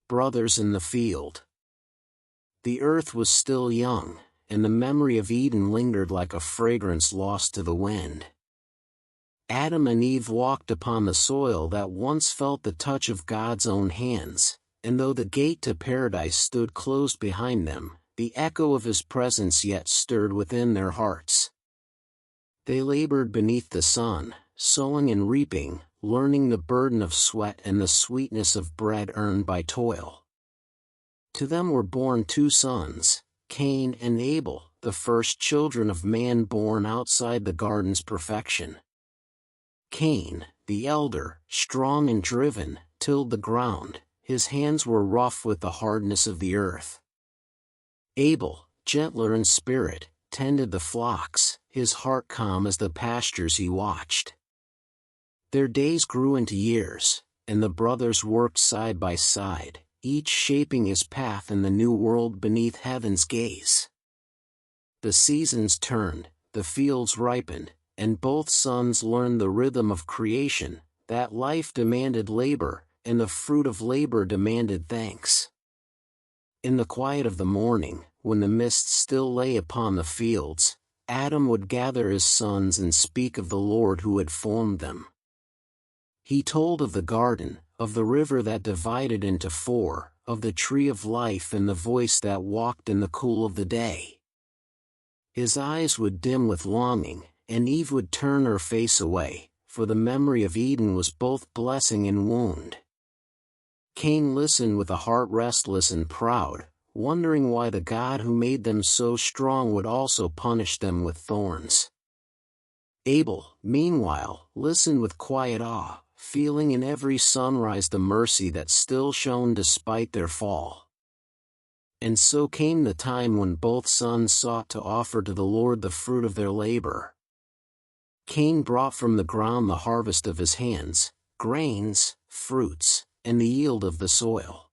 brothers in the field. The earth was still young, and the memory of Eden lingered like a fragrance lost to the wind. Adam and Eve walked upon the soil that once felt the touch of God's own hands, and though the gate to paradise stood closed behind them, the echo of His presence yet stirred within their hearts. They labored beneath the sun, sowing and reaping, learning the burden of sweat and the sweetness of bread earned by toil. To them were born 2 sons, Cain and Abel, the first children of man born outside the garden's perfection. Cain, the elder, strong and driven, tilled the ground, his hands were rough with the hardness of the earth. Abel, gentler in spirit, tended the flocks, his heart calm as the pastures he watched. Their days grew into years, and the brothers worked side by side, each shaping his path in the new world beneath heaven's gaze. The seasons turned, the fields ripened, and both sons learned the rhythm of creation, that life demanded labor, and the fruit of labor demanded thanks. In the quiet of the morning, when the mist still lay upon the fields, Adam would gather his sons and speak of the Lord who had formed them. He told of the garden, of the river that divided into 4, of the tree of life and the voice that walked in the cool of the day. His eyes would dim with longing, and Eve would turn her face away, for the memory of Eden was both blessing and wound. Cain listened with a heart restless and proud, wondering why the God who made them so strong would also punish them with thorns. Abel, meanwhile, listened with quiet awe, feeling in every sunrise the mercy that still shone despite their fall. And so came the time when both sons sought to offer to the Lord the fruit of their labor. Cain brought from the ground the harvest of his hands, grains, fruits, and the yield of the soil.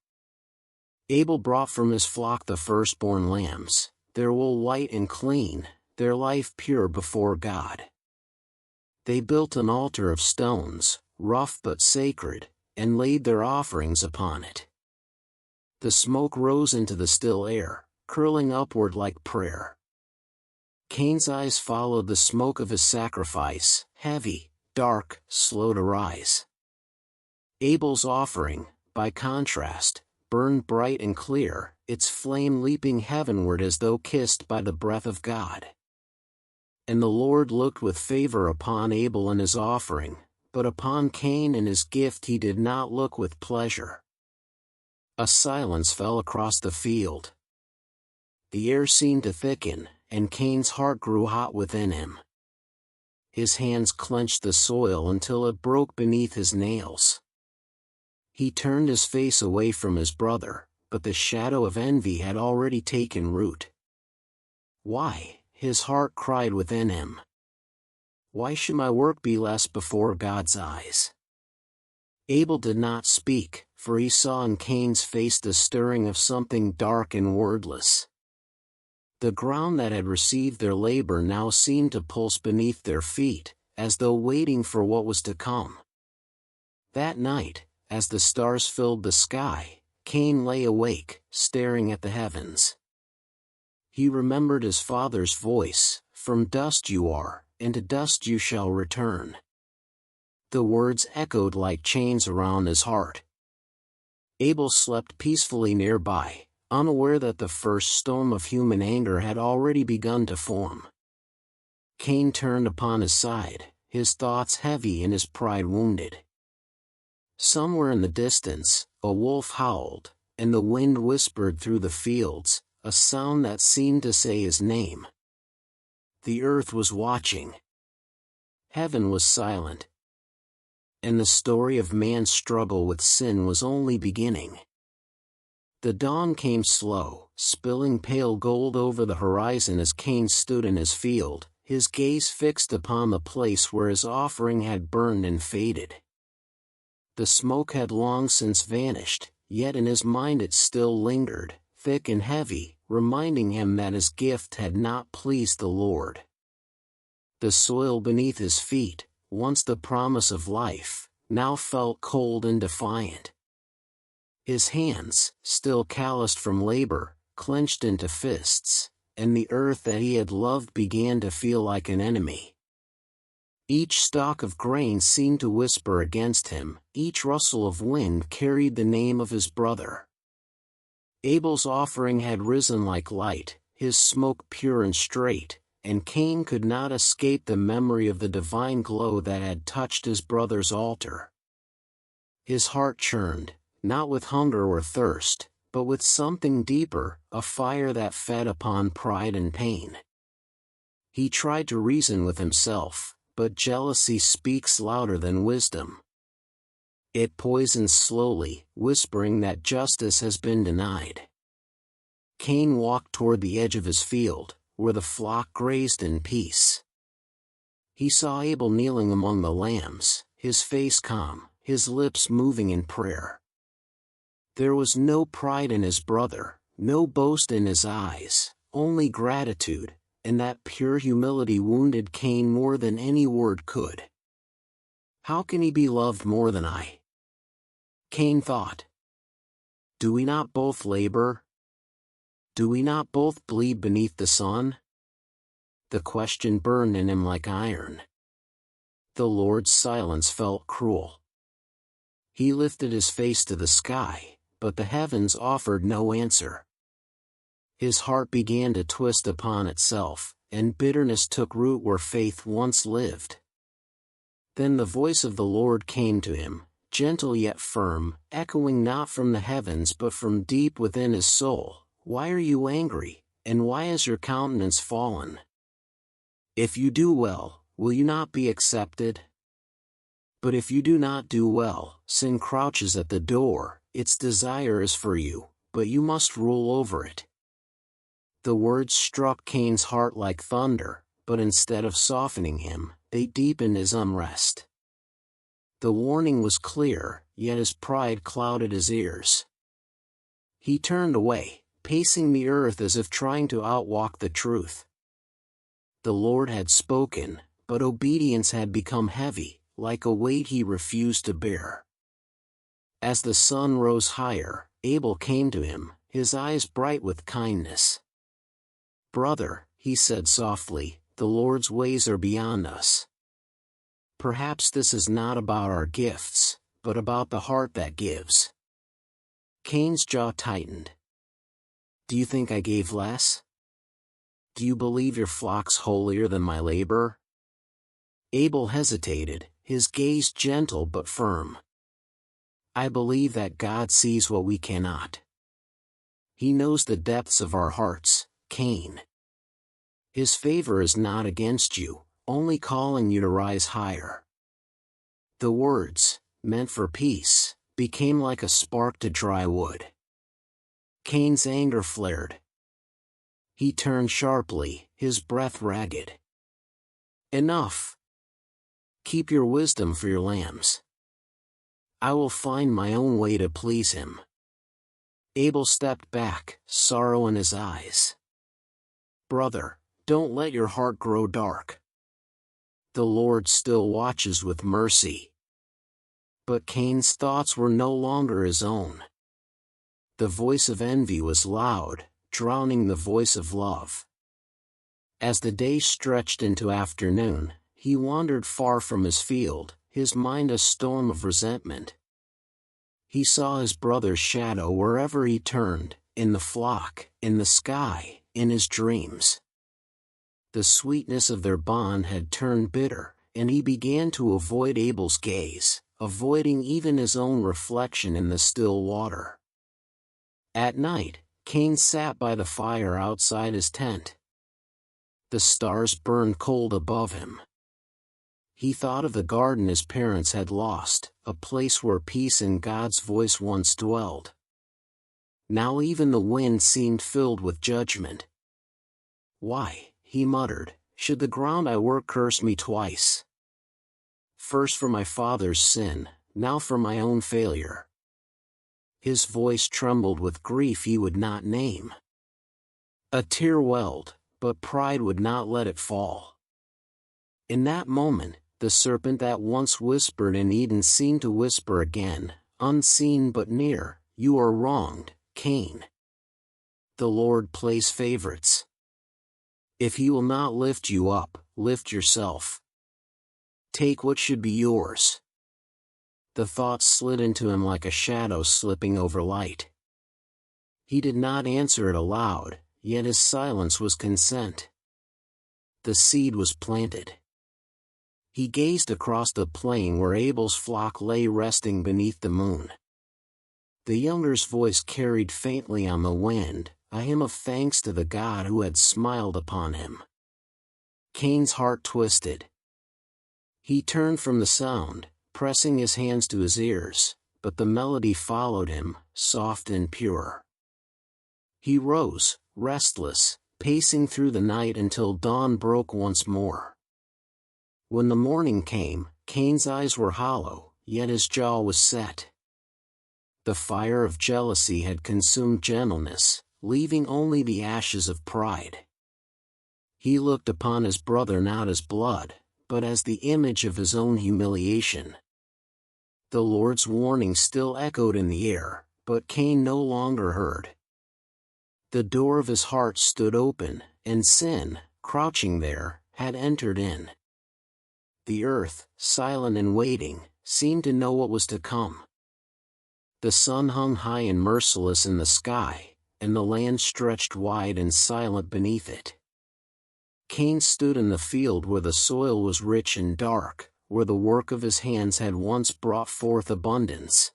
Abel brought from his flock the firstborn lambs, their wool white and clean, their life pure before God. They built an altar of stones, rough but sacred, and laid their offerings upon it. The smoke rose into the still air, curling upward like prayer. Cain's eyes followed the smoke of his sacrifice, heavy, dark, slow to rise. Abel's offering, by contrast, burned bright and clear, its flame leaping heavenward as though kissed by the breath of God. And the Lord looked with favor upon Abel and his offering, but upon Cain and his gift he did not look with pleasure. A silence fell across the field. The air seemed to thicken, and Cain's heart grew hot within him. His hands clenched the soil until it broke beneath his nails. He turned his face away from his brother, but the shadow of envy had already taken root. Why, his heart cried within him. Why should my work be less before God's eyes? Abel did not speak, for he saw in Cain's face the stirring of something dark and wordless. The ground that had received their labor now seemed to pulse beneath their feet, as though waiting for what was to come. That night, as the stars filled the sky, Cain lay awake, staring at the heavens. He remembered his father's voice, "From dust you are, and to dust you shall return." The words echoed like chains around his heart. Abel slept peacefully nearby, unaware that the first storm of human anger had already begun to form. Cain turned upon his side, his thoughts heavy and his pride wounded. Somewhere in the distance, a wolf howled, and the wind whispered through the fields, a sound that seemed to say his name. The earth was watching. Heaven was silent. And the story of man's struggle with sin was only beginning. The dawn came slow, spilling pale gold over the horizon as Cain stood in his field, his gaze fixed upon the place where his offering had burned and faded. The smoke had long since vanished, yet in his mind it still lingered, thick and heavy, reminding him that his gift had not pleased the Lord. The soil beneath his feet, once the promise of life, now felt cold and defiant. His hands, still calloused from labor, clenched into fists, and the earth that he had loved began to feel like an enemy. Each stalk of grain seemed to whisper against him, each rustle of wind carried the name of his brother. Abel's offering had risen like light, his smoke pure and straight, and Cain could not escape the memory of the divine glow that had touched his brother's altar. His heart churned, not with hunger or thirst, but with something deeper, a fire that fed upon pride and pain. He tried to reason with himself, but jealousy speaks louder than wisdom. It poisons slowly, whispering that justice has been denied. Cain walked toward the edge of his field, where the flock grazed in peace. He saw Abel kneeling among the lambs, his face calm, his lips moving in prayer. There was no pride in his brother, no boast in his eyes, only gratitude, and that pure humility wounded Cain more than any word could. How can he be loved more than I? Cain thought. Do we not both labor? Do we not both bleed beneath the sun? The question burned in him like iron. The Lord's silence felt cruel. He lifted his face to the sky, but the heavens offered no answer. His heart began to twist upon itself, and bitterness took root where faith once lived. Then the voice of the Lord came to him, gentle yet firm, echoing not from the heavens but from deep within his soul. Why are you angry, and why is your countenance fallen? If you do well, will you not be accepted? But if you do not do well, sin crouches at the door, its desire is for you, but you must rule over it. The words struck Cain's heart like thunder, but instead of softening him, they deepened his unrest. The warning was clear, yet his pride clouded his ears. He turned away, pacing the earth as if trying to outwalk the truth. The Lord had spoken, but obedience had become heavy, like a weight he refused to bear. As the sun rose higher, Abel came to him, his eyes bright with kindness. Brother, he said softly, the Lord's ways are beyond us. Perhaps this is not about our gifts, but about the heart that gives. Cain's jaw tightened. Do you think I gave less? Do you believe your flock's holier than my labor? Abel hesitated, his gaze gentle but firm. I believe that God sees what we cannot. He knows the depths of our hearts, Cain. His favor is not against you, only calling you to rise higher. The words, meant for peace, became like a spark to dry wood. Cain's anger flared. He turned sharply, his breath ragged. Enough! Keep your wisdom for your lambs. I will find my own way to please him. Abel stepped back, sorrow in his eyes. Brother, don't let your heart grow dark. The Lord still watches with mercy. But Cain's thoughts were no longer his own. The voice of envy was loud, drowning the voice of love. As the day stretched into afternoon, he wandered far from his field, his mind a storm of resentment. He saw his brother's shadow wherever he turned, in the flock, in the sky, in his dreams. The sweetness of their bond had turned bitter, and he began to avoid Abel's gaze, avoiding even his own reflection in the still water. At night, Cain sat by the fire outside his tent. The stars burned cold above him. He thought of the garden his parents had lost, a place where peace and God's voice once dwelled. Now even the wind seemed filled with judgment. Why, he muttered, should the ground I work curse me twice? First for my father's sin, now for my own failure. His voice trembled with grief he would not name. A tear welled, but pride would not let it fall. In that moment, the serpent that once whispered in Eden seemed to whisper again, unseen but near, "You are wronged, Cain. The Lord plays favorites. If he will not lift you up, lift yourself. Take what should be yours." The thought slid into him like a shadow slipping over light. He did not answer it aloud, yet his silence was consent. The seed was planted. He gazed across the plain where Abel's flock lay resting beneath the moon. The younger's voice carried faintly on the wind, a hymn of thanks to the God who had smiled upon him. Cain's heart twisted. He turned from the sound, pressing his hands to his ears, but the melody followed him, soft and pure. He rose, restless, pacing through the night until dawn broke once more. When the morning came, Cain's eyes were hollow, yet his jaw was set. The fire of jealousy had consumed gentleness, leaving only the ashes of pride. He looked upon his brother not as blood, but as the image of his own humiliation. The Lord's warning still echoed in the air, but Cain no longer heard. The door of his heart stood open, and sin, crouching there, had entered in. The earth, silent and waiting, seemed to know what was to come. The sun hung high and merciless in the sky, and the land stretched wide and silent beneath it. Cain stood in the field where the soil was rich and dark, where the work of his hands had once brought forth abundance.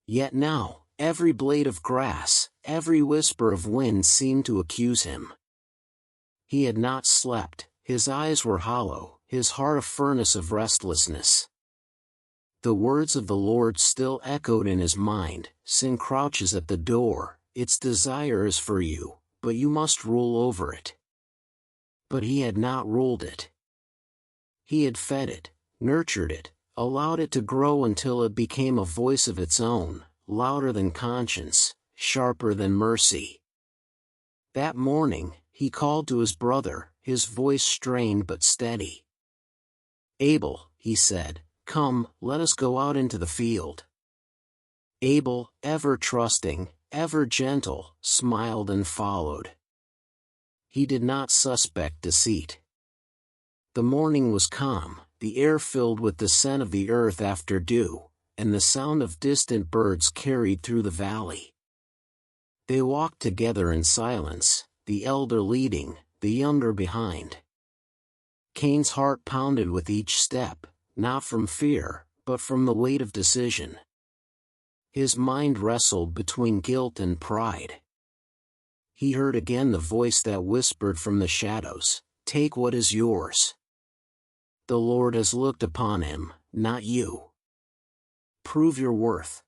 Yet now, every blade of grass, every whisper of wind seemed to accuse him. He had not slept, his eyes were hollow, his heart a furnace of restlessness. The words of the Lord still echoed in his mind, "Sin crouches at the door, its desire is for you, but you must rule over it." But he had not ruled it. He had fed it, nurtured it, allowed it to grow until it became a voice of its own, louder than conscience, sharper than mercy. That morning, he called to his brother, his voice strained but steady. "Abel," he said, "come, let us go out into the field." Abel, ever trusting, ever gentle, smiled and followed. He did not suspect deceit. The morning was calm, the air filled with the scent of the earth after dew, and the sound of distant birds carried through the valley. They walked together in silence, the elder leading, the younger behind. Cain's heart pounded with each step, not from fear, but from the weight of decision. His mind wrestled between guilt and pride. He heard again the voice that whispered from the shadows, "Take what is yours. The Lord has looked upon him, not you. Prove your worth.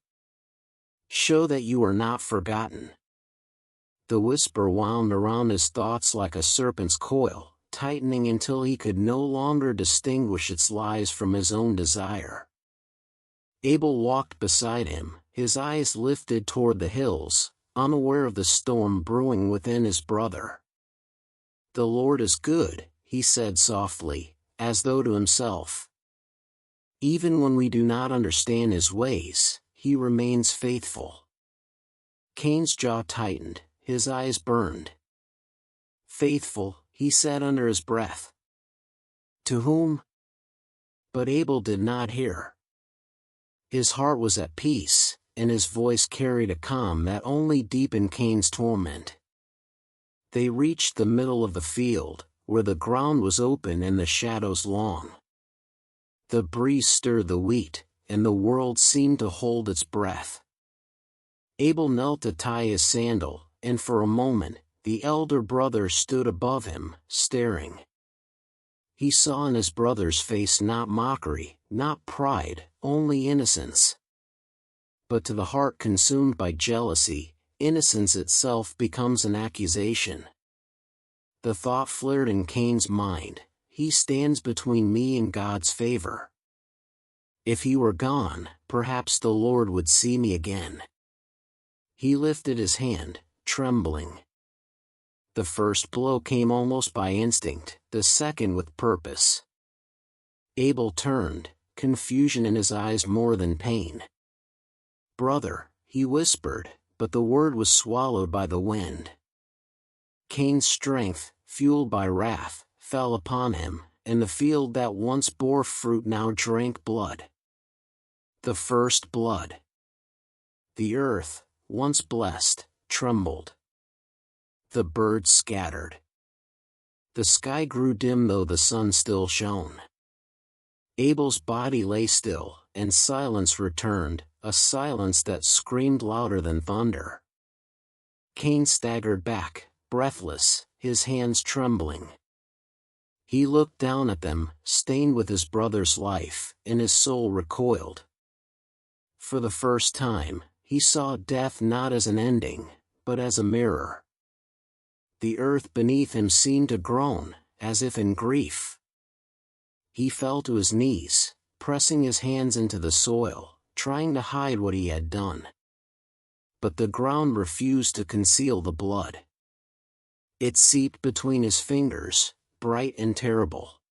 Show that you are not forgotten." The whisper wound around his thoughts like a serpent's coil, tightening until he could no longer distinguish its lies from his own desire. Abel walked beside him, his eyes lifted toward the hills, unaware of the storm brewing within his brother. "The Lord is good," he said softly, as though to himself. "Even when we do not understand his ways, he remains faithful." Cain's jaw tightened, his eyes burned. "Faithful," he said under his breath. "To whom?" But Abel did not hear. His heart was at peace, and his voice carried a calm that only deepened Cain's torment. They reached the middle of the field, where the ground was open and the shadows long. The breeze stirred the wheat, and the world seemed to hold its breath. Abel knelt to tie his sandal, and for a moment, the elder brother stood above him, staring. He saw in his brother's face not mockery, not pride, only innocence. But to the heart consumed by jealousy, innocence itself becomes an accusation. The thought flared in Cain's mind, "He stands between me and God's favor. If he were gone, perhaps the Lord would see me again." He lifted his hand, trembling. The first blow came almost by instinct, the second with purpose. Abel turned, confusion in his eyes more than pain. "Brother," he whispered, but the word was swallowed by the wind. Cain's strength, fueled by wrath, fell upon him, and the field that once bore fruit now drank blood. The first blood. The earth, once blessed, trembled. The birds scattered. The sky grew dim though the sun still shone. Abel's body lay still, and silence returned, a silence that screamed louder than thunder. Cain staggered back, breathless, his hands trembling. He looked down at them, stained with his brother's life, and his soul recoiled. For the first time, he saw death not as an ending, but as a mirror. The earth beneath him seemed to groan, as if in grief. He fell to his knees, pressing his hands into the soil, trying to hide what he had done. But the ground refused to conceal the blood. It seeped between his fingers, bright and terrible.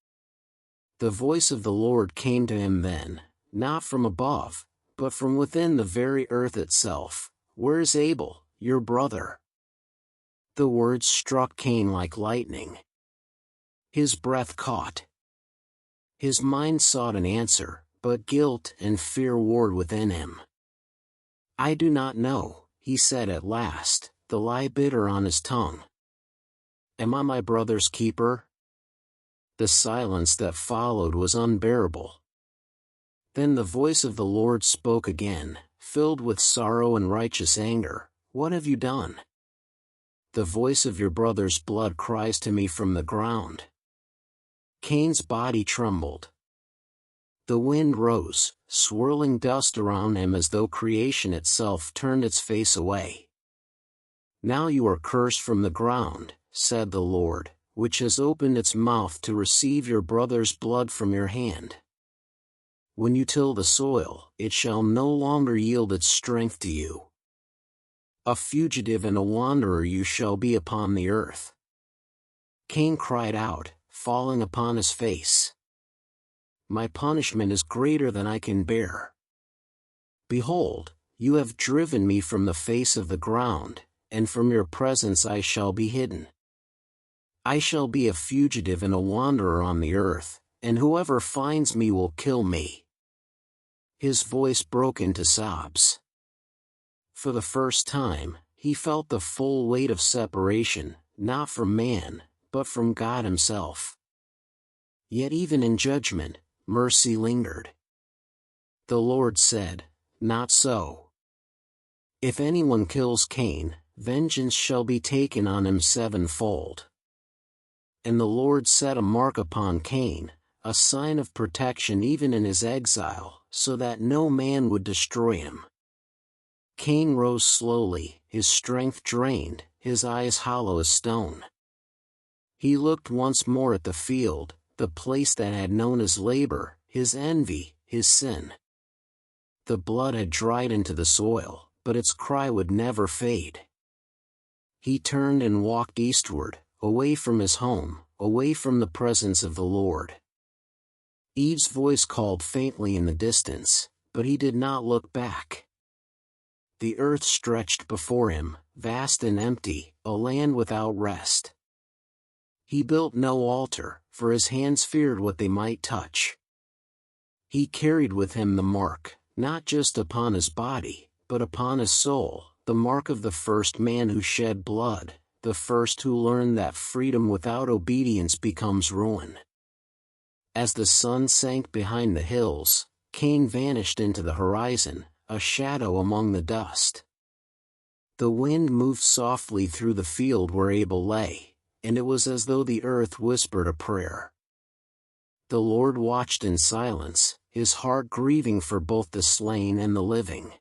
The voice of the Lord came to him then, not from above, but from within the very earth itself. "Where is Abel, your brother?" The words struck Cain like lightning. His breath caught. His mind sought an answer, but guilt and fear warred within him. "I do not know," he said at last, the lie bitter on his tongue. "Am I my brother's keeper?" The silence that followed was unbearable. Then the voice of the Lord spoke again, filled with sorrow and righteous anger. "What have you done?" "The voice of your brother's blood cries to me from the ground." Cain's body trembled. The wind rose, swirling dust around him as though creation itself turned its face away. "Now you are cursed from the ground," said the Lord, "which has opened its mouth to receive your brother's blood from your hand. When you till the soil, it shall no longer yield its strength to you. A fugitive and a wanderer you shall be upon the earth." Cain cried out, falling upon his face. "My punishment is greater than I can bear. Behold, you have driven me from the face of the ground, and from your presence I shall be hidden. I shall be a fugitive and a wanderer on the earth, and whoever finds me will kill me." His voice broke into sobs. For the first time, he felt the full weight of separation, not from man, but from God himself. Yet even in judgment, mercy lingered. The Lord said, "Not so. If anyone kills Cain, vengeance shall be taken on him sevenfold." And the Lord set a mark upon Cain, a sign of protection even in his exile, so that no man would destroy him. Cain rose slowly, his strength drained, his eyes hollow as stone. He looked once more at the field, the place that had known his labor, his envy, his sin. The blood had dried into the soil, but its cry would never fade. He turned and walked eastward, away from his home, away from the presence of the Lord. Eve's voice called faintly in the distance, but he did not look back. The earth stretched before him, vast and empty, a land without rest. He built no altar, for his hands feared what they might touch. He carried with him the mark, not just upon his body, but upon his soul, the mark of the first man who shed blood, the first who learned that freedom without obedience becomes ruin. As the sun sank behind the hills, Cain vanished into the horizon, a shadow among the dust. The wind moved softly through the field where Abel lay, and it was as though the earth whispered a prayer. The Lord watched in silence, his heart grieving for both the slain and the living.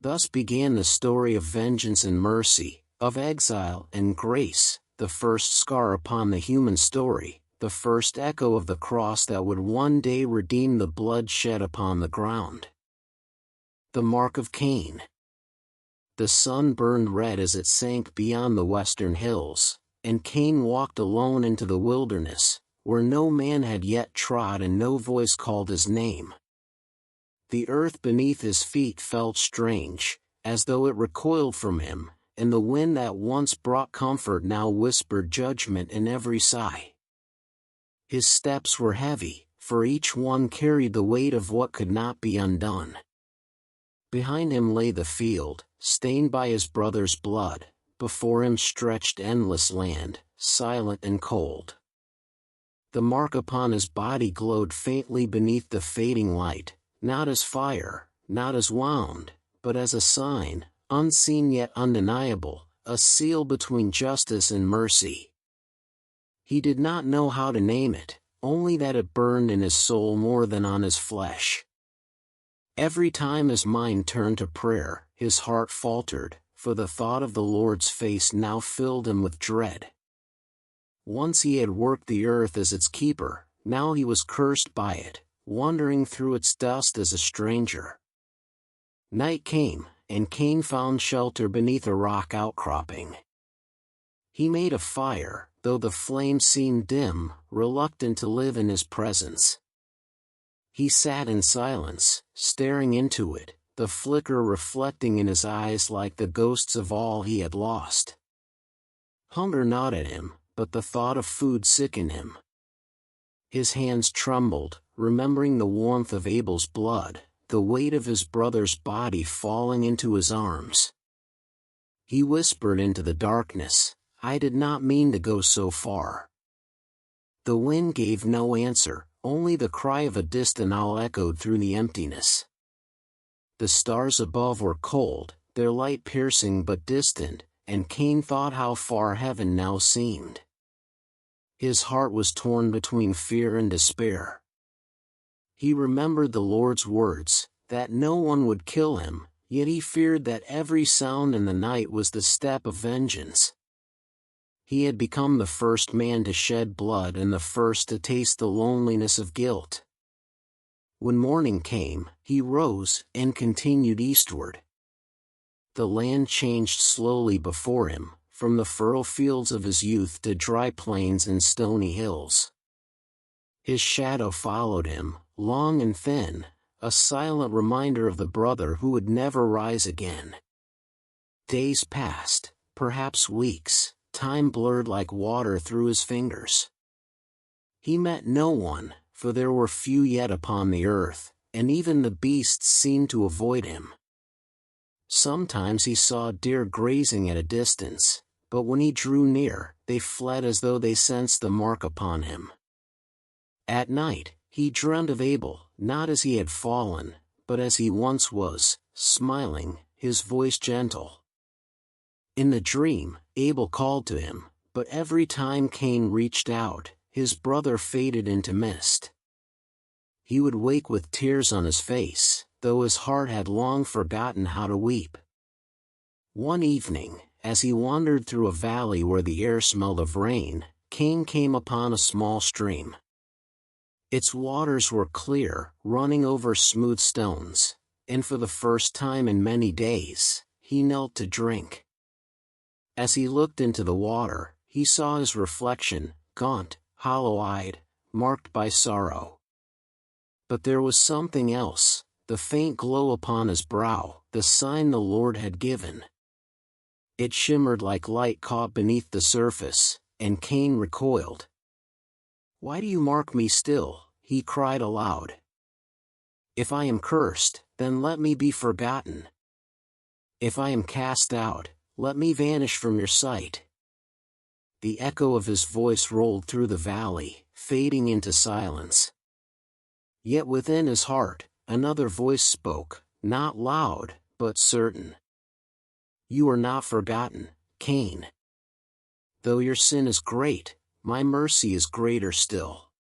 Thus began the story of vengeance and mercy, of exile and grace, the first scar upon the human story, the first echo of the cross that would one day redeem the blood shed upon the ground. The Mark of Cain. The sun burned red as it sank beyond the western hills, and Cain walked alone into the wilderness, where no man had yet trod and no voice called his name. The earth beneath his feet felt strange, as though it recoiled from him, and the wind that once brought comfort now whispered judgment in every sigh. His steps were heavy, for each one carried the weight of what could not be undone. Behind him lay the field, stained by his brother's blood. Before him stretched endless land, silent and cold. The mark upon his body glowed faintly beneath the fading light, not as fire, not as wound, but as a sign, unseen yet undeniable, a seal between justice and mercy. He did not know how to name it, only that it burned in his soul more than on his flesh. Every time his mind turned to prayer, his heart faltered, for the thought of the Lord's face now filled him with dread. Once he had worked the earth as its keeper, now he was cursed by it, wandering through its dust as a stranger. Night came, and Cain found shelter beneath a rock outcropping. He made a fire, though the flame seemed dim, reluctant to live in his presence. He sat in silence, staring into it, the flicker reflecting in his eyes like the ghosts of all he had lost. Hunger gnawed at him, but the thought of food sickened him. His hands trembled, remembering the warmth of Abel's blood, the weight of his brother's body falling into his arms. He whispered into the darkness, "I did not mean to go so far." The wind gave no answer, only the cry of a distant owl echoed through the emptiness. The stars above were cold, their light piercing but distant, and Cain thought how far heaven now seemed. His heart was torn between fear and despair. He remembered the Lord's words, that no one would kill him, yet he feared that every sound in the night was the step of vengeance. He had become the first man to shed blood and the first to taste the loneliness of guilt. When morning came, he rose and continued eastward. The land changed slowly before him, from the furrow fields of his youth to dry plains and stony hills. His shadow followed him, long and thin, a silent reminder of the brother who would never rise again. Days passed, perhaps weeks, time blurred like water through his fingers. He met no one, for there were few yet upon the earth, and even the beasts seemed to avoid him. Sometimes he saw deer grazing at a distance, but when he drew near, they fled as though they sensed the mark upon him. At night, he dreamed of Abel, not as he had fallen, but as he once was, smiling, his voice gentle. In the dream, Abel called to him, but every time Cain reached out, his brother faded into mist. He would wake with tears on his face, though his heart had long forgotten how to weep. One evening, as he wandered through a valley where the air smelled of rain, Cain came upon a small stream. Its waters were clear, running over smooth stones, and for the first time in many days, he knelt to drink. As he looked into the water, he saw his reflection, gaunt, hollow-eyed, marked by sorrow. But there was something else, the faint glow upon his brow, the sign the Lord had given. It shimmered like light caught beneath the surface, and Cain recoiled. "Why do you mark me still?" he cried aloud. "If I am cursed, then let me be forgotten. If I am cast out, let me vanish from your sight." The echo of his voice rolled through the valley, fading into silence. Yet within his heart, another voice spoke, not loud, but certain. "You are not forgotten, Cain. Though your sin is great, my mercy is greater still.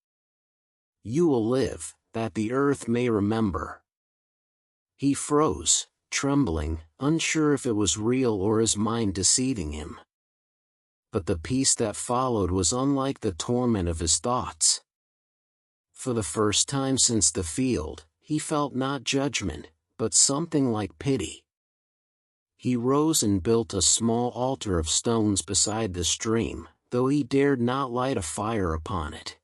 You will live, that the earth may remember." He froze, trembling, unsure if it was real or his mind deceiving him. But the peace that followed was unlike the torment of his thoughts. For the first time since the field, he felt not judgment, but something like pity. He rose and built a small altar of stones beside the stream, though he dared not light a fire upon it.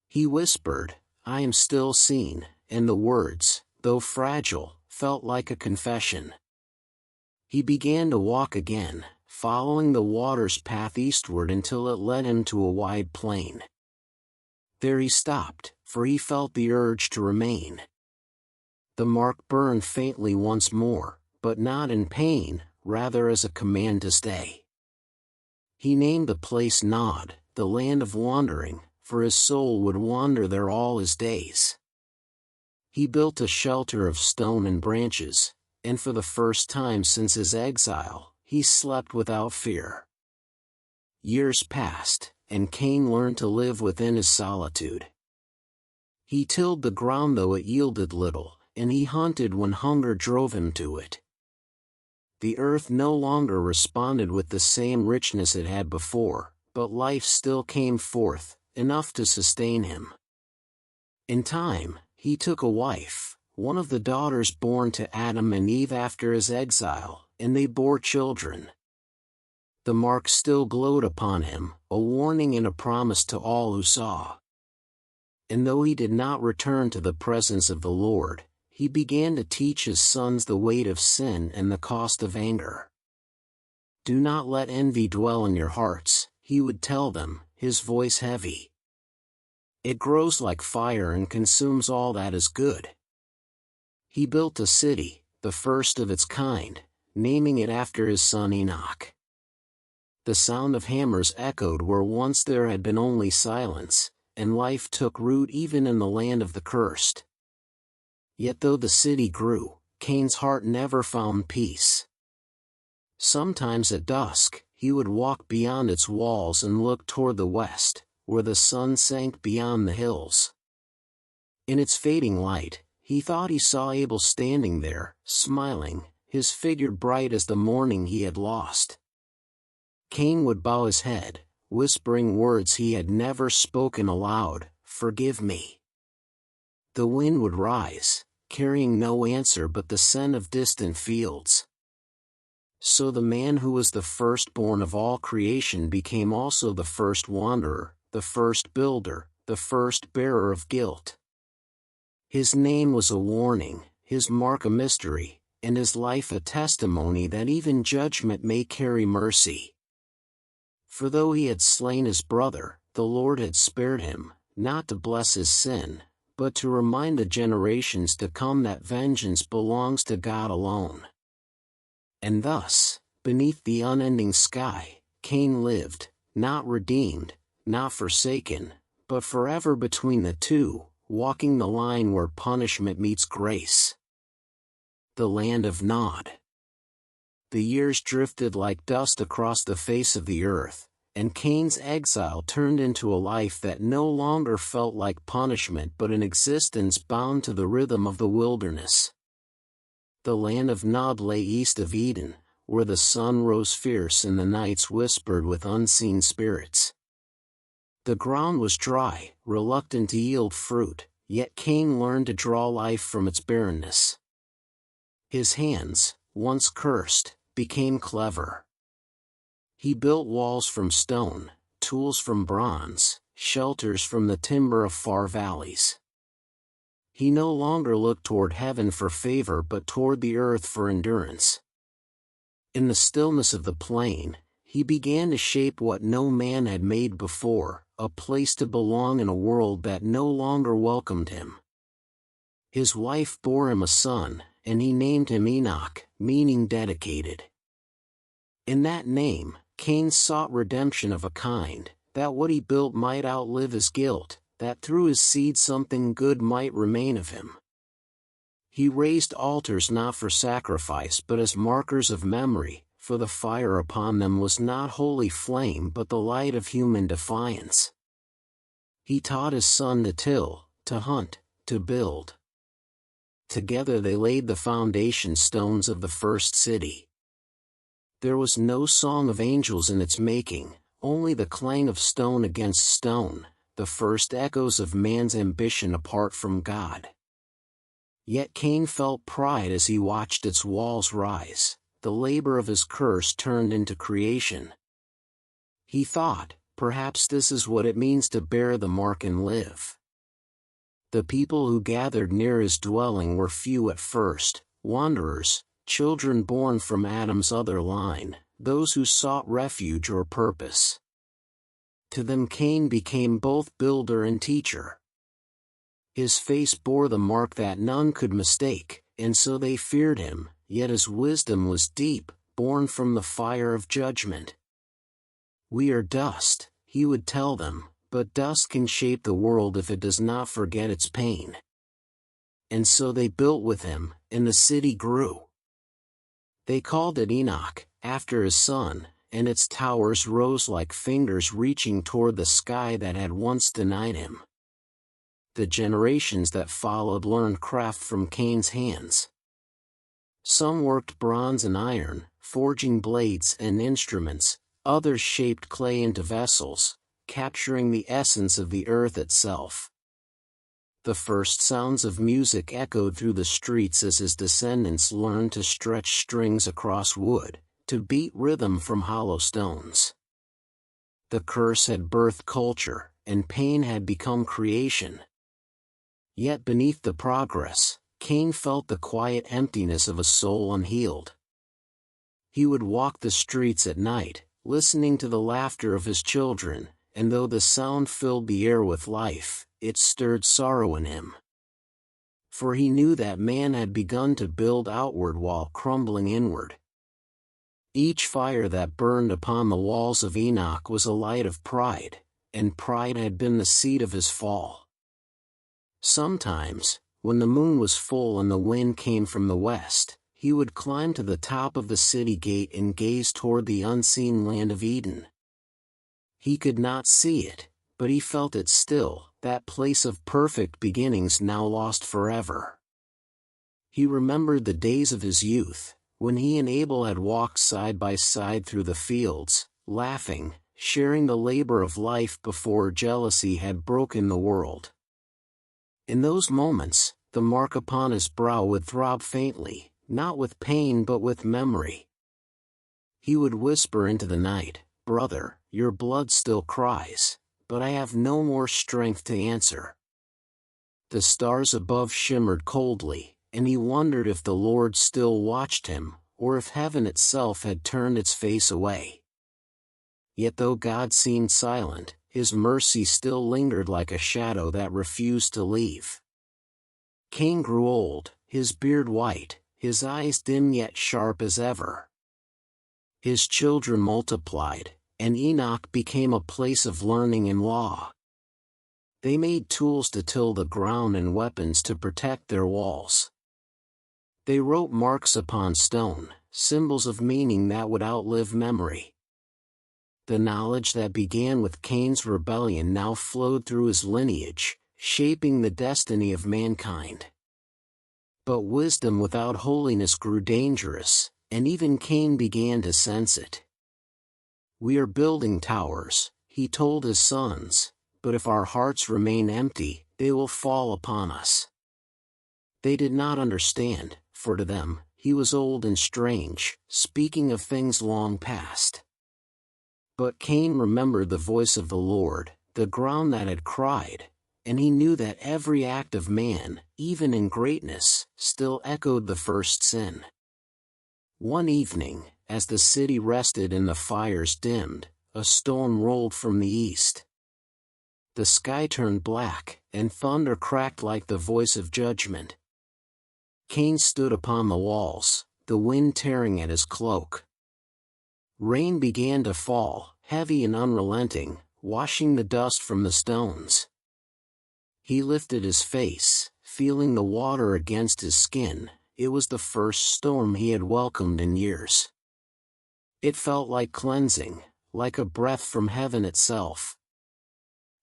He whispered, "I am still seen," and the words, though fragile, felt like a confession. He began to walk again, following the water's path eastward until it led him to a wide plain. There he stopped, for he felt the urge to remain. The mark burned faintly once more, but not in pain, rather as a command to stay. He named the place Nod, the land of wandering, for his soul would wander there all his days. He built a shelter of stone and branches, and for the first time since his exile, he slept without fear. Years passed, and Cain learned to live within his solitude. He tilled the ground though it yielded little, and he hunted when hunger drove him to it. The earth no longer responded with the same richness it had before, but life still came forth, enough to sustain him. In time, he took a wife, one of the daughters born to Adam and Eve after his exile, and they bore children. The mark still glowed upon him, a warning and a promise to all who saw. And though he did not return to the presence of the Lord, he began to teach his sons the weight of sin and the cost of anger. "Do not let envy dwell in your hearts," he would tell them, his voice heavy. "It grows like fire and consumes all that is good." He built a city, the first of its kind, naming it after his son Enoch. The sound of hammers echoed where once there had been only silence, and life took root even in the land of the cursed. Yet though the city grew, Cain's heart never found peace. Sometimes at dusk, he would walk beyond its walls and look toward the west, where the sun sank beyond the hills. In its fading light, he thought he saw Abel standing there, smiling, his figure bright as the morning he had lost. Cain would bow his head, whispering words he had never spoken aloud, "Forgive me." The wind would rise, carrying no answer but the scent of distant fields. So the man who was the firstborn of all creation became also the first wanderer, the first builder, the first bearer of guilt. His name was a warning, his mark a mystery, and his life a testimony that even judgment may carry mercy. For though he had slain his brother, the Lord had spared him, not to bless his sin, but to remind the generations to come that vengeance belongs to God alone. And thus, beneath the unending sky, Cain lived, not redeemed, not forsaken, but forever between the two, walking the line where punishment meets grace. The land of Nod. The years drifted like dust across the face of the earth, and Cain's exile turned into a life that no longer felt like punishment but an existence bound to the rhythm of the wilderness. The land of Nod lay east of Eden, where the sun rose fierce and the nights whispered with unseen spirits. The ground was dry, reluctant to yield fruit, yet Cain learned to draw life from its barrenness. His hands, once cursed, became clever. He built walls from stone, tools from bronze, shelters from the timber of far valleys. He no longer looked toward heaven for favor but toward the earth for endurance. In the stillness of the plain, he began to shape what no man had made before, a place to belong in a world that no longer welcomed him. His wife bore him a son, and he named him Enoch, meaning dedicated. In that name, Cain sought redemption of a kind, that what he built might outlive his guilt, that through his seed something good might remain of him. He raised altars not for sacrifice but as markers of memory, for the fire upon them was not holy flame but the light of human defiance. He taught his son to till, to hunt, to build. Together they laid the foundation stones of the first city. There was no song of angels in its making, only the clang of stone against stone, the first echoes of man's ambition apart from God. Yet Cain felt pride as he watched its walls rise, the labor of his curse turned into creation. He thought, perhaps this is what it means to bear the mark and live. The people who gathered near his dwelling were few at first, wanderers, children born from Adam's other line, those who sought refuge or purpose. To them Cain became both builder and teacher. His face bore the mark that none could mistake, and so they feared him, yet his wisdom was deep, born from the fire of judgment. We are dust, he would tell them, but dust can shape the world if it does not forget its pain. And so they built with him, and the city grew. They called it Enoch, after his son, and its towers rose like fingers reaching toward the sky that had once denied him. The generations that followed learned craft from Cain's hands. Some worked bronze and iron, forging blades and instruments, others shaped clay into vessels, capturing the essence of the earth itself. The first sounds of music echoed through the streets as his descendants learned to stretch strings across wood, to beat rhythm from hollow stones. The curse had birthed culture, and pain had become creation. Yet beneath the progress, Cain felt the quiet emptiness of a soul unhealed. He would walk the streets at night, listening to the laughter of his children, and though the sound filled the air with life, it stirred sorrow in him. For he knew that man had begun to build outward while crumbling inward. Each fire that burned upon the walls of Enoch was a light of pride, and pride had been the seed of his fall. Sometimes, when the moon was full and the wind came from the west, he would climb to the top of the city gate and gaze toward the unseen land of Eden. He could not see it, but he felt it still, that place of perfect beginnings now lost forever. He remembered the days of his youth, when he and Abel had walked side by side through the fields, laughing, sharing the labor of life before jealousy had broken the world. In those moments, the mark upon his brow would throb faintly, not with pain but with memory. He would whisper into the night, "Brother, your blood still cries, but I have no more strength to answer." The stars above shimmered coldly, and he wondered if the Lord still watched him, or if heaven itself had turned its face away. Yet though God seemed silent, his mercy still lingered like a shadow that refused to leave. Cain grew old, his beard white, his eyes dim yet sharp as ever. His children multiplied, and Enoch became a place of learning and law. They made tools to till the ground and weapons to protect their walls. They wrote marks upon stone, symbols of meaning that would outlive memory. The knowledge that began with Cain's rebellion now flowed through his lineage, shaping the destiny of mankind. But wisdom without holiness grew dangerous, and even Cain began to sense it. "We are building towers," he told his sons, "but if our hearts remain empty, they will fall upon us." They did not understand, for to them, he was old and strange, speaking of things long past. But Cain remembered the voice of the Lord, the ground that had cried, and he knew that every act of man, even in greatness, still echoed the first sin. One evening, as the city rested and the fires dimmed, a storm rolled from the east. The sky turned black, and thunder cracked like the voice of judgment. Cain stood upon the walls, the wind tearing at his cloak. Rain began to fall, heavy and unrelenting, washing the dust from the stones. He lifted his face, feeling the water against his skin. It was the first storm he had welcomed in years. It felt like cleansing, like a breath from heaven itself.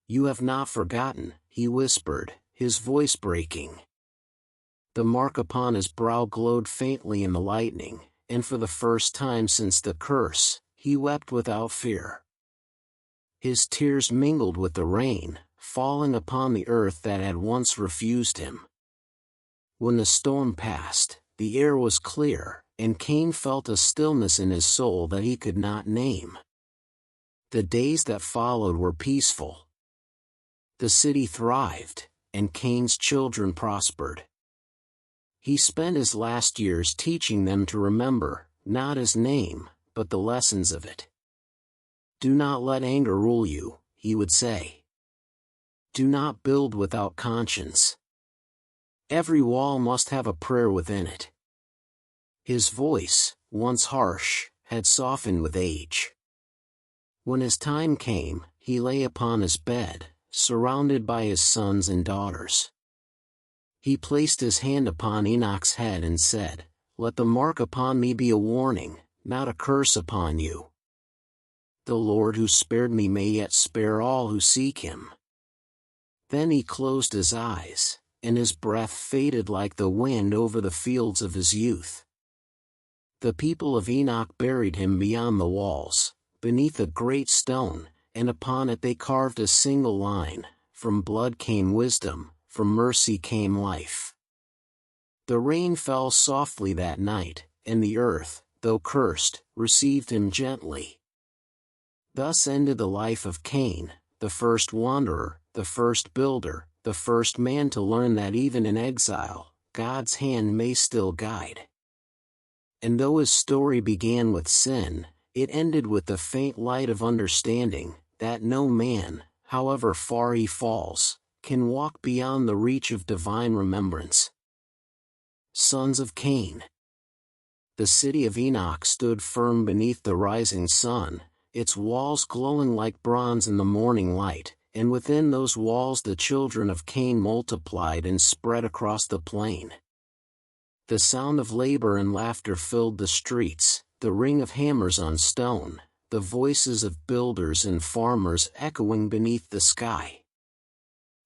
"You have not forgotten," he whispered, his voice breaking. The mark upon his brow glowed faintly in the lightning, and for the first time since the curse, he wept without fear. His tears mingled with the rain, falling upon the earth that had once refused him. When the storm passed, the air was clear, and Cain felt a stillness in his soul that he could not name. The days that followed were peaceful. The city thrived, and Cain's children prospered. He spent his last years teaching them to remember, not his name, but the lessons of it. Do not let anger rule you, he would say. Do not build without conscience. Every wall must have a prayer within it. His voice, once harsh, had softened with age. When his time came, he lay upon his bed, surrounded by his sons and daughters. He placed his hand upon Enoch's head and said, "Let the mark upon me be a warning, not a curse upon you. The Lord who spared me may yet spare all who seek him." Then he closed his eyes, and his breath faded like the wind over the fields of his youth. The people of Enoch buried him beyond the walls, beneath a great stone, and upon it they carved a single line, "From blood came wisdom, from mercy came life." The rain fell softly that night, and the earth, though cursed, received him gently. Thus ended the life of Cain, the first wanderer, the first builder, the first man to learn that even in exile, God's hand may still guide. And though his story began with sin, it ended with the faint light of understanding, that no man, however far he falls, can walk beyond the reach of divine remembrance. Sons of Cain. The city of Enoch stood firm beneath the rising sun, its walls glowing like bronze in the morning light, and within those walls the children of Cain multiplied and spread across the plain. The sound of labor and laughter filled the streets, the ring of hammers on stone, the voices of builders and farmers echoing beneath the sky.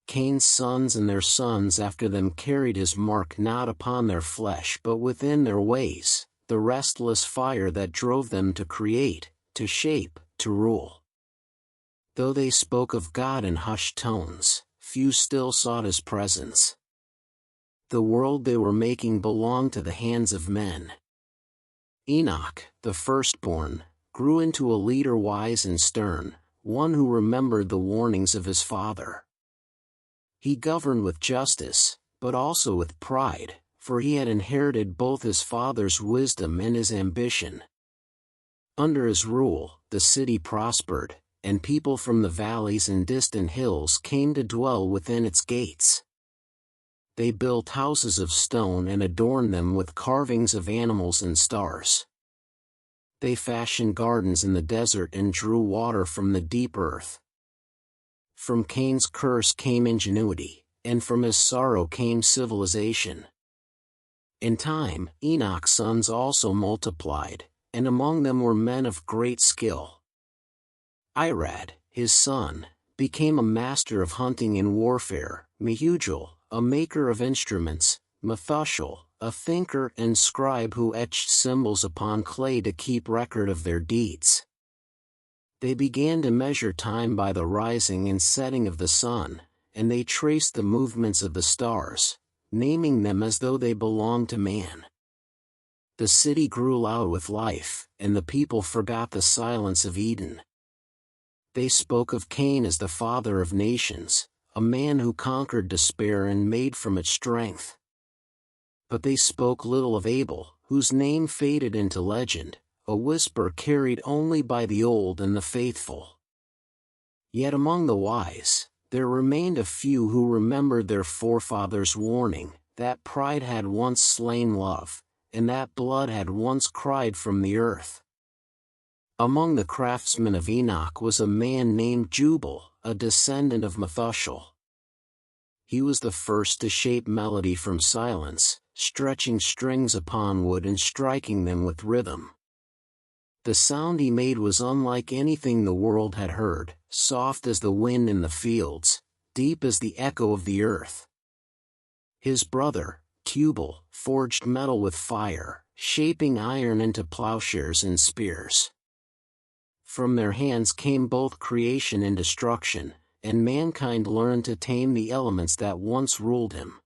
Cain's sons and their sons after them carried his mark not upon their flesh but within their ways, the restless fire that drove them to create, to shape, to rule. Though they spoke of God in hushed tones, few still sought his presence. The world they were making belonged to the hands of men. Enoch, the firstborn, grew into a leader wise and stern, one who remembered the warnings of his father. He governed with justice, but also with pride, for he had inherited both his father's wisdom and his ambition. Under his rule, the city prospered, and people from the valleys and distant hills came to dwell within its gates. They built houses of stone and adorned them with carvings of animals and stars. They fashioned gardens in the desert and drew water from the deep earth. From Cain's curse came ingenuity, and from his sorrow came civilization. In time, Enoch's sons also multiplied, and among them were men of great skill. Irad, his son, became a master of hunting and warfare, Mehujael, a maker of instruments, Methuselah, a thinker and scribe who etched symbols upon clay to keep record of their deeds. They began to measure time by the rising and setting of the sun, and they traced the movements of the stars, naming them as though they belonged to man. The city grew loud with life, and the people forgot the silence of Eden. They spoke of Cain as the father of nations, a man who conquered despair and made from it strength. But they spoke little of Abel, whose name faded into legend, a whisper carried only by the old and the faithful. Yet among the wise, there remained a few who remembered their forefathers' warning, that pride had once slain love, and that blood had once cried from the earth. Among the craftsmen of Enoch was a man named Jubal, a descendant of Methuselah. He was the first to shape melody from silence, stretching strings upon wood and striking them with rhythm. The sound he made was unlike anything the world had heard, soft as the wind in the fields, deep as the echo of the earth. His brother, Tubal, forged metal with fire, shaping iron into plowshares and spears. From their hands came both creation and destruction, and mankind learned to tame the elements that once ruled him.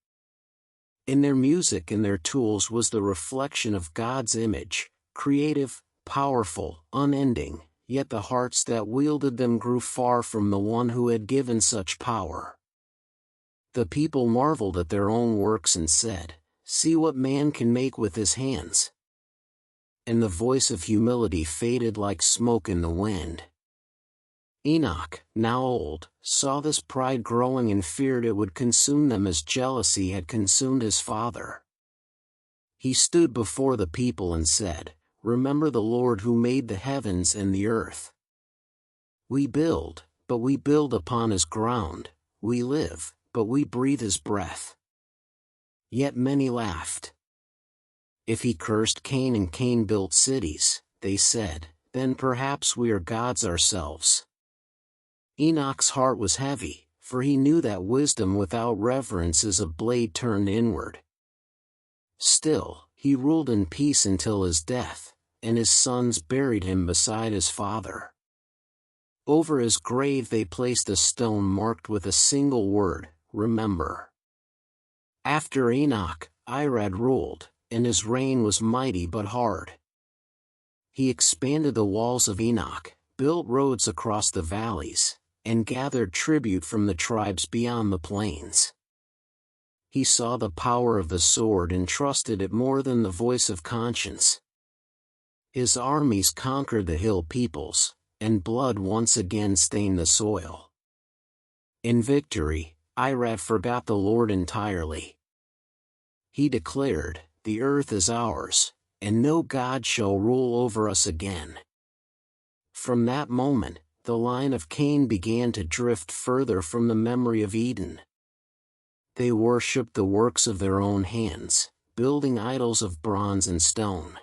In their music and their tools was the reflection of God's image, creative, powerful, unending, yet the hearts that wielded them grew far from the one who had given such power. The people marveled at their own works and said, "See what man can make with his hands." And the voice of humility faded like smoke in the wind. Enoch, now old, saw this pride growing and feared it would consume them as jealousy had consumed his father. He stood before the people and said, "Remember the Lord who made the heavens and the earth. We build, but we build upon his ground, we live, but we breathe his breath." Yet many laughed. If he cursed Cain and Cain built cities, they said, then perhaps we are gods ourselves. Enoch's heart was heavy, for he knew that wisdom without reverence is a blade turned inward. Still, he ruled in peace until his death, and his sons buried him beside his father. Over his grave they placed a stone marked with a single word, "Remember." After Enoch, Irad ruled, and his reign was mighty but hard. He expanded the walls of Enoch, built roads across the valleys, and gathered tribute from the tribes beyond the plains. He saw the power of the sword and trusted it more than the voice of conscience. His armies conquered the hill peoples, and blood once again stained the soil. In victory, Irad forgot the Lord entirely. He declared, "The earth is ours, and no God shall rule over us again." From that moment, the line of Cain began to drift further from the memory of Eden. They worshipped the works of their own hands, building idols of bronze and stone.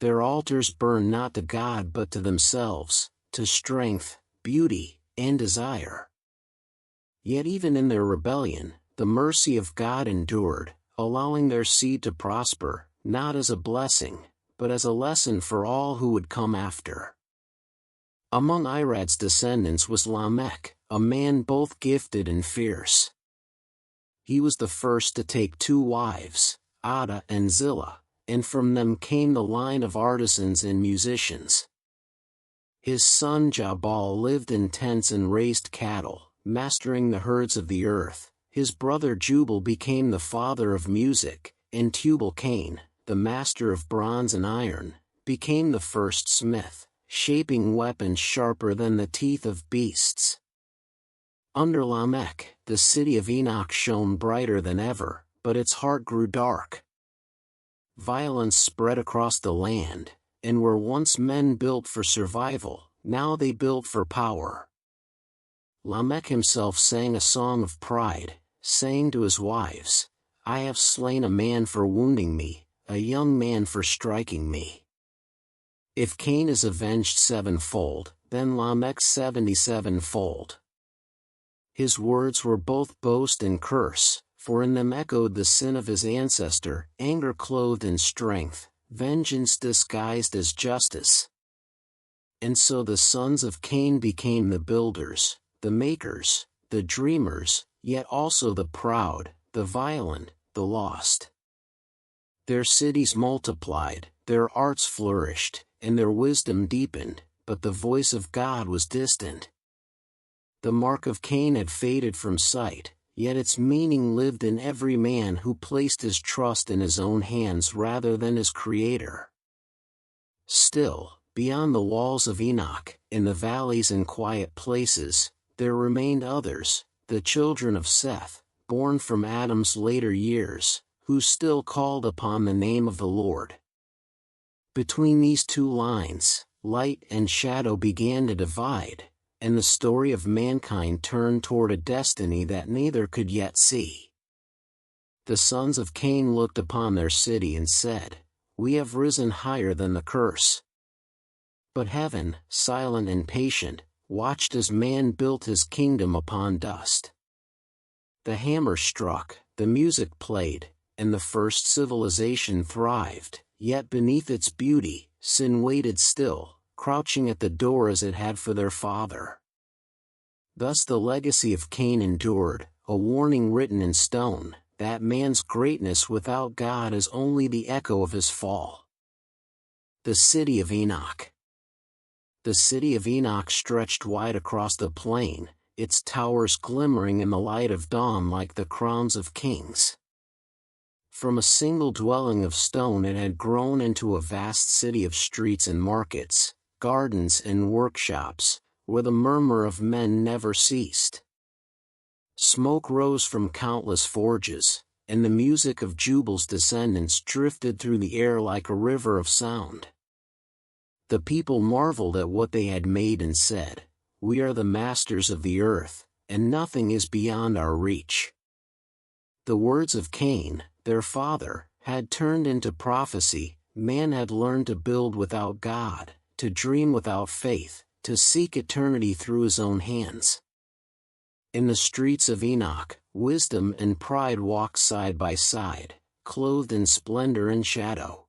Their altars burned not to God but to themselves, to strength, beauty, and desire. Yet even in their rebellion, the mercy of God endured, allowing their seed to prosper, not as a blessing, but as a lesson for all who would come after. Among Irad's descendants was Lamech, a man both gifted and fierce. He was the first to take 2 wives, Ada and Zillah, and from them came the line of artisans and musicians. His son Jabal lived in tents and raised cattle, mastering the herds of the earth. His brother Jubal became the father of music, and Tubal-Cain, the master of bronze and iron, became the first smith, shaping weapons sharper than the teeth of beasts. Under Lamech, the city of Enoch shone brighter than ever, but its heart grew dark. Violence spread across the land, and where once men built for survival, now they built for power. Lamech himself sang a song of pride, saying to his wives, "I have slain a man for wounding me, a young man for striking me." If Cain is avenged 7-fold, then Lamech 77-fold. His words were both boast and curse, for in them echoed the sin of his ancestor, anger clothed in strength, vengeance disguised as justice. And so the sons of Cain became the builders, the makers, the dreamers, yet also the proud, the violent, the lost. Their cities multiplied, their arts flourished, and their wisdom deepened, but the voice of God was distant. The mark of Cain had faded from sight, yet its meaning lived in every man who placed his trust in his own hands rather than his Creator. Still, beyond the walls of Enoch, in the valleys and quiet places, there remained others, the children of Seth, born from Adam's later years, who still called upon the name of the Lord. Between these 2 lines, light and shadow began to divide, and the story of mankind turned toward a destiny that neither could yet see. The sons of Cain looked upon their city and said, "We have risen higher than the curse." But heaven, silent and patient, watched as man built his kingdom upon dust. The hammer struck, the music played, and the first civilization thrived, yet beneath its beauty, sin waited still, crouching at the door as it had for their father. Thus the legacy of Cain endured, a warning written in stone, that man's greatness without God is only the echo of his fall. The City of Enoch. The City of Enoch stretched wide across the plain, its towers glimmering in the light of dawn like the crowns of kings. From a single dwelling of stone it had grown into a vast city of streets and markets, gardens and workshops, where the murmur of men never ceased. Smoke rose from countless forges, and the music of Jubal's descendants drifted through the air like a river of sound. The people marveled at what they had made and said, "We are the masters of the earth, and nothing is beyond our reach." The words of Cain, their father, had turned into prophecy. Man had learned to build without God, to dream without faith, to seek eternity through his own hands. In the streets of Enoch, wisdom and pride walked side by side, clothed in splendor and shadow.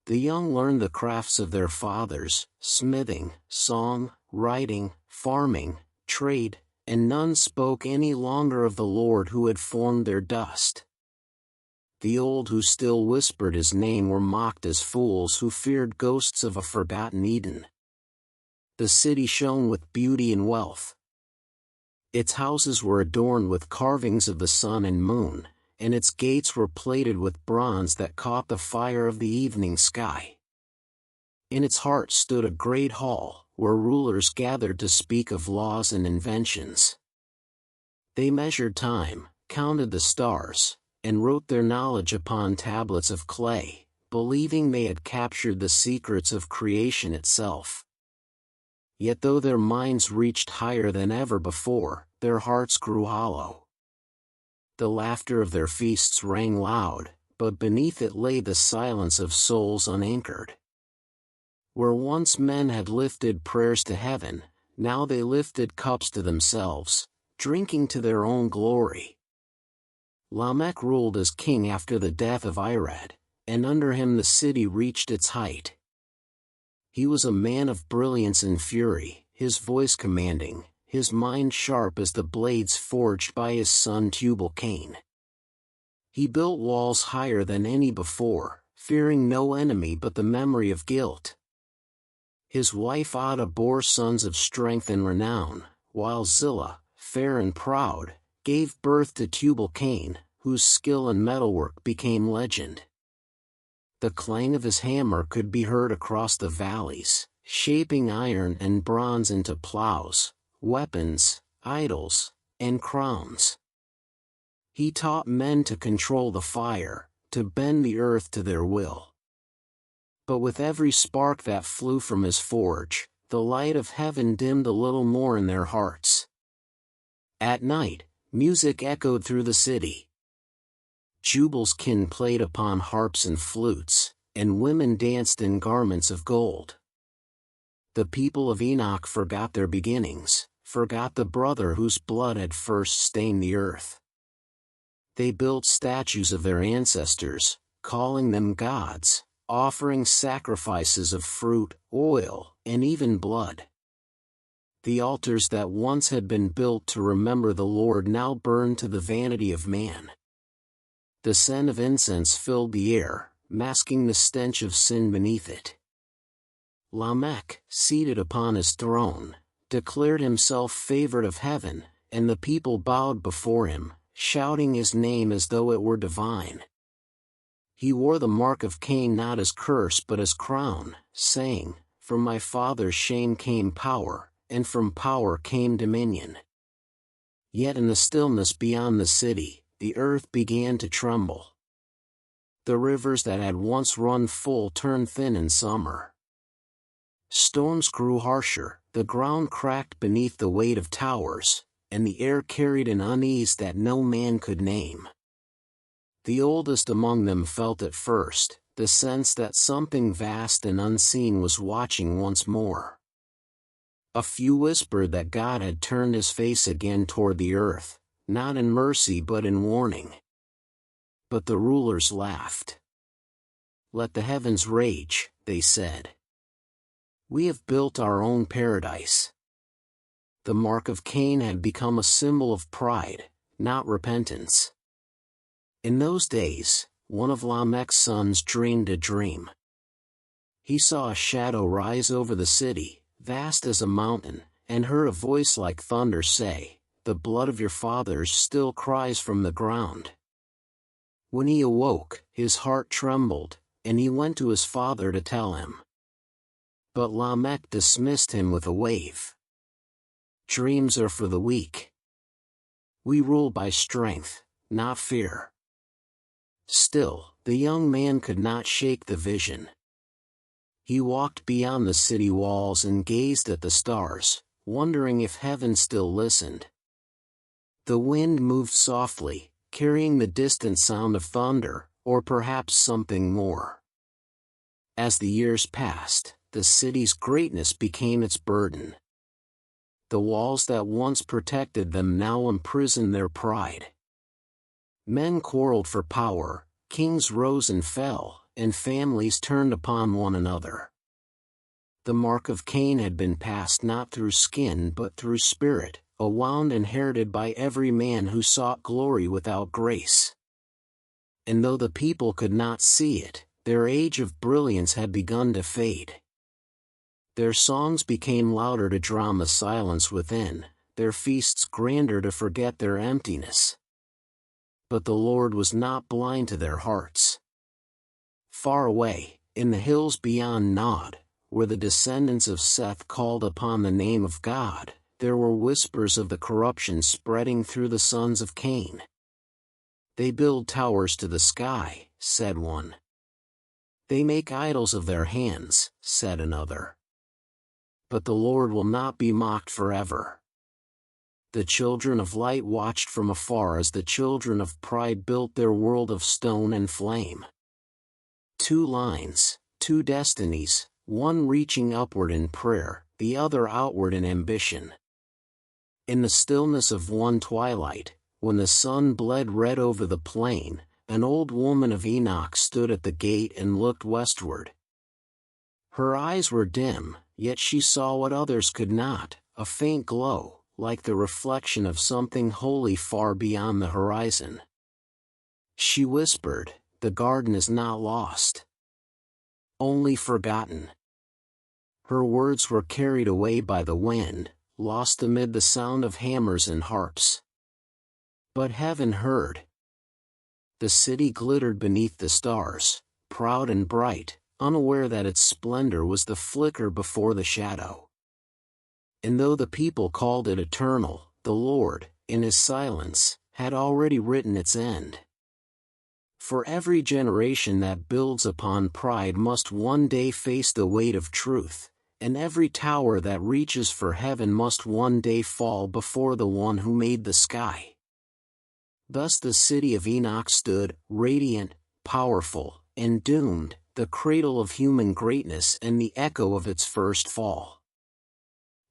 The young learned the crafts of their fathers, smithing, song, writing, farming, trade, and none spoke any longer of the Lord who had formed their dust. The old who still whispered his name were mocked as fools who feared ghosts of a forgotten Eden. The city shone with beauty and wealth. Its houses were adorned with carvings of the sun and moon, and its gates were plated with bronze that caught the fire of the evening sky. In its heart stood a great hall, where rulers gathered to speak of laws and inventions. They measured time, counted the stars, and wrote their knowledge upon tablets of clay, believing they had captured the secrets of creation itself. Yet though their minds reached higher than ever before, their hearts grew hollow. The laughter of their feasts rang loud, but beneath it lay the silence of souls unanchored. Where once men had lifted prayers to heaven, now they lifted cups to themselves, drinking to their own glory. Lamech ruled as king after the death of Irad, and under him the city reached its height. He was a man of brilliance and fury, his voice commanding, his mind sharp as the blades forged by his son Tubal-Cain. He built walls higher than any before, fearing no enemy but the memory of guilt. His wife Ada bore sons of strength and renown, while Zillah, fair and proud, gave birth to Tubal-Cain, whose skill and metalwork became legend. The clang of his hammer could be heard across the valleys, shaping iron and bronze into plows, weapons, idols, and crowns. He taught men to control the fire, to bend the earth to their will. But with every spark that flew from his forge, the light of heaven dimmed a little more in their hearts. At night, music echoed through the city. Jubal's kin played upon harps and flutes, and women danced in garments of gold. The people of Enoch forgot their beginnings, forgot the brother whose blood had first stained the earth. They built statues of their ancestors, calling them gods, offering sacrifices of fruit, oil, and even blood. The altars that once had been built to remember the Lord now burned to the vanity of man. The scent of incense filled the air, masking the stench of sin beneath it. Lamech, seated upon his throne, declared himself favored of heaven, and the people bowed before him, shouting his name as though it were divine. He wore the mark of Cain not as curse but as crown, saying, "From my father's shame came power, and from power came dominion." Yet in the stillness beyond the city, the earth began to tremble. The rivers that had once run full turned thin in summer. Storms grew harsher, the ground cracked beneath the weight of towers, and the air carried an unease that no man could name. The oldest among them felt at first the sense that something vast and unseen was watching once more. A few whispered that God had turned his face again toward the earth, not in mercy but in warning. But the rulers laughed. "Let the heavens rage," they said. "We have built our own paradise." The mark of Cain had become a symbol of pride, not repentance. In those days, one of Lamech's sons dreamed a dream. He saw a shadow rise over the city, vast as a mountain, and heard a voice like thunder say, "The blood of your fathers still cries from the ground." When he awoke, his heart trembled, and he went to his father to tell him. But Lamech dismissed him with a wave. Dreams are for the weak. We rule by strength, not fear. Still, the young man could not shake the vision. He walked beyond the city walls and gazed at the stars, wondering if heaven still listened. The wind moved softly, carrying the distant sound of thunder, or perhaps something more. As the years passed, the city's greatness became its burden. The walls that once protected them now imprisoned their pride. Men quarreled for power, kings rose and fell, and families turned upon one another. The mark of Cain had been passed not through skin but through spirit, a wound inherited by every man who sought glory without grace. And though the people could not see it, their age of brilliance had begun to fade. Their songs became louder to drown the silence within, their feasts grander to forget their emptiness. But the Lord was not blind to their hearts. Far away, in the hills beyond Nod, where the descendants of Seth called upon the name of God, there were whispers of the corruption spreading through the sons of Cain. They build towers to the sky, said one. They make idols of their hands, said another. But the Lord will not be mocked forever. The children of light watched from afar as the children of pride built their world of stone and flame. Two lines, two destinies, one reaching upward in prayer, the other outward in ambition. In the stillness of one twilight, when the sun bled red over the plain, an old woman of Enoch stood at the gate and looked westward. Her eyes were dim, yet she saw what others could not, a faint glow, like the reflection of something holy far beyond the horizon. She whispered, "The garden is not lost. Only forgotten." Her words were carried away by the wind, lost amid the sound of hammers and harps. But heaven heard. The city glittered beneath the stars, proud and bright, unaware that its splendor was the flicker before the shadow. And though the people called it eternal, the Lord, in his silence, had already written its end. For every generation that builds upon pride must one day face the weight of truth, and every tower that reaches for heaven must one day fall before the one who made the sky. Thus the city of Enoch stood, radiant, powerful, and doomed, the cradle of human greatness and the echo of its first fall.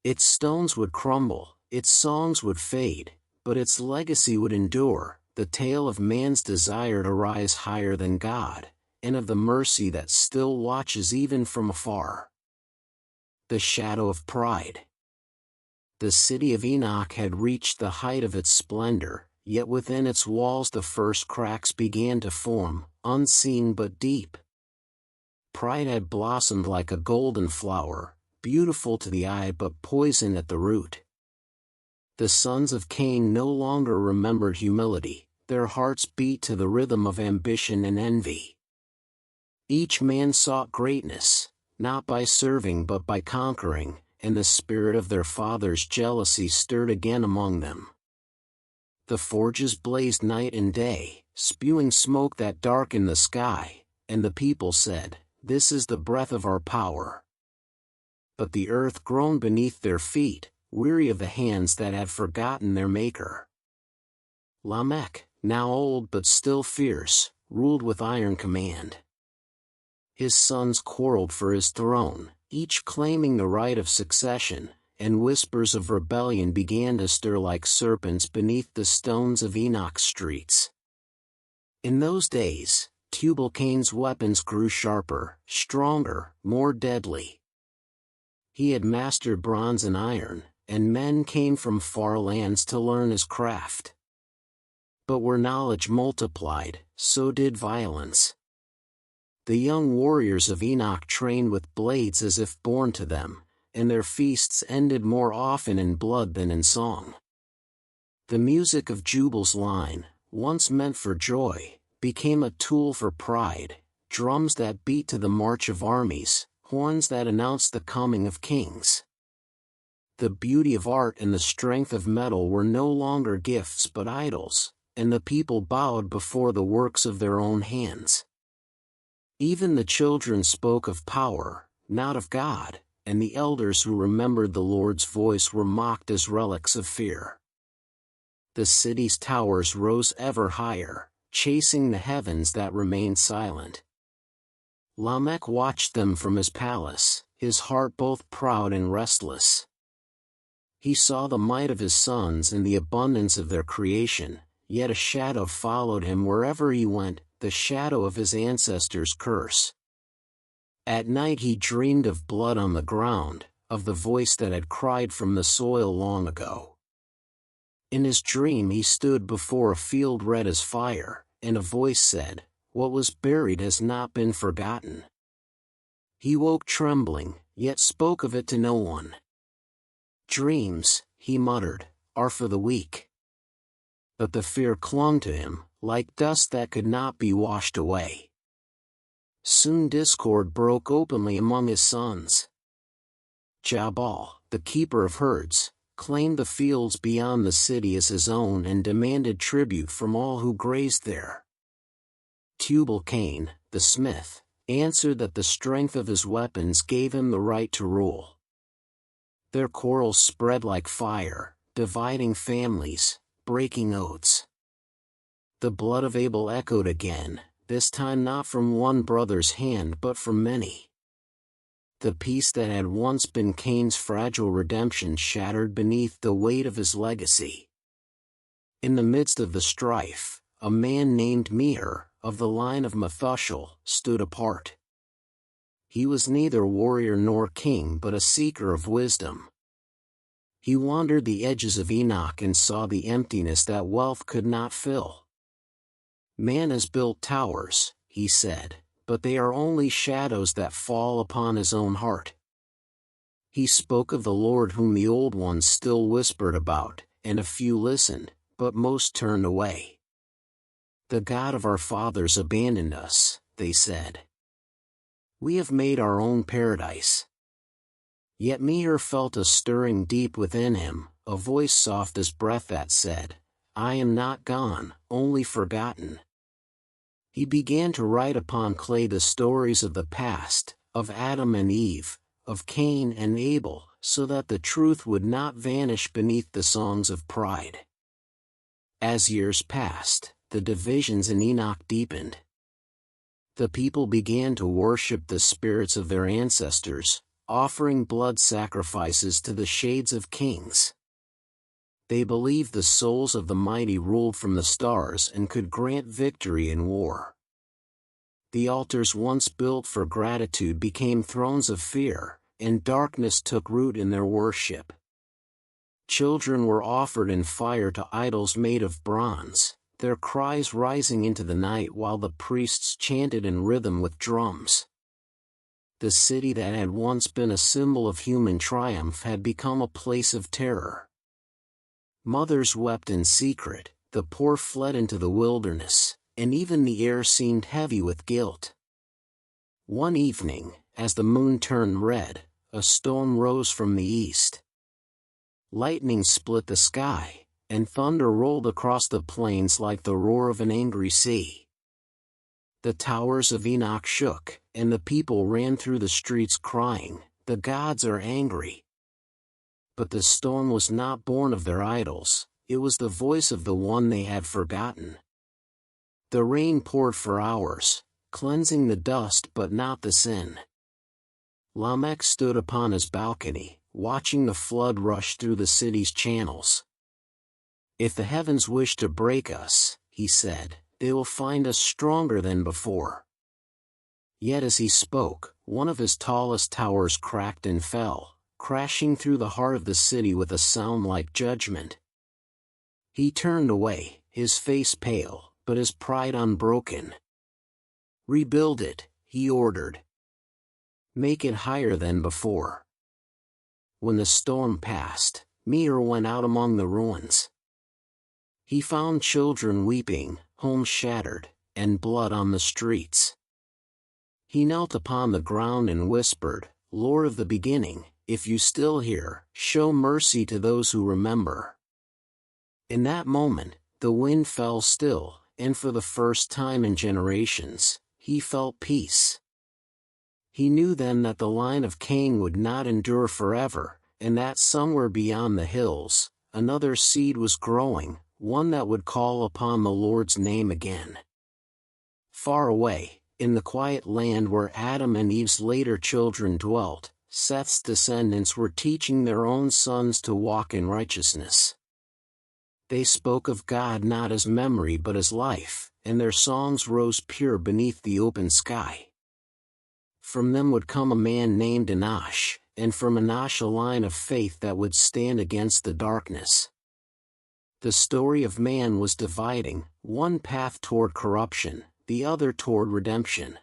Its stones would crumble, its songs would fade, but its legacy would endure, the tale of man's desire to rise higher than God, and of the mercy that still watches even from afar. The shadow of pride. The city of Enoch had reached the height of its splendor, yet within its walls the first cracks began to form, unseen but deep. Pride had blossomed like a golden flower, beautiful to the eye but poison at the root. The sons of Cain no longer remembered humility, their hearts beat to the rhythm of ambition and envy. Each man sought greatness, not by serving but by conquering, and the spirit of their father's jealousy stirred again among them. The forges blazed night and day, spewing smoke that darkened the sky, and the people said, "This is the breath of our power." But the earth groaned beneath their feet, weary of the hands that had forgotten their Maker. Lamech, now old but still fierce, ruled with iron command. His sons quarreled for his throne, each claiming the right of succession, and whispers of rebellion began to stir like serpents beneath the stones of Enoch's streets. In those days, Tubal-Cain's weapons grew sharper, stronger, more deadly. He had mastered bronze and iron, and men came from far lands to learn his craft. But where knowledge multiplied, so did violence. The young warriors of Enoch trained with blades as if born to them, and their feasts ended more often in blood than in song. The music of Jubal's line, once meant for joy, became a tool for pride, drums that beat to the march of armies, horns that announced the coming of kings. The beauty of art and the strength of metal were no longer gifts but idols, and the people bowed before the works of their own hands. Even the children spoke of power, not of God, and the elders who remembered the Lord's voice were mocked as relics of fear. The city's towers rose ever higher, chasing the heavens that remained silent. Lamech watched them from his palace, his heart both proud and restless. He saw the might of his sons and the abundance of their creation, yet a shadow followed him wherever he went, the shadow of his ancestors' curse. At night he dreamed of blood on the ground, of the voice that had cried from the soil long ago. In his dream he stood before a field red as fire, and a voice said, "What was buried has not been forgotten." He woke trembling, yet spoke of it to no one. "Dreams," he muttered, "are for the weak." But the fear clung to him, like dust that could not be washed away. Soon discord broke openly among his sons. Jabal, the keeper of herds, claimed the fields beyond the city as his own and demanded tribute from all who grazed there. Tubal-Cain, the smith, answered that the strength of his weapons gave him the right to rule. Their quarrels spread like fire, dividing families, breaking oaths. The blood of Abel echoed again, this time not from one brother's hand but from many. The peace that had once been Cain's fragile redemption shattered beneath the weight of his legacy. In the midst of the strife, a man named Meher, of the line of Methuselah, stood apart. He was neither warrior nor king but a seeker of wisdom. He wandered the edges of Enoch and saw the emptiness that wealth could not fill. "Man has built towers," he said, "but they are only shadows that fall upon his own heart." He spoke of the Lord whom the old ones still whispered about, and a few listened, but most turned away. "The God of our fathers abandoned us," they said. "We have made our own paradise." Yet Meher felt a stirring deep within him, a voice soft as breath that said, "I am not gone, only forgotten." He began to write upon clay the stories of the past, of Adam and Eve, of Cain and Abel, so that the truth would not vanish beneath the songs of pride. As years passed, the divisions in Enoch deepened. The people began to worship the spirits of their ancestors, offering blood sacrifices to the shades of kings. They believed the souls of the mighty ruled from the stars and could grant victory in war. The altars once built for gratitude became thrones of fear, and darkness took root in their worship. Children were offered in fire to idols made of bronze, their cries rising into the night while the priests chanted in rhythm with drums. The city that had once been a symbol of human triumph had become a place of terror. Mothers wept in secret, the poor fled into the wilderness, and even the air seemed heavy with guilt. One evening, as the moon turned red, a storm rose from the east. Lightning split the sky, and thunder rolled across the plains like the roar of an angry sea. The towers of Enoch shook, and the people ran through the streets crying, "The gods are angry." But the storm was not born of their idols, it was the voice of the one they had forgotten. The rain poured for hours, cleansing the dust but not the sin. Lamech stood upon his balcony, watching the flood rush through the city's channels. "If the heavens wish to break us," he said, "they will find us stronger than before." Yet as he spoke, one of his tallest towers cracked and fell, crashing through the heart of the city with a sound like judgment. He turned away, his face pale, but his pride unbroken. "Rebuild it," he ordered. "Make it higher than before." When the storm passed, Meher went out among the ruins. He found children weeping, homes shattered, and blood on the streets. He knelt upon the ground and whispered, "Lord of the beginning, if you still hear, show mercy to those who remember." In that moment, the wind fell still, and for the first time in generations, he felt peace. He knew then that the line of Cain would not endure forever, and that somewhere beyond the hills, another seed was growing, one that would call upon the Lord's name again. Far away, in the quiet land where Adam and Eve's later children dwelt, Seth's descendants were teaching their own sons to walk in righteousness. They spoke of God not as memory but as life, and their songs rose pure beneath the open sky. From them would come a man named Enoch, and from Enoch a line of faith that would stand against the darkness. The story of man was dividing, one path toward corruption, the other toward redemption.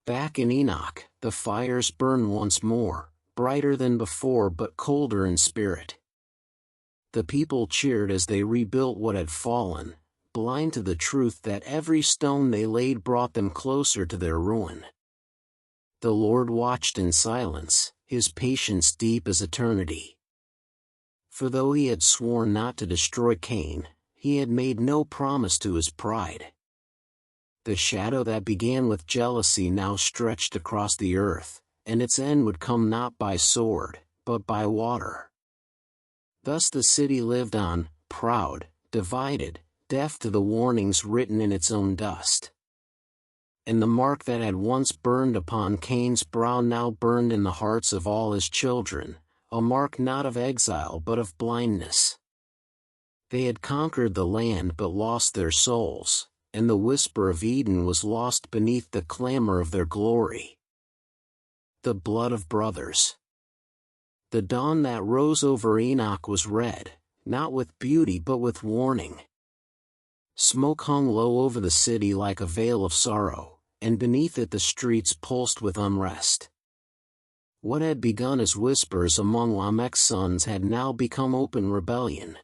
Back in Enoch, the fires burned once more, brighter than before but colder in spirit. The people cheered as they rebuilt what had fallen, blind to the truth that every stone they laid brought them closer to their ruin. The Lord watched in silence, his patience deep as eternity. For though he had sworn not to destroy Cain, he had made no promise to his pride. The shadow that began with jealousy now stretched across the earth, and its end would come not by sword, but by water. Thus the city lived on, proud, divided, deaf to the warnings written in its own dust. And the mark that had once burned upon Cain's brow now burned in the hearts of all his children, a mark not of exile but of blindness. They had conquered the land but lost their souls, and the whisper of Eden was lost beneath the clamor of their glory. The blood of brothers. The dawn that rose over Enoch was red, not with beauty but with warning. Smoke hung low over the city like a veil of sorrow, and beneath it the streets pulsed with unrest. What had begun as whispers among Lamech's sons had now become open rebellion.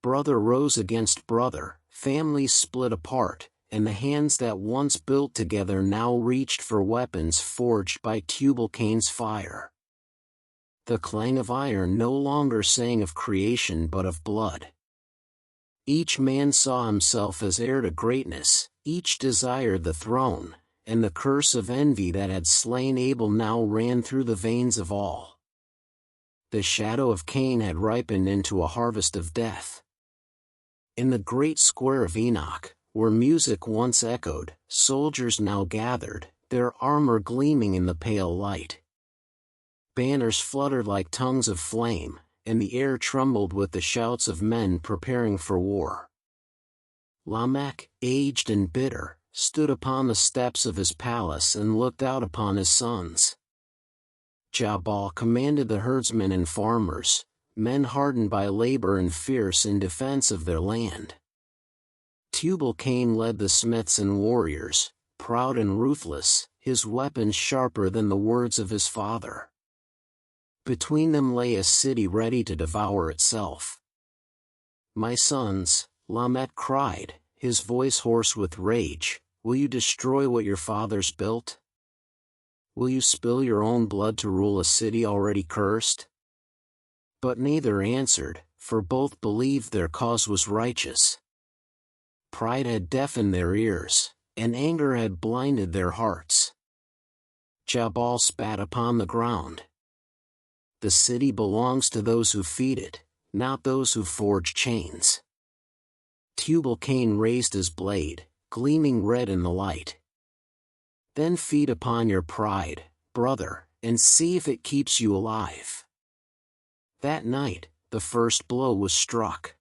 Brother rose against brother, families split apart, and the hands that once built together now reached for weapons forged by Tubal Cain's fire. The clang of iron no longer sang of creation but of blood. Each man saw himself as heir to greatness, each desired the throne, and the curse of envy that had slain Abel now ran through the veins of all. The shadow of Cain had ripened into a harvest of death. In the great square of Enoch, where music once echoed, soldiers now gathered, their armor gleaming in the pale light. Banners fluttered like tongues of flame, and the air trembled with the shouts of men preparing for war. Lamech, aged and bitter, stood upon the steps of his palace and looked out upon his sons. Jabal commanded the herdsmen and farmers, men hardened by labor and fierce in defense of their land. Tubal Cain led the smiths and warriors, proud and ruthless, his weapons sharper than the words of his father. Between them lay a city ready to devour itself. "My sons," Lamech cried, his voice hoarse with rage, "will you destroy what your fathers built? Will you spill your own blood to rule a city already cursed?" But neither answered, for both believed their cause was righteous. Pride had deafened their ears, and anger had blinded their hearts. Jabal spat upon the ground. The city belongs to those who feed it, not those who forge chains. Tubal Cain raised his blade, gleaming red in the light. Then feed upon your pride, brother, and see if it keeps you alive. That night, the first blow was struck.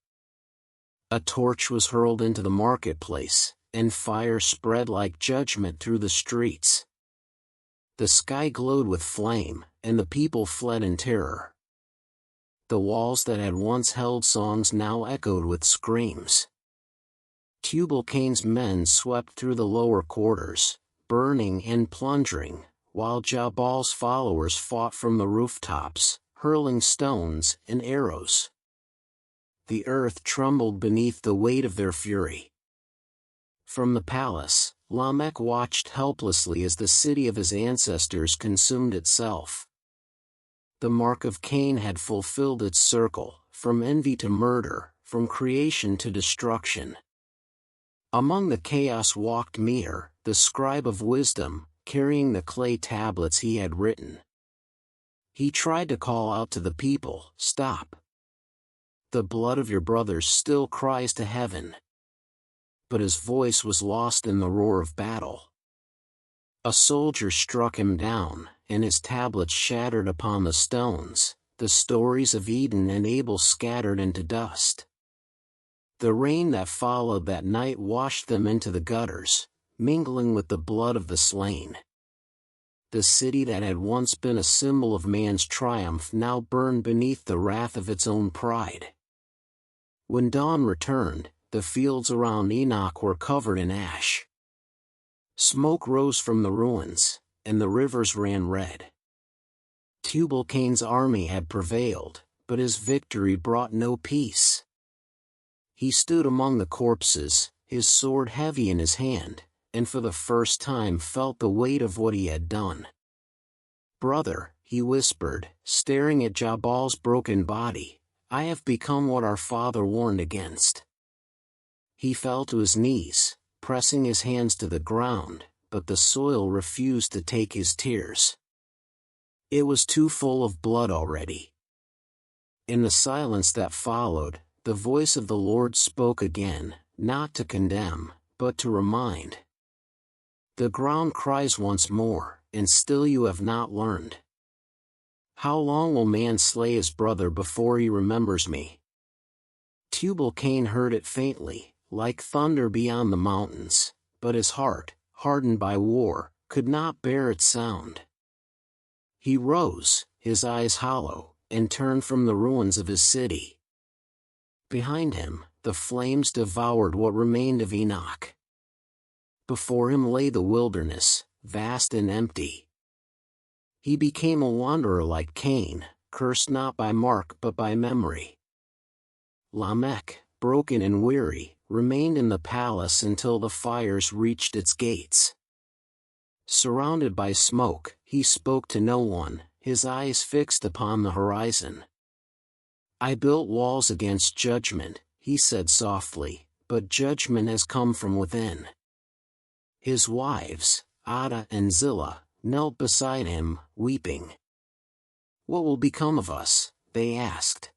A torch was hurled into the marketplace, and fire spread like judgment through the streets. The sky glowed with flame, and the people fled in terror. The walls that had once held songs now echoed with screams. Tubal Cain's men swept through the lower quarters, burning and plundering, while Jabal's followers fought from the rooftops, hurling stones and arrows. The earth trembled beneath the weight of their fury. From the palace, Lamech watched helplessly as the city of his ancestors consumed itself. The Mark of Cain had fulfilled its circle, from envy to murder, from creation to destruction. Among the chaos walked Meir, the scribe of wisdom, carrying the clay tablets he had written. He tried to call out to the people, "Stop! The blood of your brothers still cries to heaven." But his voice was lost in the roar of battle. A soldier struck him down, and his tablets shattered upon the stones, the stories of Cain and Abel scattered into dust. The rain that followed that night washed them into the gutters, mingling with the blood of the slain. The city that had once been a symbol of man's triumph now burned beneath the wrath of its own pride. When dawn returned, the fields around Enoch were covered in ash. Smoke rose from the ruins, and the rivers ran red. Tubal-Cain's army had prevailed, but his victory brought no peace. He stood among the corpses, his sword heavy in his hand, and for the first time felt the weight of what he had done. "Brother," he whispered, staring at Jabal's broken body, "I have become what our father warned against." He fell to his knees, pressing his hands to the ground, but the soil refused to take his tears. It was too full of blood already. In the silence that followed, the voice of the Lord spoke again, not to condemn, but to remind. "The ground cries once more, and still you have not learned. How long will man slay his brother before he remembers me?" Tubal-Cain heard it faintly, like thunder beyond the mountains, but his heart, hardened by war, could not bear its sound. He rose, his eyes hollow, and turned from the ruins of his city. Behind him, the flames devoured what remained of Enoch. Before him lay the wilderness, vast and empty. He became a wanderer like Cain, cursed not by mark but by memory. Lamech, broken and weary, remained in the palace until the fires reached its gates. Surrounded by smoke, he spoke to no one, his eyes fixed upon the horizon. "I built walls against judgment," he said softly, "but judgment has come from within." His wives, Ada and Zillah, knelt beside him, weeping. "What will become of us?" they asked.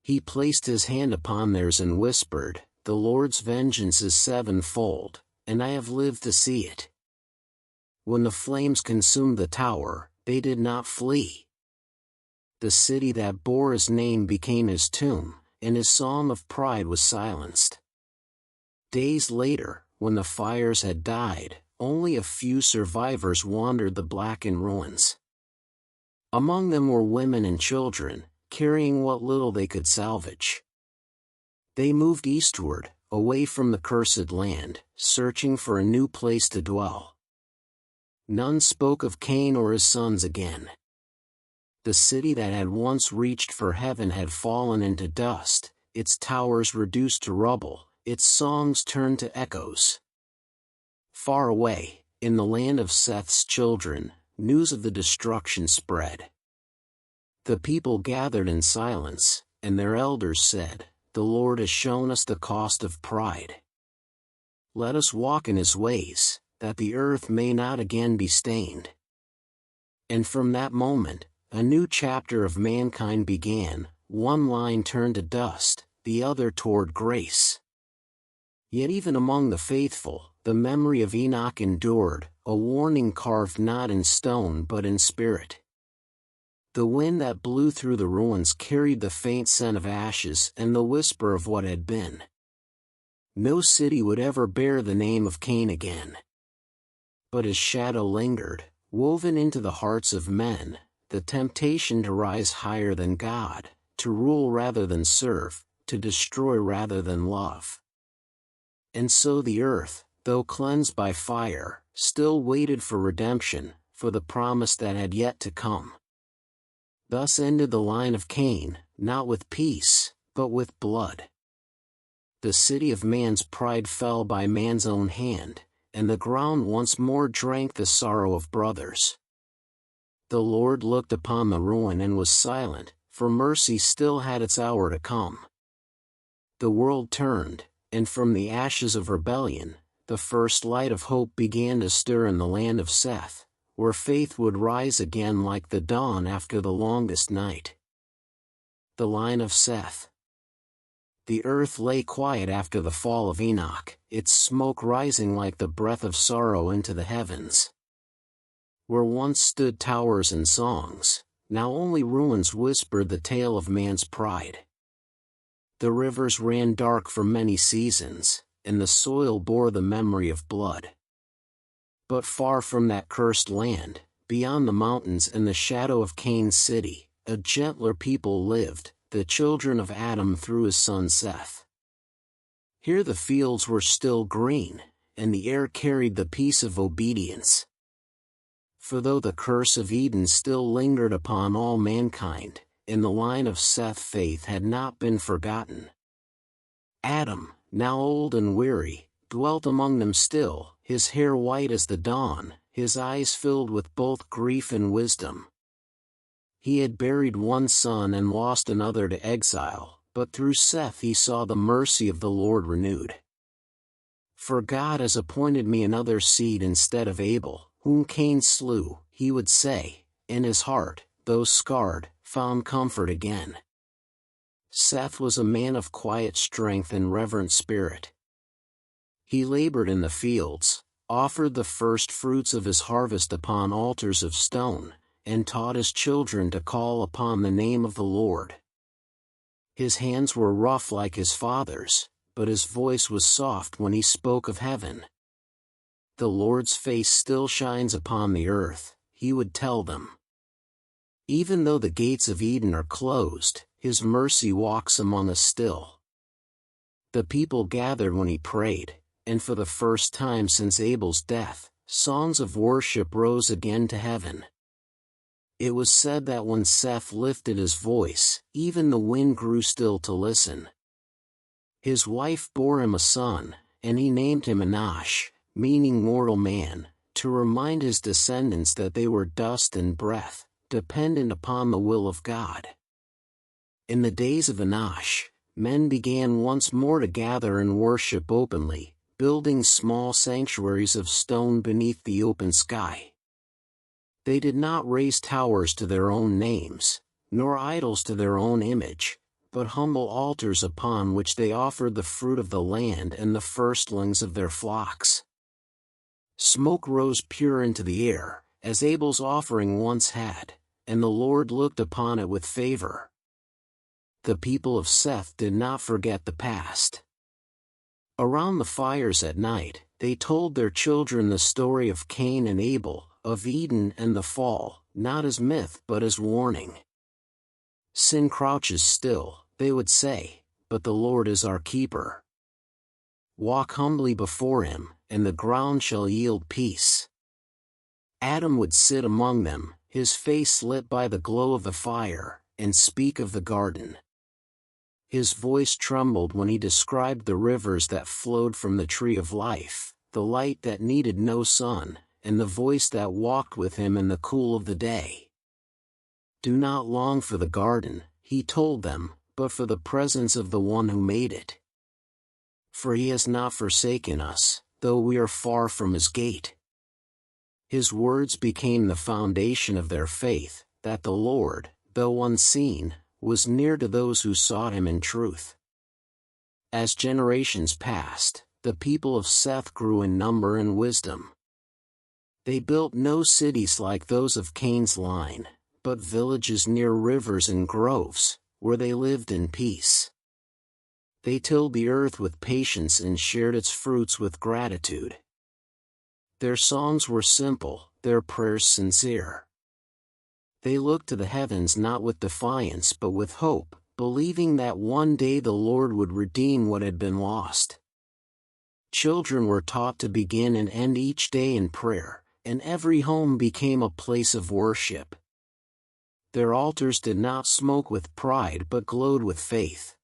He placed his hand upon theirs and whispered, "The Lord's vengeance is sevenfold, and I have lived to see it." When the flames consumed the tower, they did not flee. The city that bore his name became his tomb, and his song of pride was silenced. Days later, when the fires had died, only a few survivors wandered the blackened ruins. Among them were women and children, carrying what little they could salvage. They moved eastward, away from the cursed land, searching for a new place to dwell. None spoke of Cain or his sons again. The city that had once reached for heaven had fallen into dust, its towers reduced to rubble, its songs turned to echoes. Far away, in the land of Seth's children, news of the destruction spread. The people gathered in silence, and their elders said, "The Lord has shown us the cost of pride. Let us walk in his ways, that the earth may not again be stained." And from that moment, a new chapter of mankind began, one line turned to dust, the other toward grace. Yet even among the faithful, the memory of Enoch endured, a warning carved not in stone but in spirit. The wind that blew through the ruins carried the faint scent of ashes and the whisper of what had been. No city would ever bear the name of Cain again. But his shadow lingered, woven into the hearts of men, the temptation to rise higher than God, to rule rather than serve, to destroy rather than love. And so the earth, though cleansed by fire, still waited for redemption, for the promise that had yet to come. Thus ended the line of Cain, not with peace, but with blood. The city of man's pride fell by man's own hand, and the ground once more drank the sorrow of brothers. The Lord looked upon the ruin and was silent, for mercy still had its hour to come. The world turned, and from the ashes of rebellion, the first light of hope began to stir in the land of Seth, where faith would rise again like the dawn after the longest night. The Line of Seth. The earth lay quiet after the fall of Enoch, its smoke rising like the breath of sorrow into the heavens. Where once stood towers and songs, now only ruins whispered the tale of man's pride. The rivers ran dark for many seasons, and the soil bore the memory of blood. But far from that cursed land, beyond the mountains and the shadow of Cain's city, a gentler people lived, the children of Adam through his son Seth. Here the fields were still green, and the air carried the peace of obedience. For though the curse of Eden still lingered upon all mankind, in the line of Seth faith had not been forgotten. Adam, now old and weary, dwelt among them still, his hair white as the dawn, his eyes filled with both grief and wisdom. He had buried one son and lost another to exile, but through Seth he saw the mercy of the Lord renewed. For God has appointed me another seed instead of Abel, whom Cain slew, he would say, and his heart, though scarred, found comfort again. Seth was a man of quiet strength and reverent spirit. He labored in the fields, offered the first fruits of his harvest upon altars of stone, and taught his children to call upon the name of the Lord. His hands were rough like his father's, but his voice was soft when he spoke of heaven. The Lord's face still shines upon the earth, he would tell them. Even though the gates of Eden are closed, his mercy walks among us still. The people gathered when he prayed, and for the first time since Abel's death, songs of worship rose again to heaven. It was said that when Seth lifted his voice, even the wind grew still to listen. His wife bore him a son, and he named him Enoch, meaning mortal man, to remind his descendants that they were dust and breath, dependent upon the will of God. In the days of Enoch, men began once more to gather and worship openly, building small sanctuaries of stone beneath the open sky. They did not raise towers to their own names, nor idols to their own image, but humble altars upon which they offered the fruit of the land and the firstlings of their flocks. Smoke rose pure into the air, as Abel's offering once had, and the Lord looked upon it with favor. The people of Seth did not forget the past. Around the fires at night, they told their children the story of Cain and Abel, of Eden and the fall, not as myth but as warning. Sin crouches still, they would say, but the Lord is our keeper. Walk humbly before him, and the ground shall yield peace. Adam would sit among them, his face lit by the glow of the fire, and speak of the garden. His voice trembled when he described the rivers that flowed from the tree of life, the light that needed no sun, and the voice that walked with him in the cool of the day. Do not long for the garden, he told them, but for the presence of the one who made it. For he has not forsaken us, though we are far from his gate. His words became the foundation of their faith, that the Lord, though unseen, was near to those who sought him in truth. As generations passed, the people of Seth grew in number and wisdom. They built no cities like those of Cain's line, but villages near rivers and groves, where they lived in peace. They tilled the earth with patience and shared its fruits with gratitude. Their songs were simple, their prayers sincere. They looked to the heavens not with defiance but with hope, believing that one day the Lord would redeem what had been lost. Children were taught to begin and end each day in prayer, and every home became a place of worship. Their altars did not smoke with pride but glowed with faith.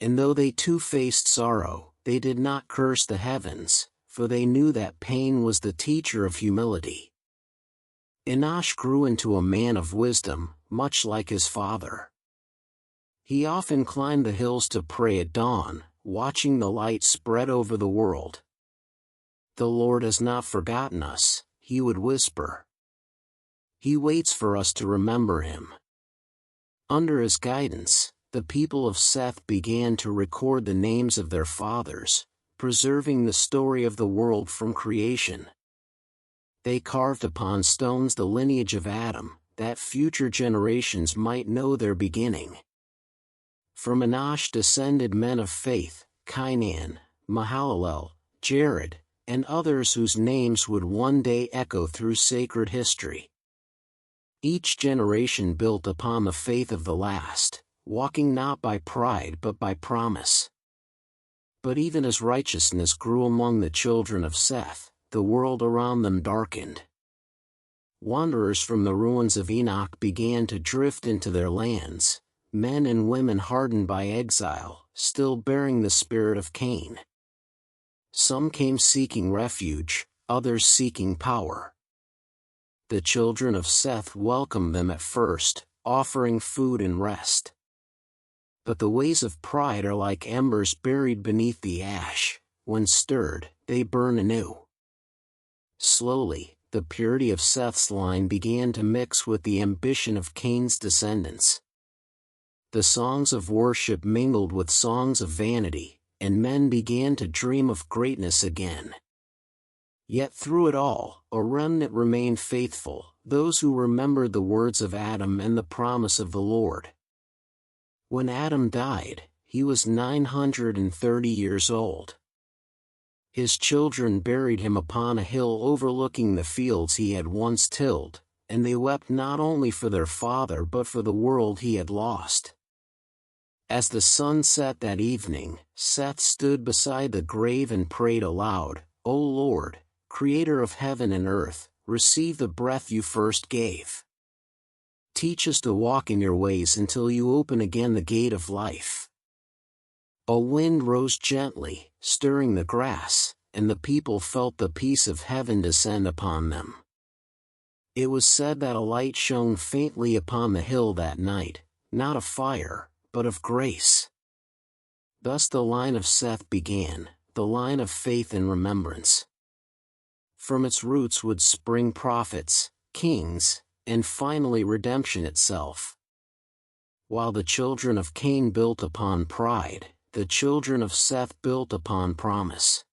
And though they too faced sorrow, they did not curse the heavens, for they knew that pain was the teacher of humility. Enoch grew into a man of wisdom, much like his father. He often climbed the hills to pray at dawn, watching the light spread over the world. "The Lord has not forgotten us," he would whisper. "He waits for us to remember him." Under his guidance, the people of Seth began to record the names of their fathers, preserving the story of the world from creation. They carved upon stones the lineage of Adam, that future generations might know their beginning. From Enoch descended men of faith, Cainan, Mahalalel, Jared, and others whose names would one day echo through sacred history. Each generation built upon the faith of the last, walking not by pride but by promise. But even as righteousness grew among the children of Seth, the world around them darkened. Wanderers from the ruins of Enoch began to drift into their lands, men and women hardened by exile, still bearing the spirit of Cain. Some came seeking refuge, others seeking power. The children of Seth welcomed them at first, offering food and rest. But the ways of pride are like embers buried beneath the ash; when stirred, they burn anew. Slowly, the purity of Seth's line began to mix with the ambition of Cain's descendants. The songs of worship mingled with songs of vanity, and men began to dream of greatness again. Yet through it all, a remnant remained faithful, those who remembered the words of Adam and the promise of the Lord. When Adam died, he was 930 years old. His children buried him upon a hill overlooking the fields he had once tilled, and they wept not only for their father but for the world he had lost. As the sun set that evening, Seth stood beside the grave and prayed aloud, "O Lord, Creator of heaven and earth, receive the breath you first gave. Teach us to walk in your ways until you open again the gate of life." A wind rose gently, stirring the grass, and the people felt the peace of heaven descend upon them. It was said that a light shone faintly upon the hill that night, not of fire, but of grace. Thus the line of Seth began, the line of faith and remembrance. From its roots would spring prophets, kings, and finally redemption itself. While the children of Cain built upon pride, the children of Seth built upon promise.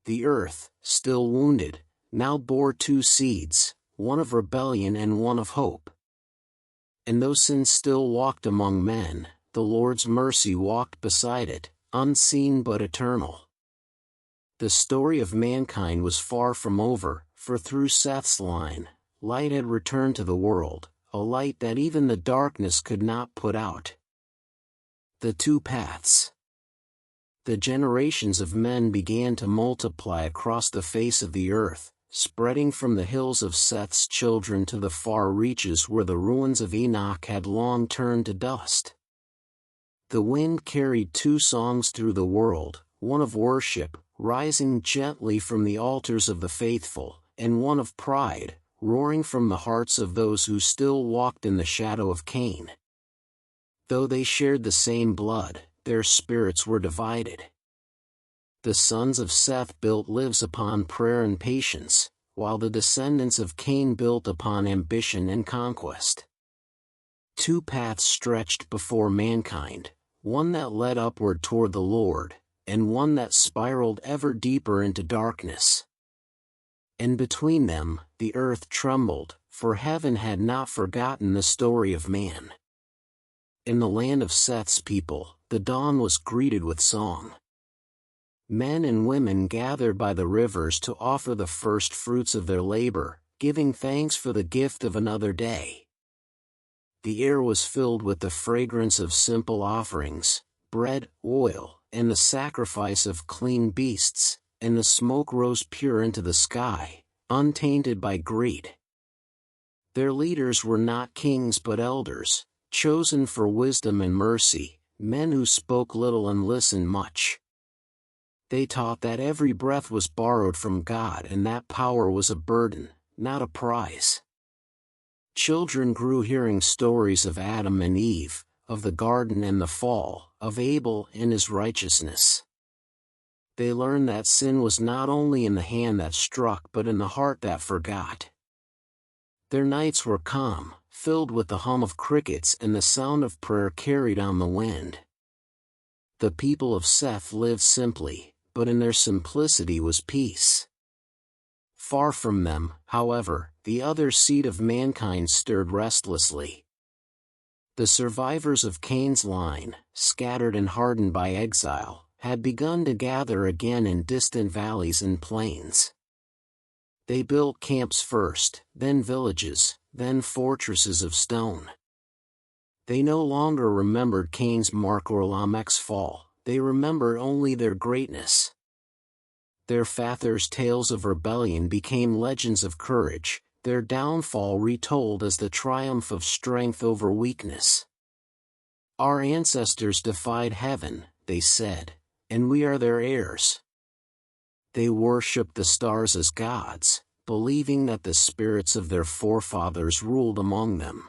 The earth, still wounded, now bore two seeds, one of rebellion and one of hope. And though sin still walked among men, the Lord's mercy walked beside it, unseen but eternal. The story of mankind was far from over, for through Seth's line, light had returned to the world, a light that even the darkness could not put out. The two paths. The generations of men began to multiply across the face of the earth, spreading from the hills of Seth's children to the far reaches where the ruins of Enoch had long turned to dust. The wind carried two songs through the world, one of worship, rising gently from the altars of the faithful, and one of pride, roaring from the hearts of those who still walked in the shadow of Cain. Though they shared the same blood, their spirits were divided. The sons of Seth built lives upon prayer and patience, while the descendants of Cain built upon ambition and conquest. Two paths stretched before mankind, one that led upward toward the Lord, and one that spiraled ever deeper into darkness. And between them, the earth trembled, for heaven had not forgotten the story of man. In the land of Seth's people, the dawn was greeted with song. Men and women gathered by the rivers to offer the first fruits of their labor, giving thanks for the gift of another day. The air was filled with the fragrance of simple offerings, bread, oil, and the sacrifice of clean beasts, and the smoke rose pure into the sky, untainted by greed. Their leaders were not kings but elders, chosen for wisdom and mercy, men who spoke little and listened much. They taught that every breath was borrowed from God and that power was a burden, not a prize. Children grew hearing stories of Adam and Eve, of the garden and the fall, of Abel and his righteousness. They learned that sin was not only in the hand that struck but in the heart that forgot. Their nights were calm, filled with the hum of crickets and the sound of prayer carried on the wind. The people of Seth lived simply, but in their simplicity was peace. Far from them, however, the other seed of mankind stirred restlessly. The survivors of Cain's line, scattered and hardened by exile, had begun to gather again in distant valleys and plains. They built camps first, then villages, then fortresses of stone. They no longer remembered Cain's mark or Lamech's fall, they remembered only their greatness. Their fathers' tales of rebellion became legends of courage, their downfall retold as the triumph of strength over weakness. Our ancestors defied heaven, they said, and we are their heirs. They worshipped the stars as gods, believing that the spirits of their forefathers ruled among them.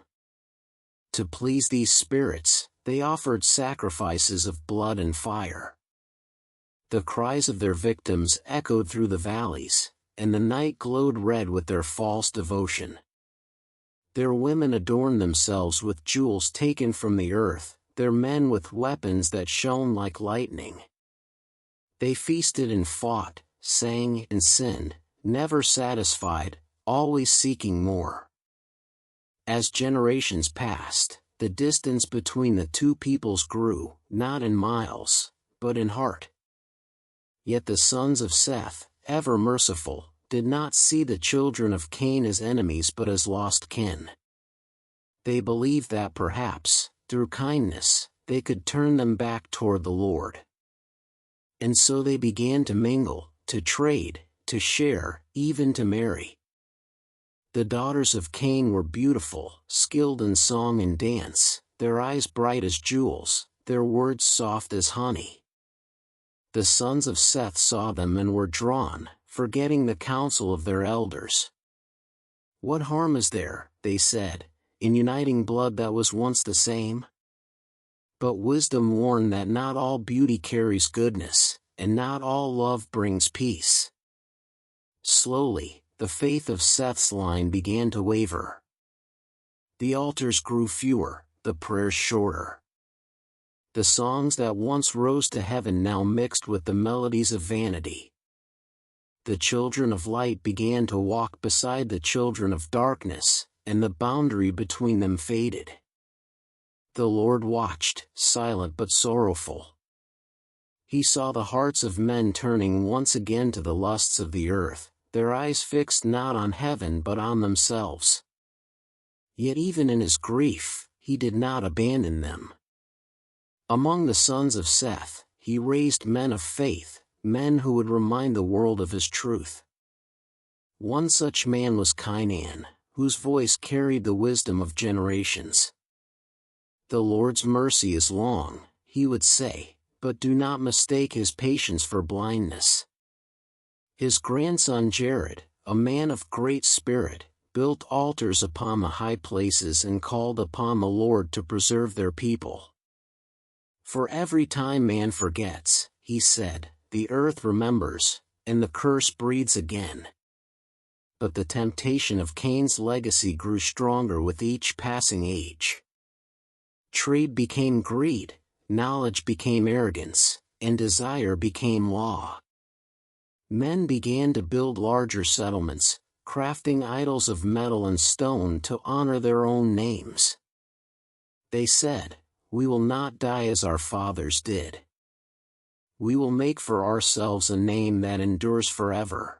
To please these spirits, they offered sacrifices of blood and fire. The cries of their victims echoed through the valleys, and the night glowed red with their false devotion. Their women adorned themselves with jewels taken from the earth, their men with weapons that shone like lightning. They feasted and fought, sang and sinned, never satisfied, always seeking more. As generations passed, the distance between the two peoples grew, not in miles, but in heart. Yet the sons of Seth, ever merciful, did not see the children of Cain as enemies but as lost kin. They believed that perhaps, through kindness, they could turn them back toward the Lord. And so they began to mingle, to trade, to share, even to marry. The daughters of Cain were beautiful, skilled in song and dance, their eyes bright as jewels, their words soft as honey. The sons of Seth saw them and were drawn, forgetting the counsel of their elders. What harm is there, they said, in uniting blood that was once the same? But wisdom warned that not all beauty carries goodness, and not all love brings peace. Slowly, the faith of Seth's line began to waver. The altars grew fewer, the prayers shorter. The songs that once rose to heaven now mixed with the melodies of vanity. The children of light began to walk beside the children of darkness, and the boundary between them faded. The Lord watched, silent but sorrowful. He saw the hearts of men turning once again to the lusts of the earth, their eyes fixed not on heaven but on themselves. Yet even in his grief, he did not abandon them. Among the sons of Seth, he raised men of faith, men who would remind the world of his truth. One such man was Cain, whose voice carried the wisdom of generations. The Lord's mercy is long, he would say, but do not mistake his patience for blindness. His grandson Jared, a man of great spirit, built altars upon the high places and called upon the Lord to preserve their people. For every time man forgets, he said, the earth remembers, and the curse breathes again. But the temptation of Cain's legacy grew stronger with each passing age. Trade became greed, knowledge became arrogance, and desire became law. Men began to build larger settlements, crafting idols of metal and stone to honor their own names. They said, "We will not die as our fathers did. We will make for ourselves a name that endures forever."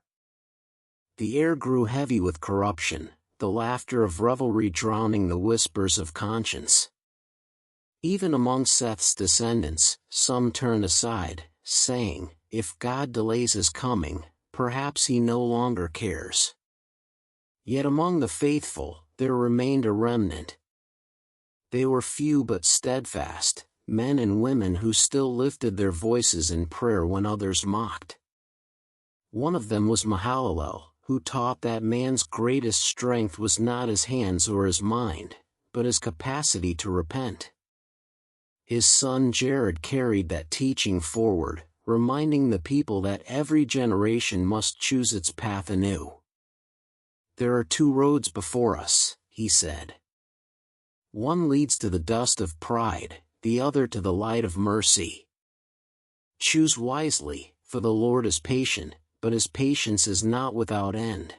The air grew heavy with corruption, the laughter of revelry drowning the whispers of conscience. Even among Seth's descendants, some turned aside, saying, "If God delays his coming, perhaps he no longer cares." Yet among the faithful, there remained a remnant. They were few but steadfast, men and women who still lifted their voices in prayer when others mocked. One of them was Mahalalel, who taught that man's greatest strength was not his hands or his mind, but his capacity to repent. His son Jared carried that teaching forward, reminding the people that every generation must choose its path anew. "There are two roads before us," he said. "One leads to the dust of pride, the other to the light of mercy. Choose wisely, for the Lord is patient, but his patience is not without end."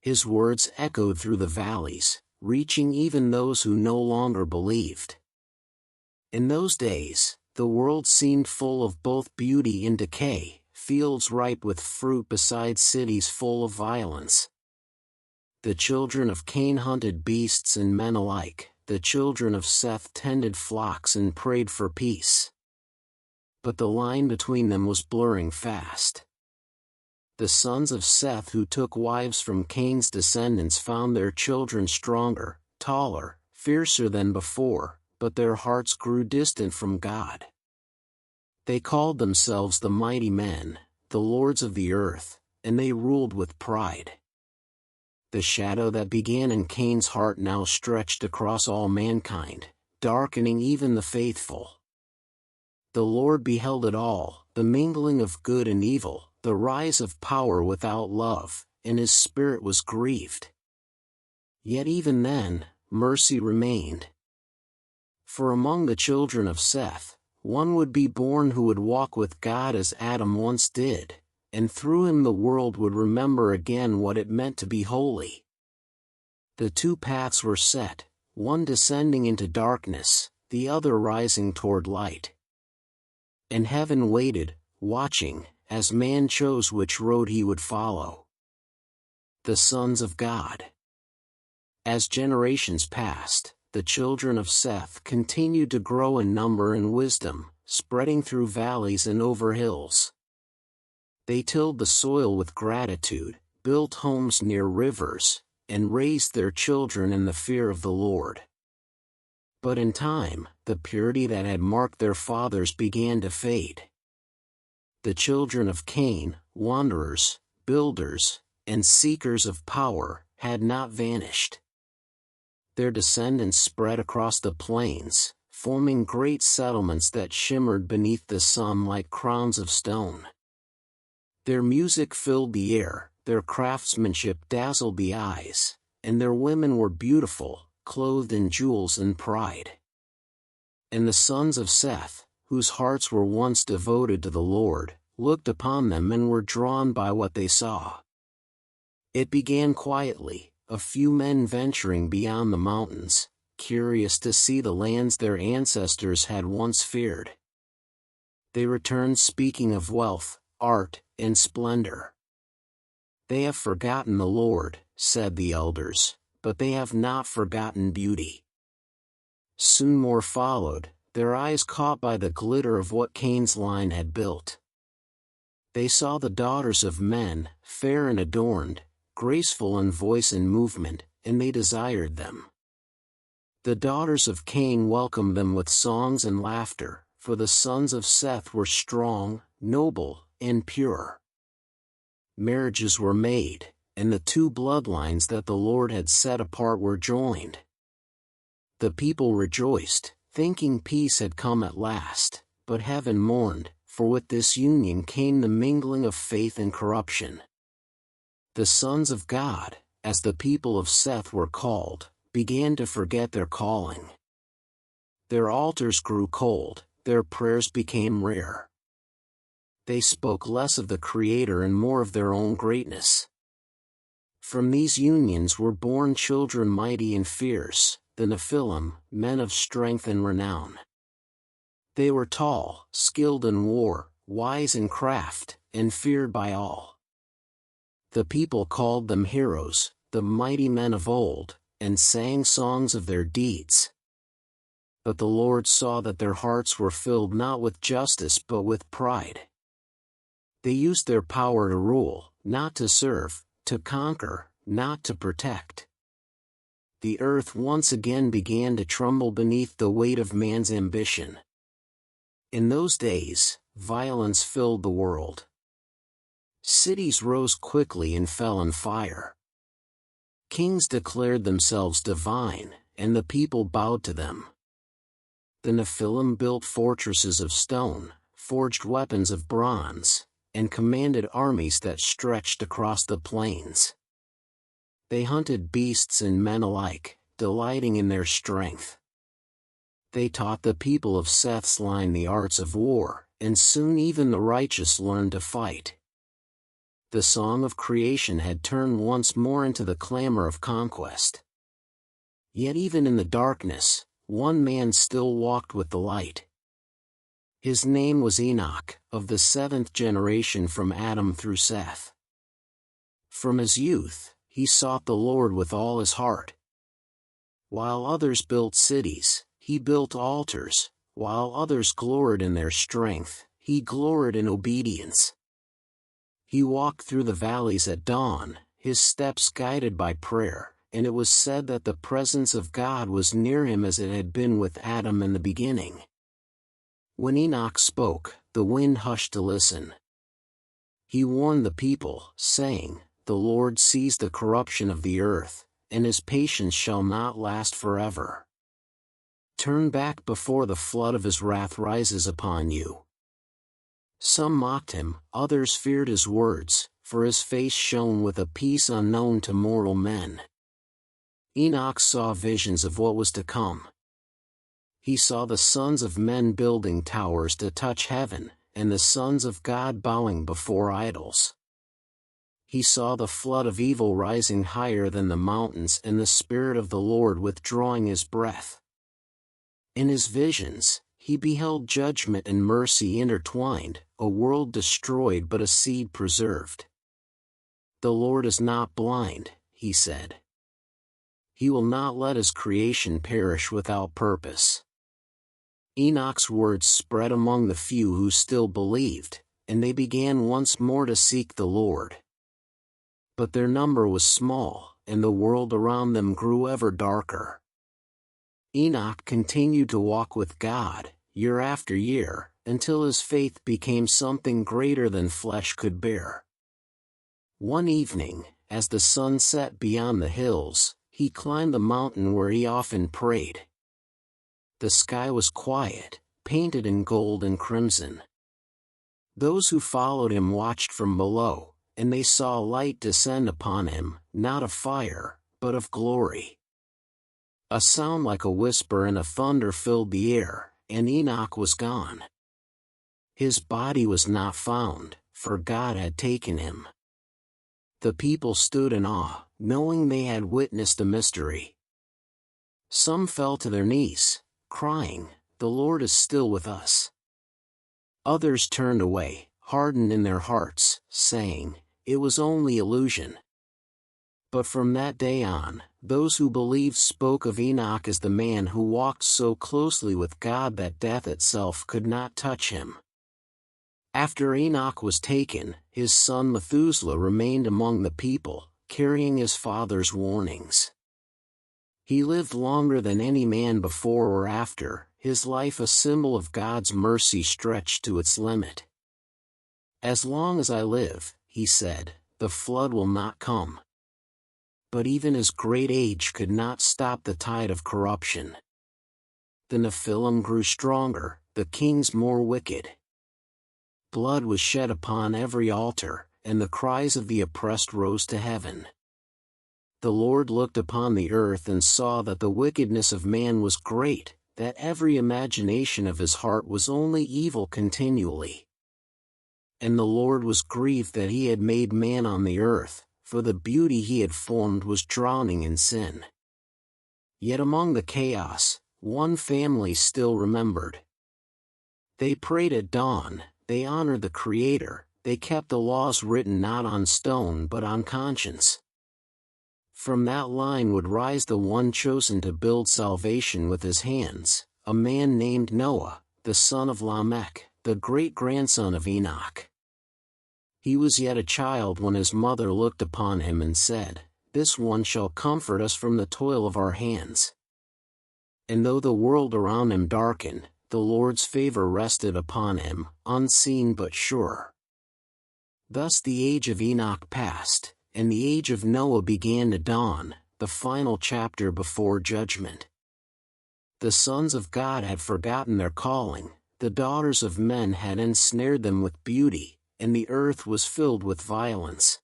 His words echoed through the valleys, reaching even those who no longer believed. In those days, the world seemed full of both beauty and decay, fields ripe with fruit beside cities full of violence. The children of Cain hunted beasts and men alike, the children of Seth tended flocks and prayed for peace. But the line between them was blurring fast. The sons of Seth who took wives from Cain's descendants found their children stronger, taller, fiercer than before, but their hearts grew distant from God. They called themselves the mighty men, the lords of the earth, and they ruled with pride. The shadow that began in Cain's heart now stretched across all mankind, darkening even the faithful. The Lord beheld it all, the mingling of good and evil, the rise of power without love, and his spirit was grieved. Yet even then, mercy remained. For among the children of Seth, one would be born who would walk with God as Adam once did, and through him the world would remember again what it meant to be holy. The two paths were set, one descending into darkness, the other rising toward light. And heaven waited, watching, as man chose which road he would follow. The sons of God. As generations passed, the children of Seth continued to grow in number and wisdom, spreading through valleys and over hills. They tilled the soil with gratitude, built homes near rivers, and raised their children in the fear of the Lord. But in time, the purity that had marked their fathers began to fade. The children of Cain, wanderers, builders, and seekers of power, had not vanished. Their descendants spread across the plains, forming great settlements that shimmered beneath the sun like crowns of stone. Their music filled the air, their craftsmanship dazzled the eyes, and their women were beautiful, clothed in jewels and pride. And the sons of Seth, whose hearts were once devoted to the Lord, looked upon them and were drawn by what they saw. It began quietly, a few men venturing beyond the mountains, curious to see the lands their ancestors had once feared. They returned speaking of wealth, art, and splendor. "They have forgotten the Lord," said the elders, "but they have not forgotten beauty." Soon more followed, their eyes caught by the glitter of what Cain's line had built. They saw the daughters of men, fair and adorned, graceful in voice and movement, and they desired them. The daughters of Cain welcomed them with songs and laughter, for the sons of Seth were strong, noble, and pure. Marriages were made, and the two bloodlines that the Lord had set apart were joined. The people rejoiced, thinking peace had come at last, but heaven mourned, for with this union came the mingling of faith and corruption. The sons of God, as the people of Seth were called, began to forget their calling. Their altars grew cold, their prayers became rare. They spoke less of the Creator and more of their own greatness. From these unions were born children mighty and fierce, the Nephilim, men of strength and renown. They were tall, skilled in war, wise in craft, and feared by all. The people called them heroes, the mighty men of old, and sang songs of their deeds. But the Lord saw that their hearts were filled not with justice but with pride. They used their power to rule, not to serve, to conquer, not to protect. the earth once again began to tremble beneath the weight of man's ambition. In those days, violence filled the world. Cities rose quickly and fell on fire. Kings declared themselves divine, and the people bowed to them. The Nephilim built fortresses of stone, forged weapons of bronze, and commanded armies that stretched across the plains. They hunted beasts and men alike, delighting in their strength. They taught the people of Seth's line the arts of war, and soon even the righteous learned to fight. The song of creation had turned once more into the clamor of conquest. Yet even in the darkness, one man still walked with the light. His name was Enoch, of the seventh generation from Adam through Seth. From his youth, he sought the Lord with all his heart. While others built cities, he built altars. While others gloried in their strength, he gloried in obedience. He walked through the valleys at dawn, his steps guided by prayer, and it was said that the presence of God was near him as it had been with Adam in the beginning. When Enoch spoke, the wind hushed to listen. He warned the people, saying, "The Lord sees the corruption of the earth, and his patience shall not last forever. Turn back before the flood of his wrath rises upon you." Some mocked him, others feared his words, for his face shone with a peace unknown to mortal men. Enoch saw visions of what was to come. He saw the sons of men building towers to touch heaven, and the sons of God bowing before idols. He saw the flood of evil rising higher than the mountains and the Spirit of the Lord withdrawing his breath. In his visions, he beheld judgment and mercy intertwined, a world destroyed but a seed preserved. "The Lord is not blind," he said. "He will not let his creation perish without purpose." Enoch's words spread among the few who still believed, and they began once more to seek the Lord. But their number was small, and the world around them grew ever darker. Enoch continued to walk with God, year after year, until his faith became something greater than flesh could bear. One evening, as the sun set beyond the hills, he climbed the mountain where he often prayed. The sky was quiet, painted in gold and crimson. Those who followed him watched from below, and they saw light descend upon him, not of fire, but of glory. A sound like a whisper and a thunder filled the air, and Enoch was gone. His body was not found, for God had taken him. The people stood in awe, knowing they had witnessed a mystery. Some fell to their knees, crying, "The Lord is still with us." Others turned away, hardened in their hearts, saying, "It was only illusion." But from that day on, those who believed spoke of Enoch as the man who walked so closely with God that death itself could not touch him. After Enoch was taken, his son Methuselah remained among the people, carrying his father's warnings. He lived longer than any man before or after, his life a symbol of God's mercy stretched to its limit. "As long as I live," he said, "the flood will not come." But even his great age could not stop the tide of corruption. The Nephilim grew stronger, the kings more wicked. Blood was shed upon every altar, and the cries of the oppressed rose to heaven. The Lord looked upon the earth and saw that the wickedness of man was great, that every imagination of his heart was only evil continually. And the Lord was grieved that he had made man on the earth, for the beauty he had formed was drowning in sin. Yet among the chaos, one family still remembered. They prayed at dawn, they honored the Creator, they kept the laws written not on stone but on conscience. From that line would rise the one chosen to build salvation with his hands, a man named Noah, the son of Lamech, the great-grandson of Enoch. He was yet a child when his mother looked upon him and said, this one shall comfort us from the toil of our hands. And though the world around him darkened, the Lord's favor rested upon him, unseen but sure. Thus the age of Enoch passed, and the age of Noah began to dawn, the final chapter before judgment. The sons of God had forgotten their calling, the daughters of men had ensnared them with beauty, and the earth was filled with violence.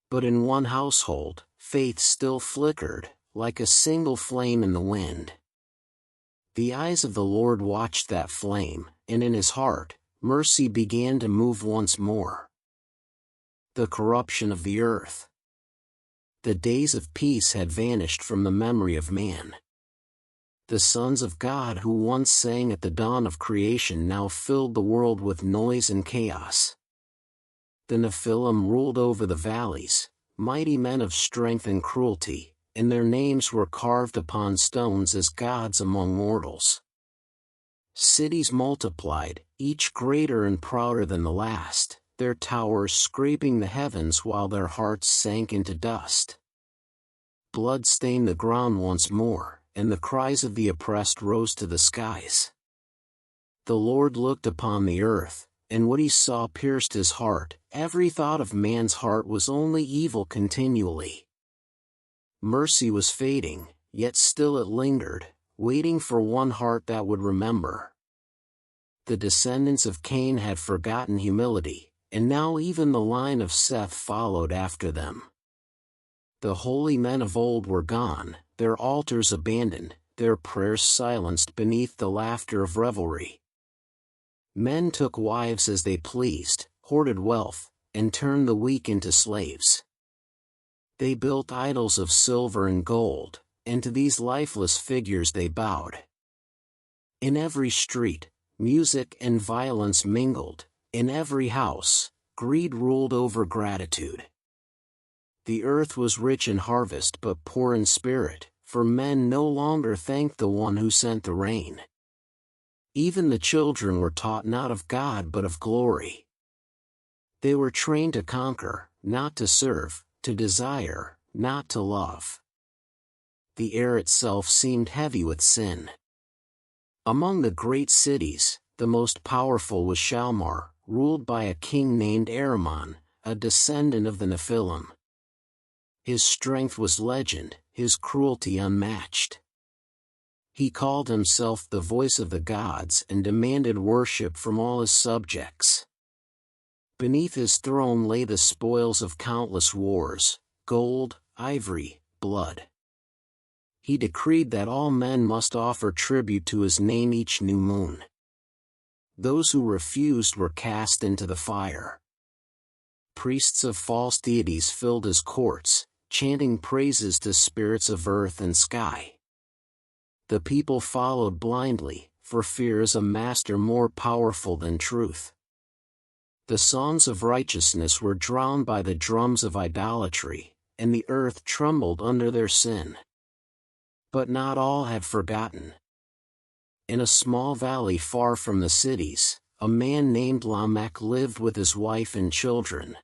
But in one household, faith still flickered, like a single flame in the wind. The eyes of the Lord watched that flame, and in his heart, mercy began to move once more. The corruption of the earth. The days of peace had vanished from the memory of man. The sons of God who once sang at the dawn of creation now filled the world with noise and chaos. The Nephilim ruled over the valleys, mighty men of strength and cruelty, and their names were carved upon stones as gods among mortals. Cities multiplied, each greater and prouder than the last, their towers scraping the heavens while their hearts sank into dust. Blood stained the ground once more, and the cries of the oppressed rose to the skies. The Lord looked upon the earth, and what he saw pierced his heart. Every thought of man's heart was only evil continually. Mercy was fading, yet still it lingered, waiting for one heart that would remember. The descendants of Cain had forgotten humility, and now even the line of Seth followed after them. The holy men of old were gone, their altars abandoned, their prayers silenced beneath the laughter of revelry. Men took wives as they pleased, hoarded wealth, and turned the weak into slaves. They built idols of silver and gold, and to these lifeless figures they bowed. In every street, music and violence mingled, in every house, greed ruled over gratitude. The earth was rich in harvest but poor in spirit, for men no longer thanked the one who sent the rain. Even the children were taught not of God but of glory. They were trained to conquer, not to serve, to desire, not to love. The air itself seemed heavy with sin. Among the great cities, the most powerful was Shalmar, ruled by a king named Aramon, a descendant of the Nephilim. His strength was legend, his cruelty unmatched. He called himself the voice of the gods and demanded worship from all his subjects. Beneath his throne lay the spoils of countless wars, gold, ivory, blood. He decreed that all men must offer tribute to his name each new moon. Those who refused were cast into the fire. Priests of false deities filled his courts, chanting praises to spirits of earth and sky. The people followed blindly, for fear is a master more powerful than truth. The songs of righteousness were drowned by the drums of idolatry, and the earth trembled under their sin. But not all had forgotten. In a small valley far from the cities, a man named Lamech lived with his wife and children.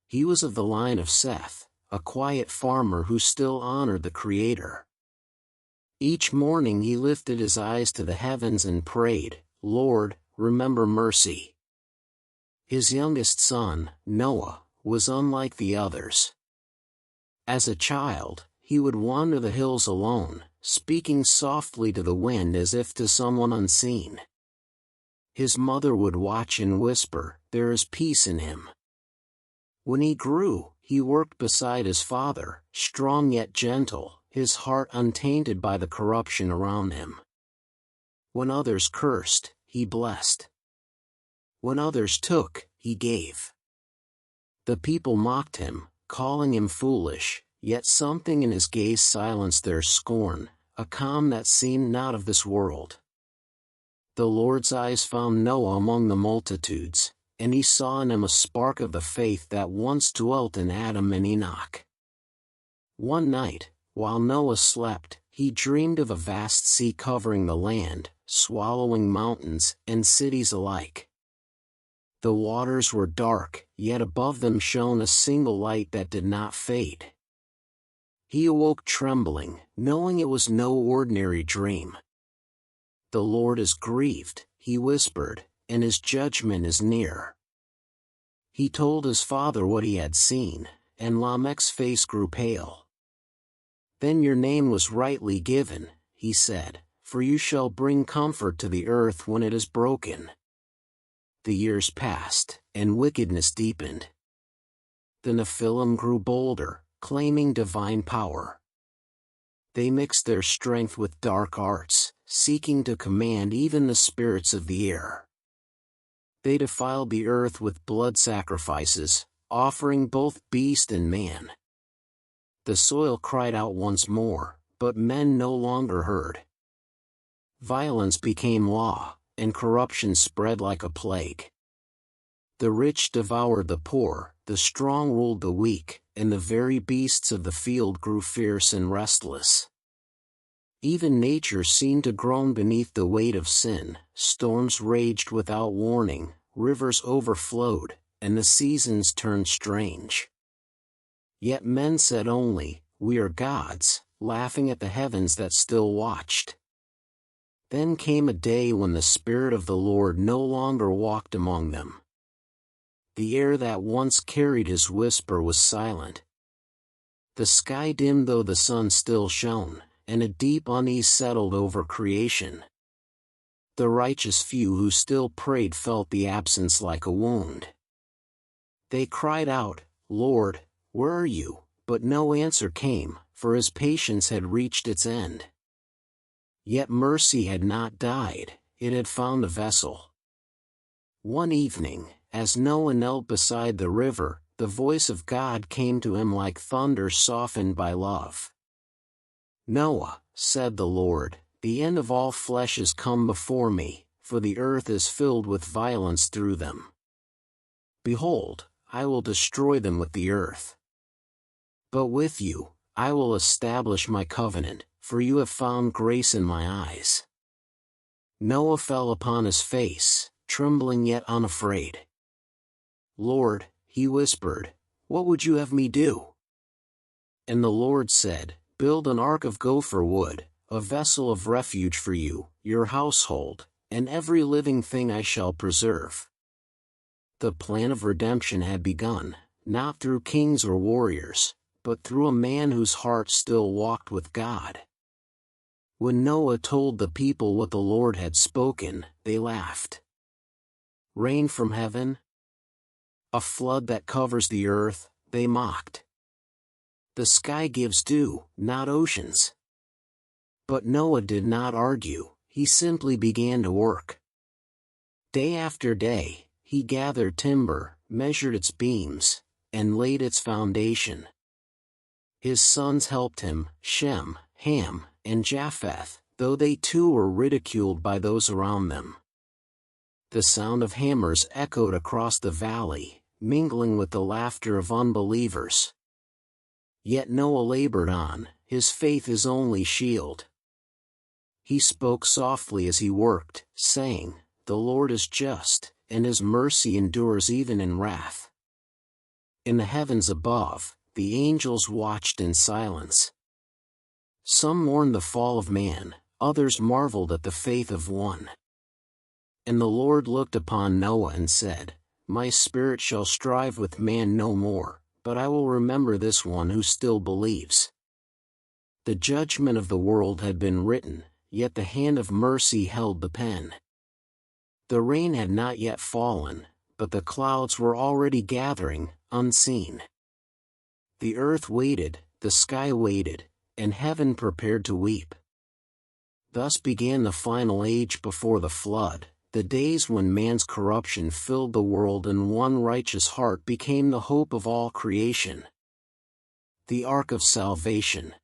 He was of the line of Seth, a quiet farmer who still honored the Creator. Each morning he lifted his eyes to the heavens and prayed, "Lord, remember mercy." His youngest son, Noah, was unlike the others. As a child, he would wander the hills alone, speaking softly to the wind as if to someone unseen. His mother would watch and whisper, "There is peace in him." When he grew, he worked beside his father, strong yet gentle, his heart untainted by the corruption around him. When others cursed, he blessed. When others took, he gave. The people mocked him, calling him foolish, yet something in his gaze silenced their scorn, a calm that seemed not of this world. The Lord's eyes found Noah among the multitudes, and he saw in him a spark of the faith that once dwelt in Adam and Enoch. One night, while Noah slept, he dreamed of a vast sea covering the land, swallowing mountains and cities alike. The waters were dark, yet above them shone a single light that did not fade. He awoke trembling, knowing it was no ordinary dream. "The Lord is grieved," he whispered, "and his judgment is near." He told his father what he had seen, and Lamech's face grew pale. "Then your name was rightly given," he said, "for you shall bring comfort to the earth when it is broken." The years passed, and wickedness deepened. The Nephilim grew bolder, claiming divine power. They mixed their strength with dark arts, seeking to command even the spirits of the air. They defiled the earth with blood sacrifices, offering both beast and man. The soil cried out once more, but men no longer heard. Violence became law, and corruption spread like a plague. The rich devoured the poor, the strong ruled the weak, and the very beasts of the field grew fierce and restless. Even nature seemed to groan beneath the weight of sin. Storms raged without warning, rivers overflowed, and the seasons turned strange. Yet men said only, "We are gods," laughing at the heavens that still watched. Then came a day when the Spirit of the Lord no longer walked among them. The air that once carried his whisper was silent. The sky dimmed though the sun still shone, and a deep unease settled over creation. The righteous few who still prayed felt the absence like a wound. They cried out, "Lord, where are you?" But no answer came, for his patience had reached its end. Yet mercy had not died, it had found a vessel. One evening, as Noah knelt beside the river, the voice of God came to him like thunder softened by love. "Noah," said the Lord, "the end of all flesh is come before me, for the earth is filled with violence through them. Behold, I will destroy them with the earth. But with you, I will establish my covenant, for you have found grace in my eyes." Noah fell upon his face, trembling yet unafraid. "Lord," he whispered, "what would you have me do?" And the Lord said, "Build an ark of gopher wood, a vessel of refuge for you, your household, and every living thing I shall preserve." The plan of redemption had begun, not through kings or warriors, but through a man whose heart still walked with God. When Noah told the people what the Lord had spoken, they laughed. "Rain from heaven? A flood that covers the earth," they mocked. "The sky gives dew, not oceans." But Noah did not argue, he simply began to work. Day after day, he gathered timber, measured its beams, and laid its foundation. His sons helped him, Shem, Ham, and Japheth, though they too were ridiculed by those around them. The sound of hammers echoed across the valley, mingling with the laughter of unbelievers. Yet Noah labored on, his faith his only shield. He spoke softly as he worked, saying, "The Lord is just, and his mercy endures even in wrath." In the heavens above, the angels watched in silence. Some mourned the fall of man, others marveled at the faith of one. And the Lord looked upon Noah and said, "My spirit shall strive with man no more, but I will remember this one who still believes." The judgment of the world had been written, yet the hand of mercy held the pen. The rain had not yet fallen, but the clouds were already gathering, unseen. The earth waited, the sky waited, and heaven prepared to weep. Thus began the final age before the flood, the days when man's corruption filled the world and one righteous heart became the hope of all creation. The Ark of Salvation.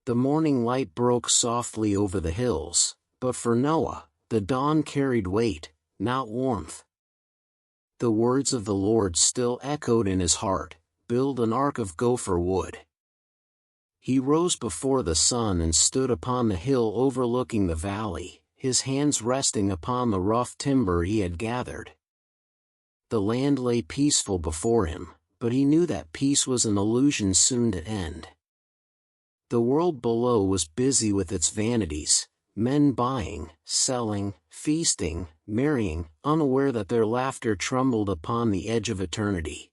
The morning light broke softly over the hills, but for Noah, the dawn carried weight, not warmth. The words of the Lord still echoed in his heart, "Build an ark of gopher wood." He rose before the sun and stood upon the hill overlooking the valley, his hands resting upon the rough timber he had gathered. The land lay peaceful before him, but he knew that peace was an illusion soon to end. The world below was busy with its vanities, men buying, selling, feasting, marrying, unaware that their laughter trembled upon the edge of eternity.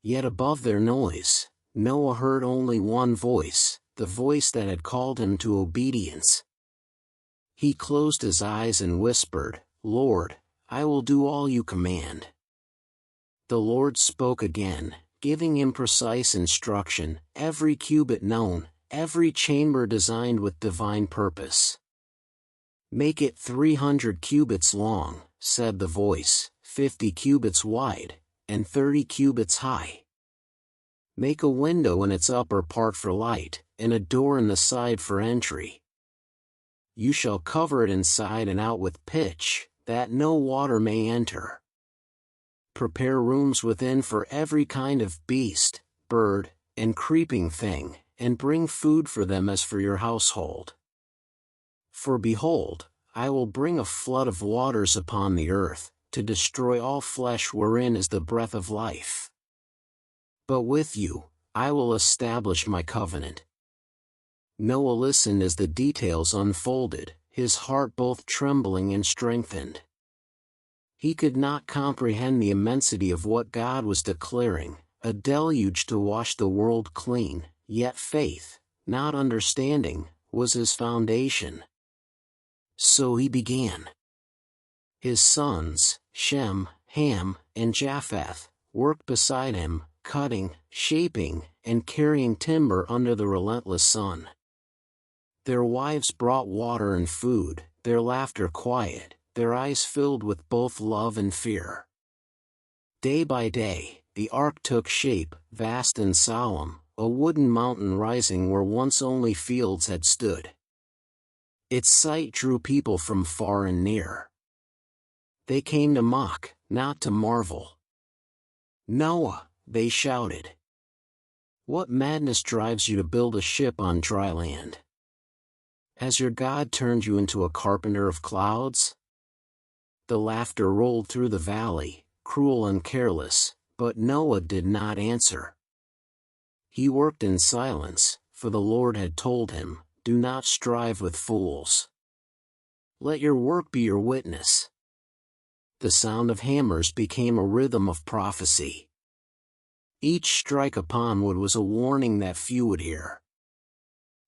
Yet above their noise, Noah heard only one voice, the voice that had called him to obedience. He closed his eyes and whispered, "Lord, I will do all you command." The Lord spoke again, giving him precise instruction, every cubit known, every chamber designed with divine purpose. "Make it 300 cubits long," said the voice, 50 cubits wide, and 30 cubits high. "Make a window in its upper part for light, and a door in the side for entry. You shall cover it inside and out with pitch, that no water may enter. Prepare rooms within for every kind of beast, bird, and creeping thing, and bring food for them as for your household. For behold, I will bring a flood of waters upon the earth, to destroy all flesh wherein is the breath of life. But with you, I will establish my covenant." Noah listened as the details unfolded, his heart both trembling and strengthened. He could not comprehend the immensity of what God was declaring, a deluge to wash the world clean, yet faith, not understanding, was his foundation. So he began. His sons, Shem, Ham, and Japheth, worked beside him, cutting, shaping, and carrying timber under the relentless sun. Their wives brought water and food, their laughter quiet, their eyes filled with both love and fear. Day by day, the ark took shape, vast and solemn, a wooden mountain rising where once only fields had stood. Its sight drew people from far and near. They came to mock, not to marvel. "Noah," they shouted, "what madness drives you to build a ship on dry land? Has your God turned you into a carpenter of clouds?" The laughter rolled through the valley, cruel and careless, but Noah did not answer. He worked in silence, for the Lord had told him, "Do not strive with fools. Let your work be your witness." The sound of hammers became a rhythm of prophecy. Each strike upon wood was a warning that few would hear.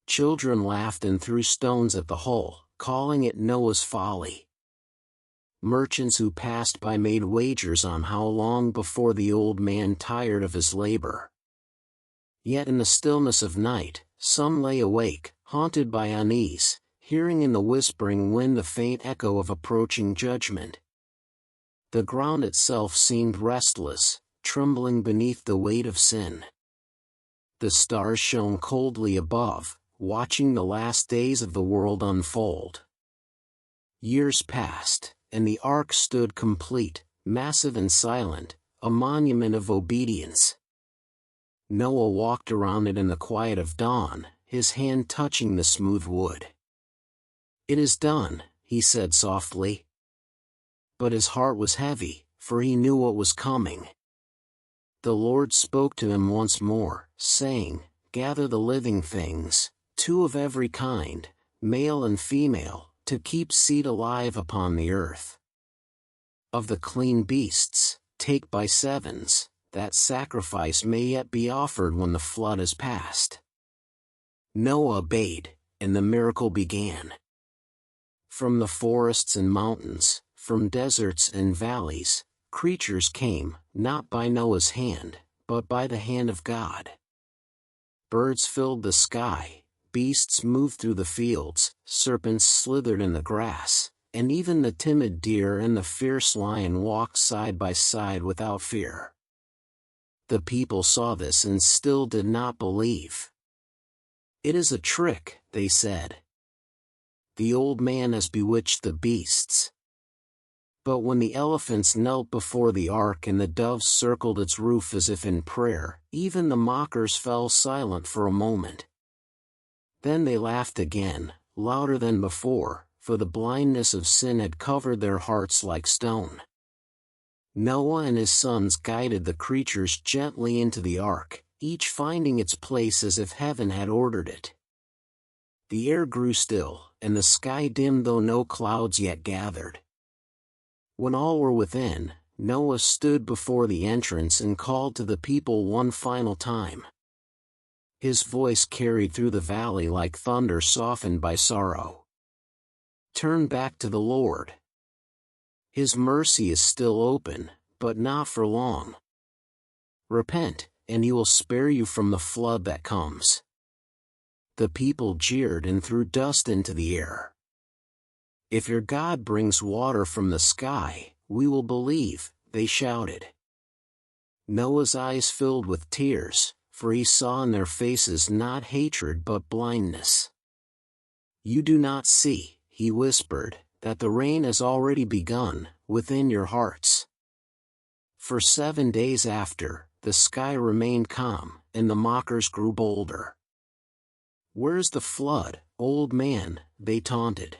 Children laughed and threw stones at the hull, calling it Noah's folly. Merchants who passed by made wagers on how long before the old man tired of his labor. Yet in the stillness of night, some lay awake, haunted by unease, hearing in the whispering wind the faint echo of approaching judgment. The ground itself seemed restless, trembling beneath the weight of sin. The stars shone coldly above, watching the last days of the world unfold. Years passed, and the ark stood complete, massive and silent, a monument of obedience. Noah walked around it in the quiet of dawn, his hand touching the smooth wood. "It is done," he said softly. But his heart was heavy, for he knew what was coming. The Lord spoke to him once more, saying, "Gather the living things, 2 of every kind, male and female, to keep seed alive upon the earth. Of the clean beasts, take by 7s, that sacrifice may yet be offered when the flood is past." Noah obeyed, and the miracle began. From the forests and mountains, from deserts and valleys, creatures came, not by Noah's hand, but by the hand of God. Birds filled the sky, beasts moved through the fields, serpents slithered in the grass, and even the timid deer and the fierce lion walked side by side without fear. The people saw this and still did not believe. "It is a trick," they said. "The old man has bewitched the beasts." But when the elephants knelt before the ark and the doves circled its roof as if in prayer, even the mockers fell silent for a moment. Then they laughed again, louder than before, for the blindness of sin had covered their hearts like stone. Noah and his sons guided the creatures gently into the ark, each finding its place as if heaven had ordered it. The air grew still, and the sky dimmed though no clouds yet gathered. When all were within, Noah stood before the entrance and called to the people one final time. His voice carried through the valley like thunder softened by sorrow. Turn back to the Lord. His mercy is still open, but not for long. Repent, and he will spare you from the flood that comes. The people jeered and threw dust into the air. If your God brings water from the sky, we will believe, they shouted. Noah's eyes filled with tears, for he saw in their faces not hatred but blindness. You do not see, he whispered, that the rain has already begun, within your hearts. For 7 days after, the sky remained calm, and the mockers grew bolder. Where's the flood, old man? They taunted.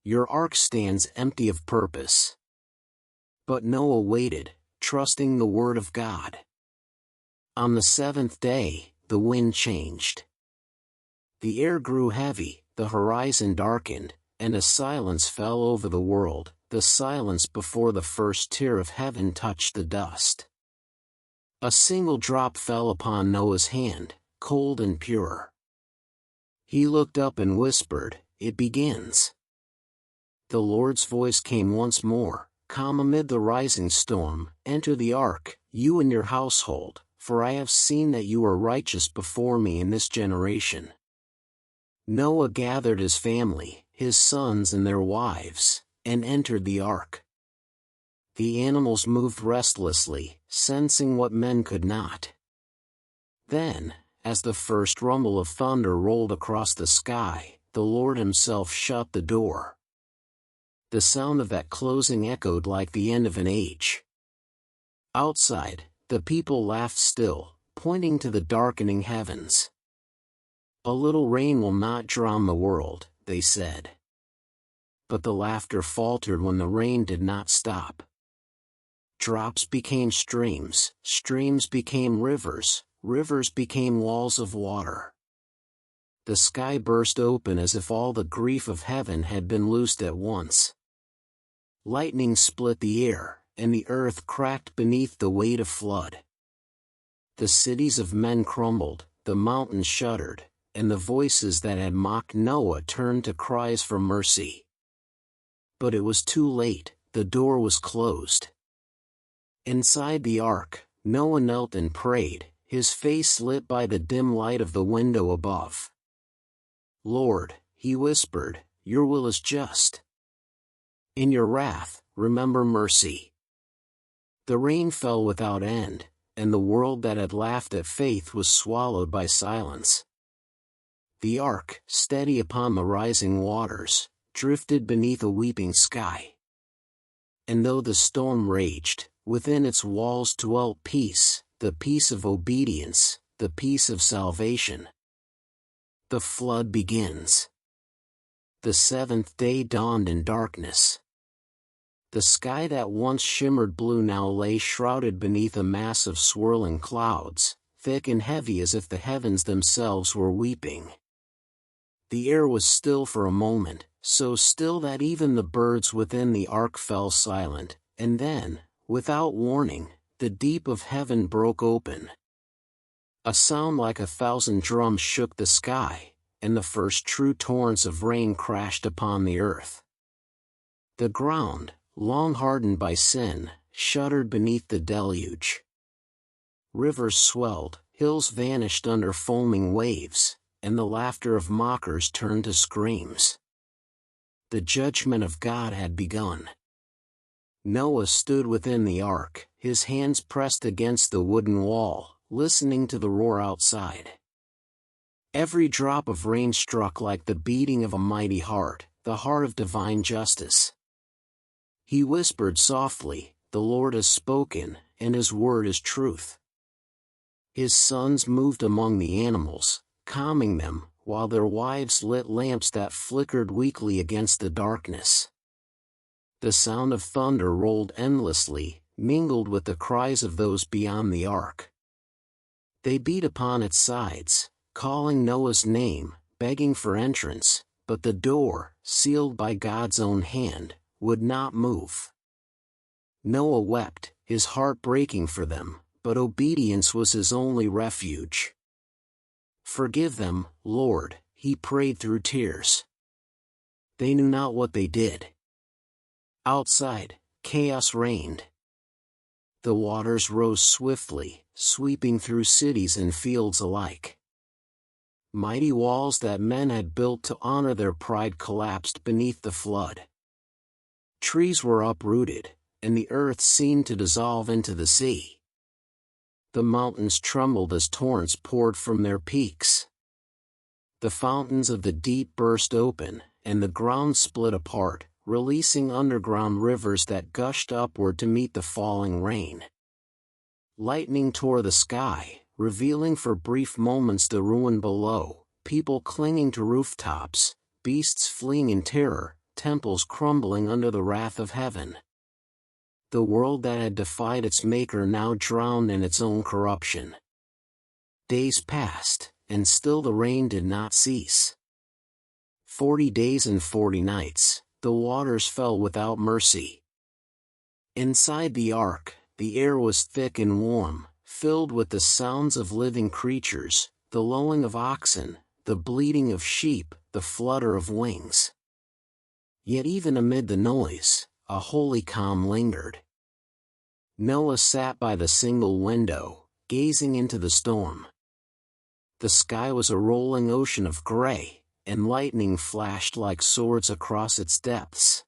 Your ark stands empty of purpose. But Noah waited, trusting the word of God. On the 7th day, the wind changed. The air grew heavy, the horizon darkened, and a silence fell over the world, the silence before the first tear of heaven touched the dust. A single drop fell upon Noah's hand, cold and pure. He looked up and whispered, "It begins." The Lord's voice came once more, calm amid the rising storm, "Enter the ark, you and your household, for I have seen that you are righteous before me in this generation." Noah gathered his family, his sons and their wives, and entered the ark. The animals moved restlessly, sensing what men could not. Then, as the first rumble of thunder rolled across the sky, the Lord himself shut the door. The sound of that closing echoed like the end of an age. Outside, the people laughed still, pointing to the darkening heavens. "A little rain will not drown the world," they said. But the laughter faltered when the rain did not stop. Drops became streams, streams became rivers, rivers became walls of water. The sky burst open as if all the grief of heaven had been loosed at once. Lightning split the air, and the earth cracked beneath the weight of flood. The cities of men crumbled, the mountains shuddered, and the voices that had mocked Noah turned to cries for mercy. But it was too late, the door was closed. Inside the ark, Noah knelt and prayed, his face lit by the dim light of the window above. "Lord," he whispered, "your will is just. In your wrath, remember mercy." The rain fell without end, and the world that had laughed at faith was swallowed by silence. The ark, steady upon the rising waters, drifted beneath a weeping sky. And though the storm raged, within its walls dwelt peace, the peace of obedience, the peace of salvation. The flood begins. The 7th day dawned in darkness. The sky that once shimmered blue now lay shrouded beneath a mass of swirling clouds, thick and heavy as if the heavens themselves were weeping. The air was still for a moment, so still that even the birds within the ark fell silent, and then, without warning, the deep of heaven broke open. A sound like 1,000 drums shook the sky, and the first true torrents of rain crashed upon the earth. The ground, long hardened by sin, shuddered beneath the deluge. Rivers swelled, hills vanished under foaming waves, and the laughter of mockers turned to screams. The judgment of God had begun. Noah stood within the ark, his hands pressed against the wooden wall, listening to the roar outside. Every drop of rain struck like the beating of a mighty heart, the heart of divine justice. He whispered softly, "The Lord has spoken, and his word is truth." His sons moved among the animals, calming them, while their wives lit lamps that flickered weakly against the darkness. The sound of thunder rolled endlessly, mingled with the cries of those beyond the ark. They beat upon its sides, calling Noah's name, begging for entrance, but the door, sealed by God's own hand, would not move. Noah wept, his heart breaking for them, but obedience was his only refuge. "Forgive them, Lord," he prayed through tears. They knew not what they did. Outside, chaos reigned. The waters rose swiftly, sweeping through cities and fields alike. Mighty walls that men had built to honor their pride collapsed beneath the flood. Trees were uprooted, and the earth seemed to dissolve into the sea. The mountains trembled as torrents poured from their peaks. The fountains of the deep burst open, and the ground split apart, releasing underground rivers that gushed upward to meet the falling rain. Lightning tore the sky, revealing for brief moments the ruin below, people clinging to rooftops, beasts fleeing in terror, temples crumbling under the wrath of heaven. The world that had defied its maker now drowned in its own corruption. Days passed, and still the rain did not cease. 40 days and 40 nights, the waters fell without mercy. Inside the ark, the air was thick and warm, filled with the sounds of living creatures, the lowing of oxen, the bleating of sheep, the flutter of wings. Yet even amid the noise, a holy calm lingered. Noah sat by the single window, gazing into the storm. The sky was a rolling ocean of gray, and lightning flashed like swords across its depths.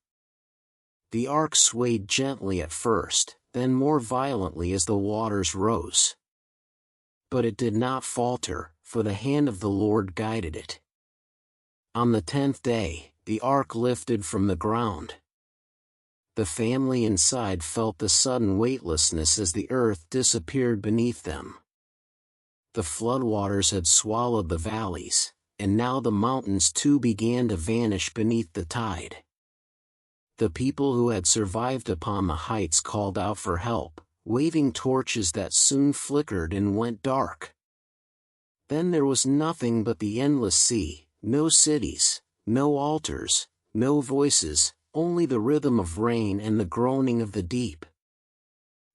The ark swayed gently at first, then more violently as the waters rose. But it did not falter, for the hand of the Lord guided it. On the 10th day, the ark lifted from the ground. The family inside felt the sudden weightlessness as the earth disappeared beneath them. The floodwaters had swallowed the valleys, and now the mountains too began to vanish beneath the tide. The people who had survived upon the heights called out for help, waving torches that soon flickered and went dark. Then there was nothing but the endless sea, no cities, no altars, no voices, only the rhythm of rain and the groaning of the deep.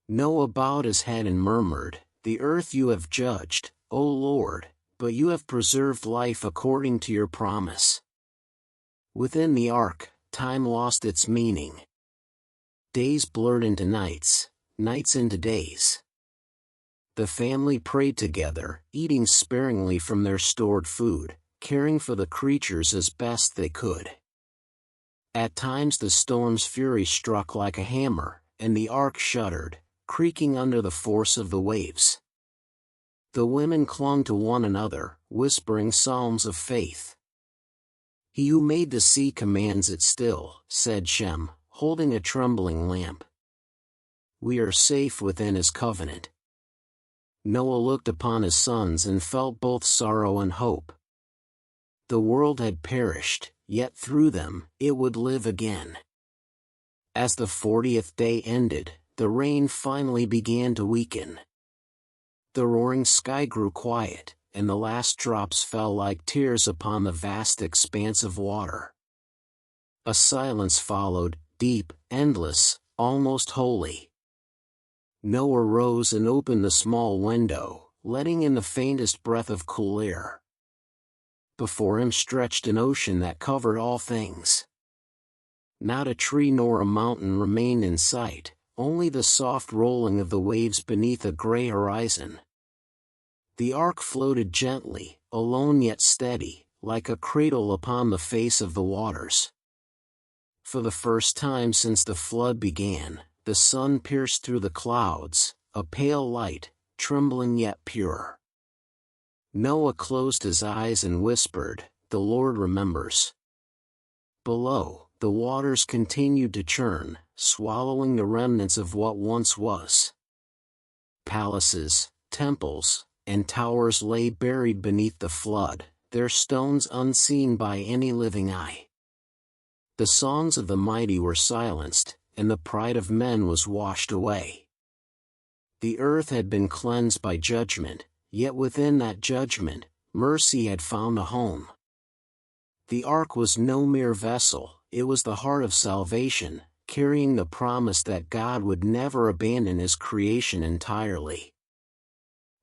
Noah bowed his head and murmured, "The earth you have judged, O Lord, but you have preserved life according to your promise." Within the ark, time lost its meaning. Days blurred into nights, nights into days. The family prayed together, eating sparingly from their stored food, caring for the creatures as best they could. At times the storm's fury struck like a hammer, and the ark shuddered, creaking under the force of the waves. The women clung to one another, whispering psalms of faith. "He who made the sea commands it still," said Shem, holding a trembling lamp. "We are safe within his covenant." Noah looked upon his sons and felt both sorrow and hope. The world had perished, yet through them, it would live again. As the 40th day ended, the rain finally began to weaken. The roaring sky grew quiet, and the last drops fell like tears upon the vast expanse of water. A silence followed, deep, endless, almost holy. Noah rose and opened the small window, letting in the faintest breath of cool air. Before him stretched an ocean that covered all things. Not a tree nor a mountain remained in sight, only the soft rolling of the waves beneath a gray horizon. The ark floated gently, alone yet steady, like a cradle upon the face of the waters. For the first time since the flood began, the sun pierced through the clouds, a pale light, trembling yet pure. Noah closed his eyes and whispered, "The Lord remembers." Below, the waters continued to churn, swallowing the remnants of what once was. Palaces, temples, and towers lay buried beneath the flood, their stones unseen by any living eye. The songs of the mighty were silenced, and the pride of men was washed away. The earth had been cleansed by judgment, Yet within that judgment, mercy had found a home. The ark was no mere vessel, it was the heart of salvation, carrying the promise that God would never abandon His creation entirely.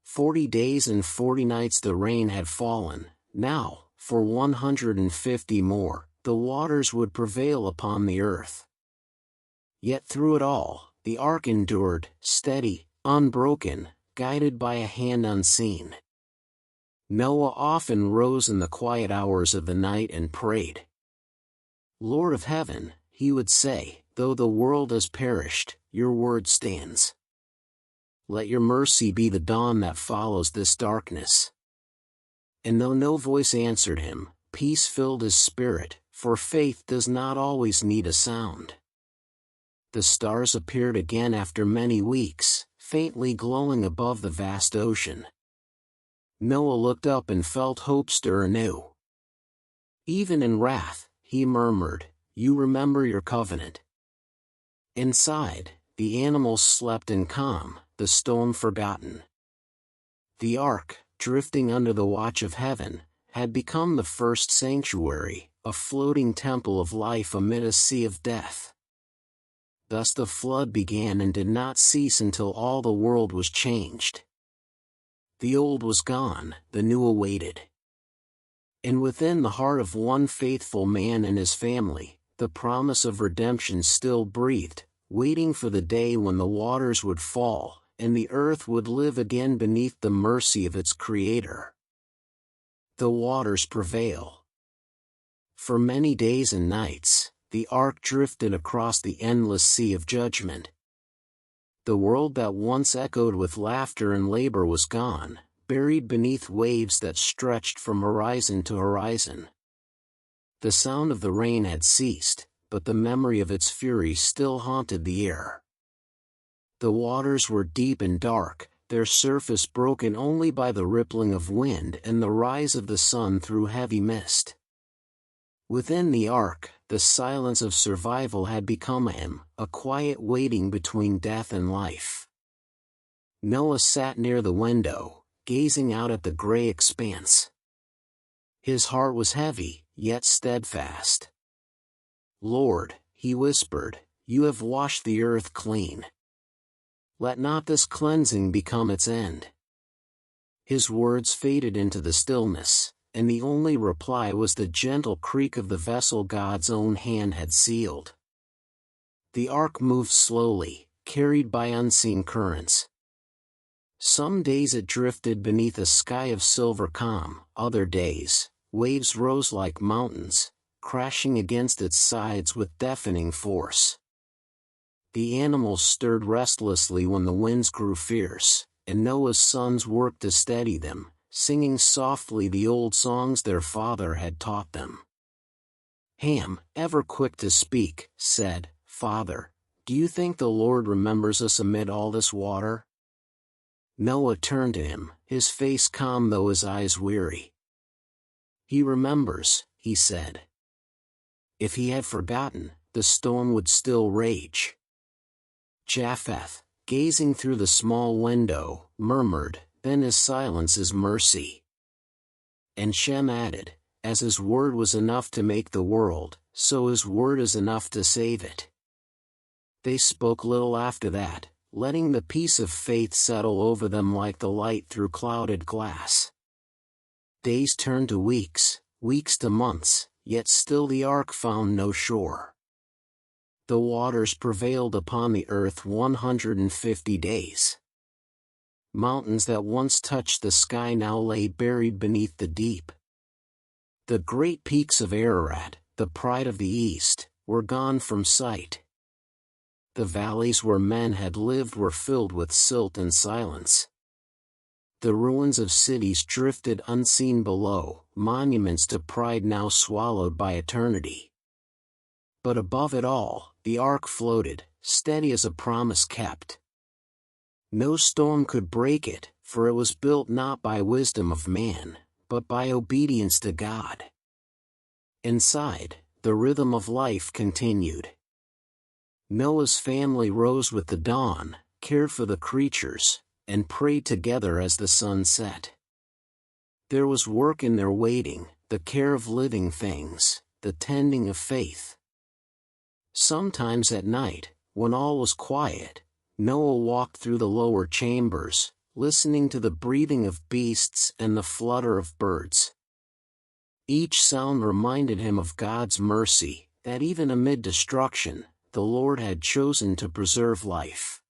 40 days and 40 nights the rain had fallen. Now, for 150 more, the waters would prevail upon the earth. Yet through it all, the ark endured, steady, unbroken, guided by a hand unseen. Noah often rose in the quiet hours of the night and prayed. "Lord of heaven," he would say, "though the world has perished, your word stands. Let your mercy be the dawn that follows this darkness." And though no voice answered him, peace filled his spirit, for faith does not always need a sound. The stars appeared again after many weeks, faintly glowing above the vast ocean. Noah looked up and felt hope stir anew. Even in wrath, he murmured, "You remember your covenant." Inside, the animals slept in calm, the stone forgotten. The ark, drifting under the watch of heaven, had become the first sanctuary, a floating temple of life amid a sea of death. Thus the flood began and did not cease until all the world was changed. The old was gone, the new awaited. And within the heart of one faithful man and his family, the promise of redemption still breathed, waiting for the day when the waters would fall, and the earth would live again beneath the mercy of its Creator. The waters prevail. For many days and nights, the ark drifted across the endless sea of judgment. The world that once echoed with laughter and labor was gone, buried beneath waves that stretched from horizon to horizon. The sound of the rain had ceased, but the memory of its fury still haunted the air. The waters were deep and dark, their surface broken only by the rippling of wind and the rise of the sun through heavy mist. Within the ark, the silence of survival had become a quiet waiting between death and life. Noah sat near the window, gazing out at the gray expanse. His heart was heavy, yet steadfast. "Lord," he whispered, "you have washed the earth clean. Let not this cleansing become its end." His words faded into the stillness, and the only reply was the gentle creak of the vessel God's own hand had sealed. The ark moved slowly, carried by unseen currents. Some days it drifted beneath a sky of silver calm, other days, waves rose like mountains, crashing against its sides with deafening force. The animals stirred restlessly when the winds grew fierce, and Noah's sons worked to steady them, singing softly the old songs their father had taught them. Ham, ever quick to speak, said, "Father, do you think the Lord remembers us amid all this water?" Noah turned to him, his face calm though his eyes weary. "He remembers," he said. "If he had forgotten, the storm would still rage." Japheth, gazing through the small window, murmured, "Then his silence is mercy." And Shem added, "As his word was enough to make the world, so his word is enough to save it." They spoke little after that, letting the peace of faith settle over them like the light through clouded glass. Days turned to weeks, weeks to months, yet still the ark found no shore. The waters prevailed upon the earth 150 days. Mountains that once touched the sky now lay buried beneath the deep. The great peaks of Ararat, the pride of the east, were gone from sight. The valleys where men had lived were filled with silt and silence. The ruins of cities drifted unseen below, monuments to pride now swallowed by eternity. But above it all, the ark floated, steady as a promise kept. No storm could break it, for it was built not by wisdom of man, but by obedience to God. Inside, the rhythm of life continued. Noah's family rose with the dawn, cared for the creatures, and prayed together as the sun set. There was work in their waiting, the care of living things, the tending of faith. Sometimes at night, when all was quiet, Noah walked through the lower chambers, listening to the breathing of beasts and the flutter of birds. Each sound reminded him of God's mercy, that even amid destruction, the Lord had chosen to preserve life.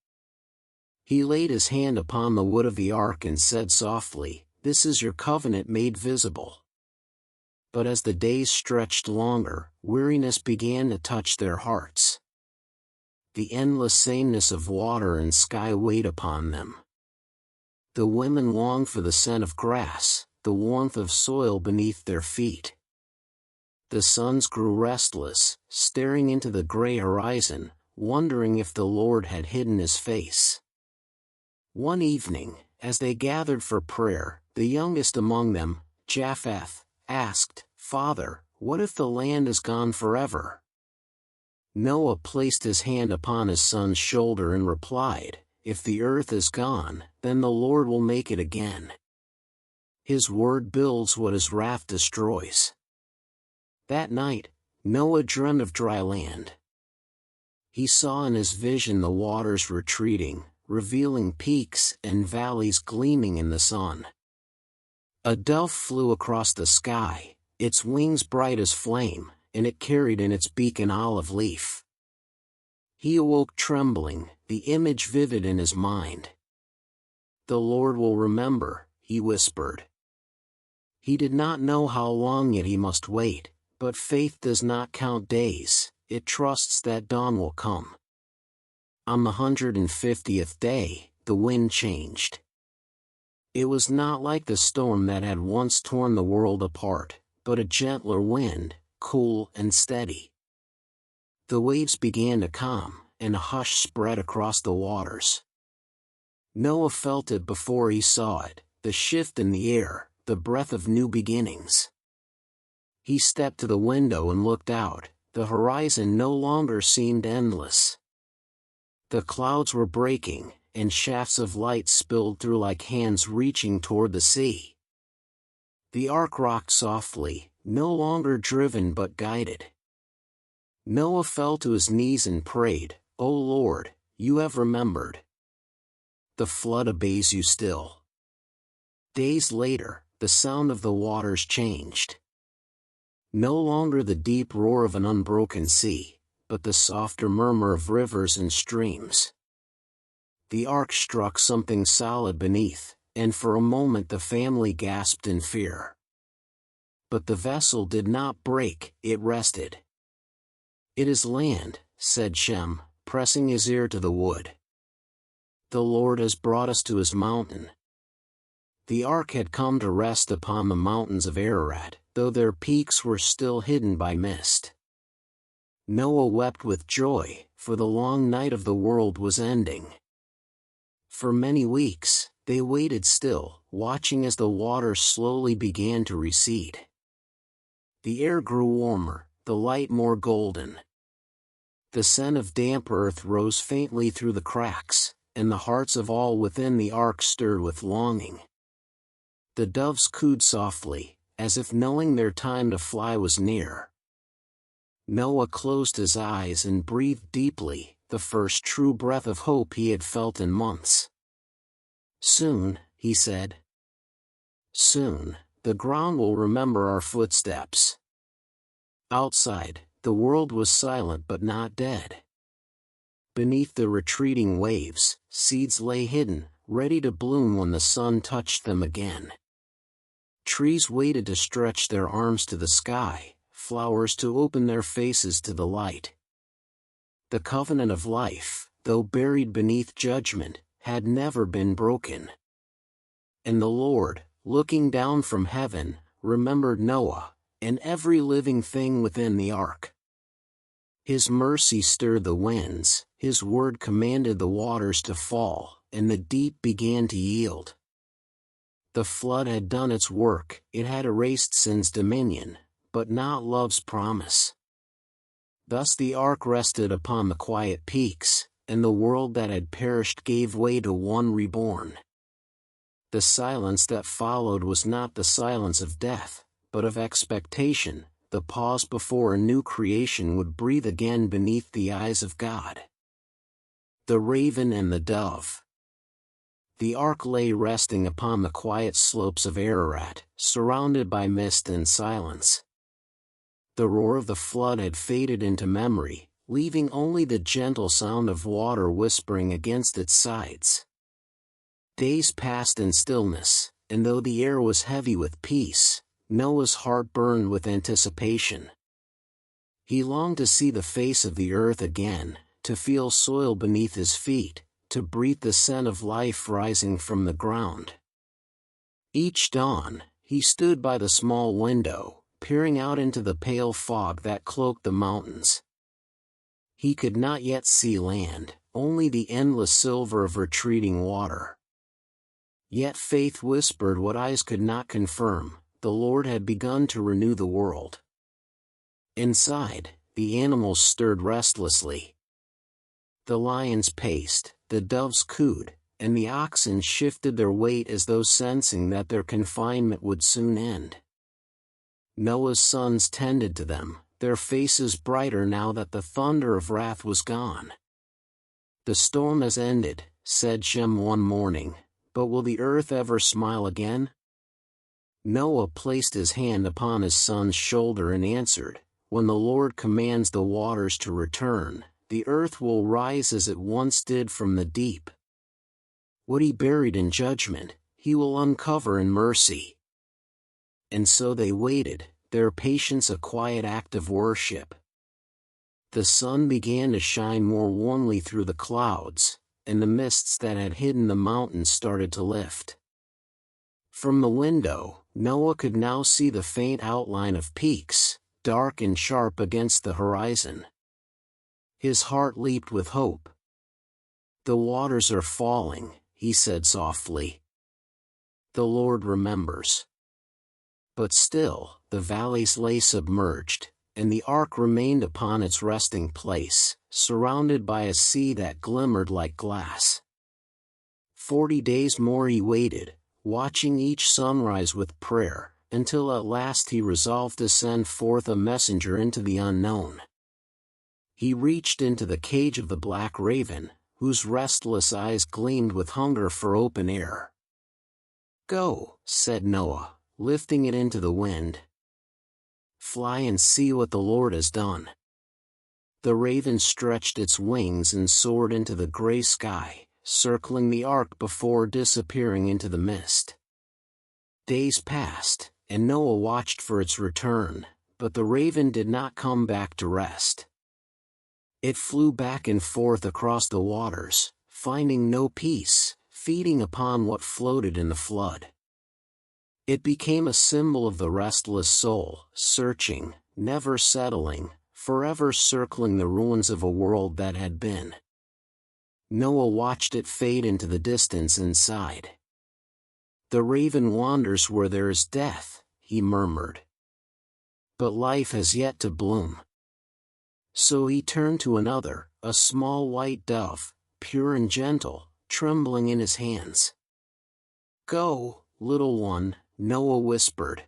He laid his hand upon the wood of the ark and said softly, "This is your covenant made visible." But as the days stretched longer, weariness began to touch their hearts. The endless sameness of water and sky weighed upon them. The women longed for the scent of grass, the warmth of soil beneath their feet. The sons grew restless, staring into the gray horizon, wondering if the Lord had hidden his face. One evening, as they gathered for prayer, the youngest among them, Japheth, asked, "Father, what if the land is gone forever?" Noah placed his hand upon his son's shoulder and replied, "If the earth is gone, then the Lord will make it again. His word builds what his wrath destroys." That night, Noah dreamed of dry land. He saw in his vision the waters retreating, revealing peaks and valleys gleaming in the sun. A dove flew across the sky, its wings bright as flame, and it carried in its beak an olive leaf. He awoke trembling, the image vivid in his mind. "The Lord will remember," he whispered. He did not know how long yet he must wait, but faith does not count days, it trusts that dawn will come. On the 150th day, the wind changed. It was not like the storm that had once torn the world apart, but a gentler wind, cool and steady. The waves began to calm, and a hush spread across the waters. Noah felt it before he saw it, the shift in the air, the breath of new beginnings. He stepped to the window and looked out. The horizon no longer seemed endless. The clouds were breaking, and shafts of light spilled through like hands reaching toward the sea. The ark rocked softly, no longer driven but guided. Noah fell to his knees and prayed, "O Lord, you have remembered. The flood obeys you still." Days later, the sound of the waters changed. No longer the deep roar of an unbroken sea, but the softer murmur of rivers and streams. The ark struck something solid beneath, and for a moment the family gasped in fear. But the vessel did not break, it rested. "It is land," said Shem, pressing his ear to the wood. "The Lord has brought us to his mountain." The ark had come to rest upon the mountains of Ararat, though their peaks were still hidden by mist. Noah wept with joy, for the long night of the world was ending. For many weeks, they waited still, watching as the waters slowly began to recede. The air grew warmer, the light more golden. The scent of damp earth rose faintly through the cracks, and the hearts of all within the ark stirred with longing. The doves cooed softly, as if knowing their time to fly was near. Noah closed his eyes and breathed deeply, the first true breath of hope he had felt in months. "Soon," he said. "Soon, the ground will remember our footsteps." Outside, the world was silent but not dead. Beneath the retreating waves, seeds lay hidden, ready to bloom when the sun touched them again. Trees waited to stretch their arms to the sky, flowers to open their faces to the light. The covenant of life, though buried beneath judgment, had never been broken. And the Lord, looking down from heaven, remembered Noah, and every living thing within the ark. His mercy stirred the winds, his word commanded the waters to fall, and the deep began to yield. The flood had done its work, it had erased sin's dominion, but not love's promise. Thus the ark rested upon the quiet peaks, and the world that had perished gave way to one reborn. The silence that followed was not the silence of death, but of expectation, the pause before a new creation would breathe again beneath the eyes of God. The raven and the dove. The ark lay resting upon the quiet slopes of Ararat, surrounded by mist and silence. The roar of the flood had faded into memory, leaving only the gentle sound of water whispering against its sides. Days passed in stillness, and though the air was heavy with peace, Noah's heart burned with anticipation. He longed to see the face of the earth again, to feel soil beneath his feet, to breathe the scent of life rising from the ground. Each dawn, he stood by the small window, peering out into the pale fog that cloaked the mountains. He could not yet see land, only the endless silver of retreating water. Yet faith whispered what eyes could not confirm: the Lord had begun to renew the world. Inside, the animals stirred restlessly. The lions paced, the doves cooed, and the oxen shifted their weight as though sensing that their confinement would soon end. Noah's sons tended to them, their faces brighter now that the thunder of wrath was gone. "The storm has ended," said Shem one morning, "but will the earth ever smile again?" Noah placed his hand upon his son's shoulder and answered, "When the Lord commands the waters to return, the earth will rise as it once did from the deep. What he buried in judgment, he will uncover in mercy." And so they waited, their patience a quiet act of worship. The sun began to shine more warmly through the clouds, and the mists that had hidden the mountains started to lift. From the window, Noah could now see the faint outline of peaks, dark and sharp against the horizon. His heart leaped with hope. "The waters are falling," he said softly. "The Lord remembers." But still, the valleys lay submerged, and the ark remained upon its resting place, surrounded by a sea that glimmered like glass. 40 days more he waited, watching each sunrise with prayer, until at last he resolved to send forth a messenger into the unknown. He reached into the cage of the black raven, whose restless eyes gleamed with hunger for open air. "Go," said Noah, lifting it into the wind. "Fly and see what the Lord has done." The raven stretched its wings and soared into the gray sky, circling the ark before disappearing into the mist. Days passed, and Noah watched for its return, but the raven did not come back to rest. It flew back and forth across the waters, finding no peace, feeding upon what floated in the flood. It became a symbol of the restless soul, searching, never settling, forever circling the ruins of a world that had been. Noah watched it fade into the distance and sighed. "The raven wanders where there is death," he murmured. "But life has yet to bloom." So he turned to another, a small white dove, pure and gentle, trembling in his hands. "Go, little one," Noah whispered.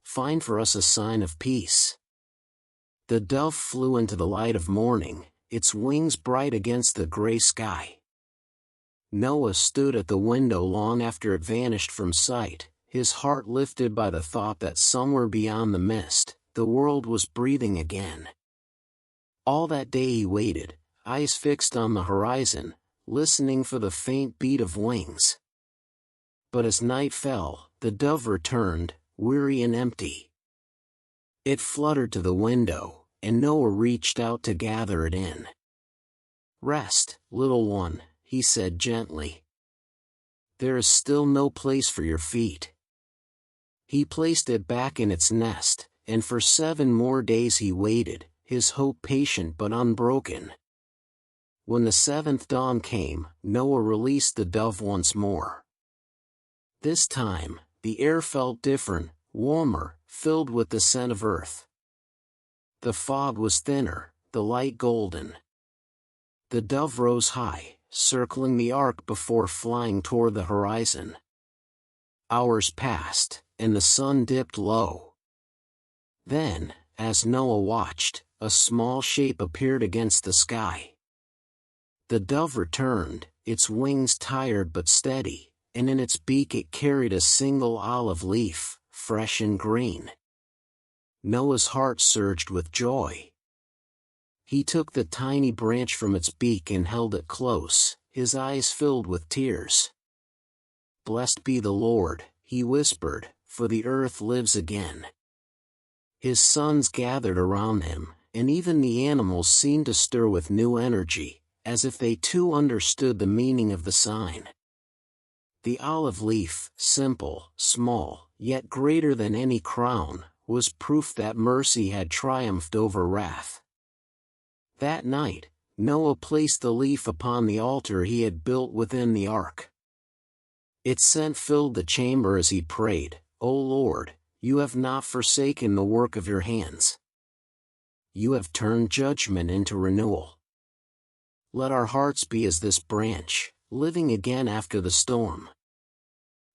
"Find for us a sign of peace." The dove flew into the light of morning, its wings bright against the gray sky. Noah stood at the window long after it vanished from sight, his heart lifted by the thought that somewhere beyond the mist, the world was breathing again. All that day he waited, eyes fixed on the horizon, listening for the faint beat of wings. But as night fell, the dove returned, weary and empty. It fluttered to the window, and Noah reached out to gather it in. "Rest, little one," he said gently. "There is still no place for your feet." He placed it back in its nest, and for 7 more days he waited, his hope patient but unbroken. When the 7th dawn came, Noah released the dove once more. This time, the air felt different, warmer, filled with the scent of earth. The fog was thinner, the light golden. The dove rose high, circling the ark before flying toward the horizon. Hours passed, and the sun dipped low. Then, as Noah watched, a small shape appeared against the sky. The dove returned, its wings tired but steady, and in its beak it carried a single olive leaf, fresh and green. Noah's heart surged with joy. He took the tiny branch from its beak and held it close, his eyes filled with tears. "Blessed be the Lord," he whispered, "for the earth lives again." His sons gathered around him, and even the animals seemed to stir with new energy, as if they too understood the meaning of the sign. The olive leaf, simple, small, yet greater than any crown, was proof that mercy had triumphed over wrath. That night, Noah placed the leaf upon the altar he had built within the ark. Its scent filled the chamber as he prayed, "O Lord, you have not forsaken the work of your hands. You have turned judgment into renewal. Let our hearts be as this branch, living again after the storm."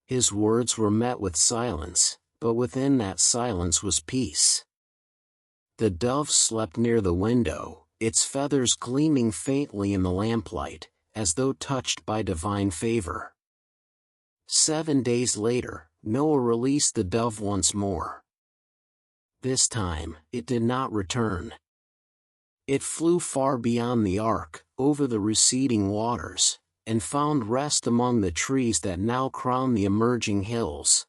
His words were met with silence, but within that silence was peace. The dove slept near the window, its feathers gleaming faintly in the lamplight, as though touched by divine favor. 7 days later, Noah released the dove once more. This time, it did not return. It flew far beyond the ark, over the receding waters, and found rest among the trees that now crown the emerging hills.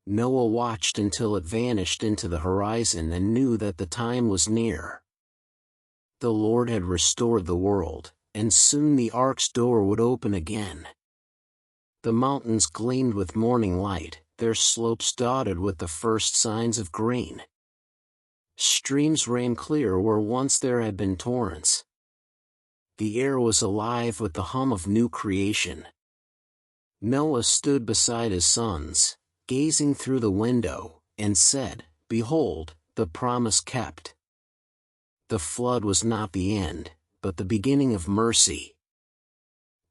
Noah watched until it vanished into the horizon and knew that the time was near. The Lord had restored the world, and soon the ark's door would open again. The mountains gleamed with morning light, their slopes dotted with the first signs of green. Streams ran clear where once there had been torrents. The air was alive with the hum of new creation. Noah stood beside his sons, gazing through the window, and said, "Behold, the promise kept." The flood was not the end, but the beginning of mercy.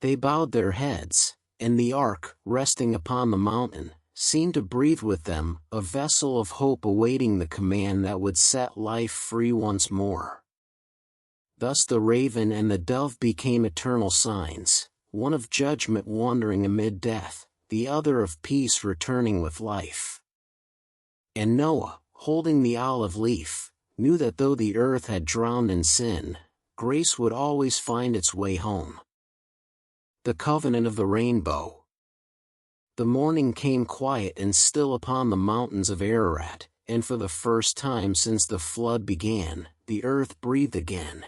They bowed their heads, and the ark, resting upon the mountain, seemed to breathe with them, a vessel of hope awaiting the command that would set life free once more. Thus the raven and the dove became eternal signs, one of judgment wandering amid death, the other of peace returning with life. And Noah, holding the olive leaf, knew that though the earth had drowned in sin, grace would always find its way home. The covenant of the rainbow. The morning came quiet and still upon the mountains of Ararat, and for the first time since the flood began, the earth breathed again.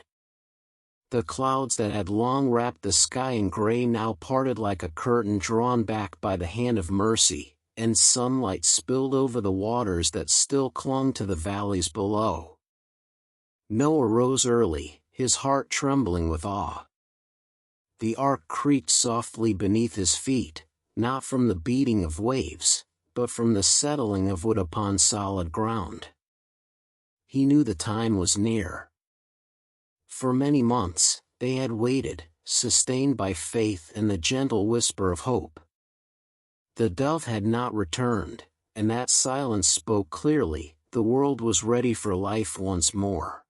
The clouds that had long wrapped the sky in gray now parted like a curtain drawn back by the hand of mercy, and sunlight spilled over the waters that still clung to the valleys below. Noah rose early, his heart trembling with awe. The ark creaked softly beneath his feet, not from the beating of waves, but from the settling of wood upon solid ground. He knew the time was near. For many months, they had waited, sustained by faith and the gentle whisper of hope. The dove had not returned, and that silence spoke clearly, the world was ready for life once more.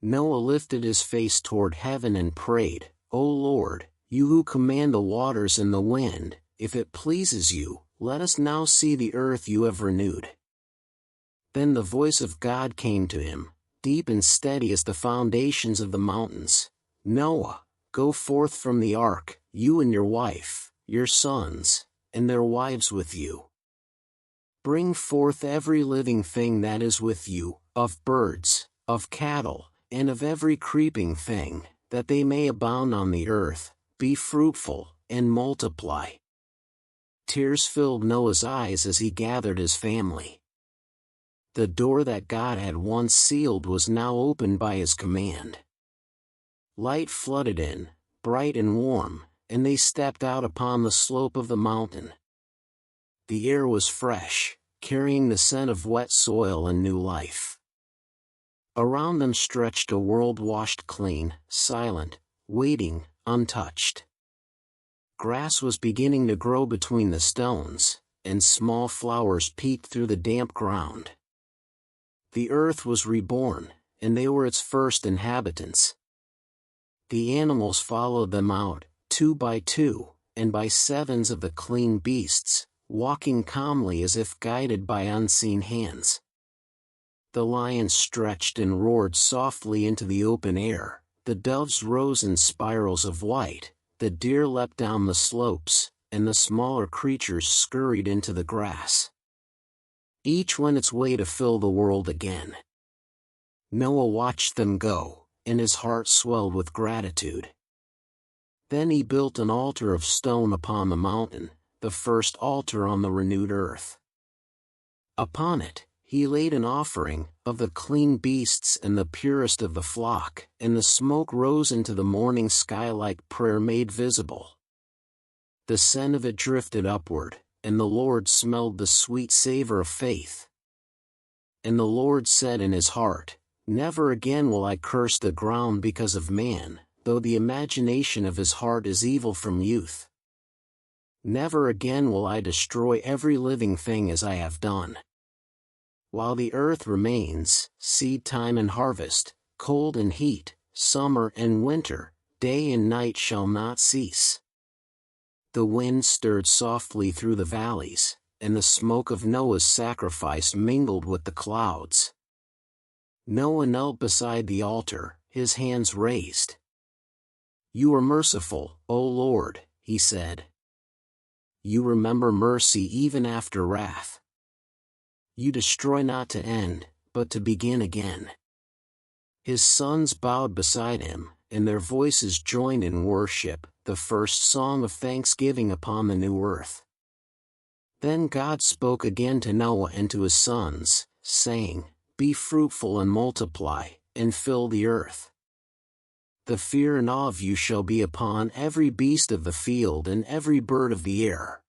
Noah lifted his face toward heaven and prayed, "O Lord, you who command the waters and the wind, if it pleases you, let us now see the earth you have renewed." Then the voice of God came to him, deep and steady as the foundations of the mountains. "Noah, go forth from the ark, you and your wife, your sons, and their wives with you. Bring forth every living thing that is with you, of birds, of cattle, and of every creeping thing, that they may abound on the earth, be fruitful, and multiply." Tears filled Noah's eyes as he gathered his family. The door that God had once sealed was now opened by his command. Light flooded in, bright and warm, and they stepped out upon the slope of the mountain. The air was fresh, carrying the scent of wet soil and new life. Around them stretched a world washed clean, silent, waiting, untouched. Grass was beginning to grow between the stones, and small flowers peeked through the damp ground. The earth was reborn, and they were its first inhabitants. The animals followed them out, 2 by 2, and by 7s of the clean beasts, walking calmly as if guided by unseen hands. The lions stretched and roared softly into the open air, the doves rose in spirals of white, the deer leapt down the slopes, and the smaller creatures scurried into the grass. Each went its way to fill the world again. Noah watched them go, and his heart swelled with gratitude. Then he built an altar of stone upon the mountain, the first altar on the renewed earth. Upon it, he laid an offering of the clean beasts and the purest of the flock, and the smoke rose into the morning sky like prayer made visible. The scent of it drifted upward, and the Lord smelled the sweet savor of faith. And the Lord said in his heart, "Never again will I curse the ground because of man, though the imagination of his heart is evil from youth. Never again will I destroy every living thing as I have done. While the earth remains, seed time and harvest, cold and heat, summer and winter, day and night shall not cease." The wind stirred softly through the valleys, and the smoke of Noah's sacrifice mingled with the clouds. Noah knelt beside the altar, his hands raised. "You are merciful, O Lord," he said. "You remember mercy even after wrath. You destroy not to end, but to begin again." His sons bowed beside him, and their voices joined in worship, the first song of thanksgiving upon the new earth. Then God spoke again to Noah and to his sons, saying, "Be fruitful and multiply, and fill the earth. The fear and awe of you shall be upon every beast of the field and every bird of the air.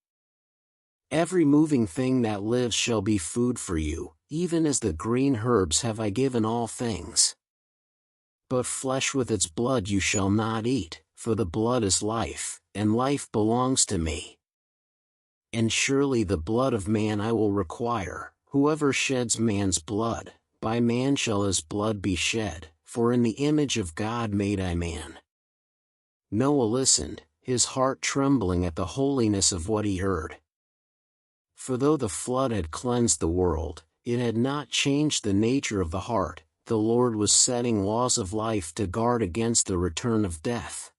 Every moving thing that lives shall be food for you, even as the green herbs have I given all things. But flesh with its blood you shall not eat, for the blood is life, and life belongs to me. And surely the blood of man I will require, whoever sheds man's blood, by man shall his blood be shed, for in the image of God made I man." Noah listened, his heart trembling at the holiness of what he heard. For though the flood had cleansed the world, it had not changed the nature of the heart. The Lord was setting laws of life to guard against the return of death.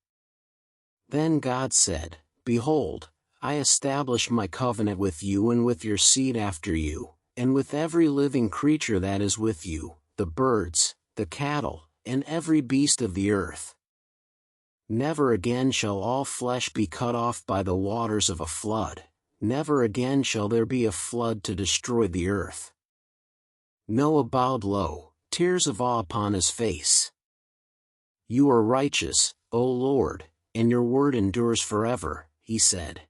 Then God said, "Behold, I establish my covenant with you and with your seed after you, and with every living creature that is with you, the birds, the cattle, and every beast of the earth. Never again shall all flesh be cut off by the waters of a flood, never again shall there be a flood to destroy the earth." Noah bowed low, tears of awe upon his face. "You are righteous, O Lord, and your word endures forever," he said.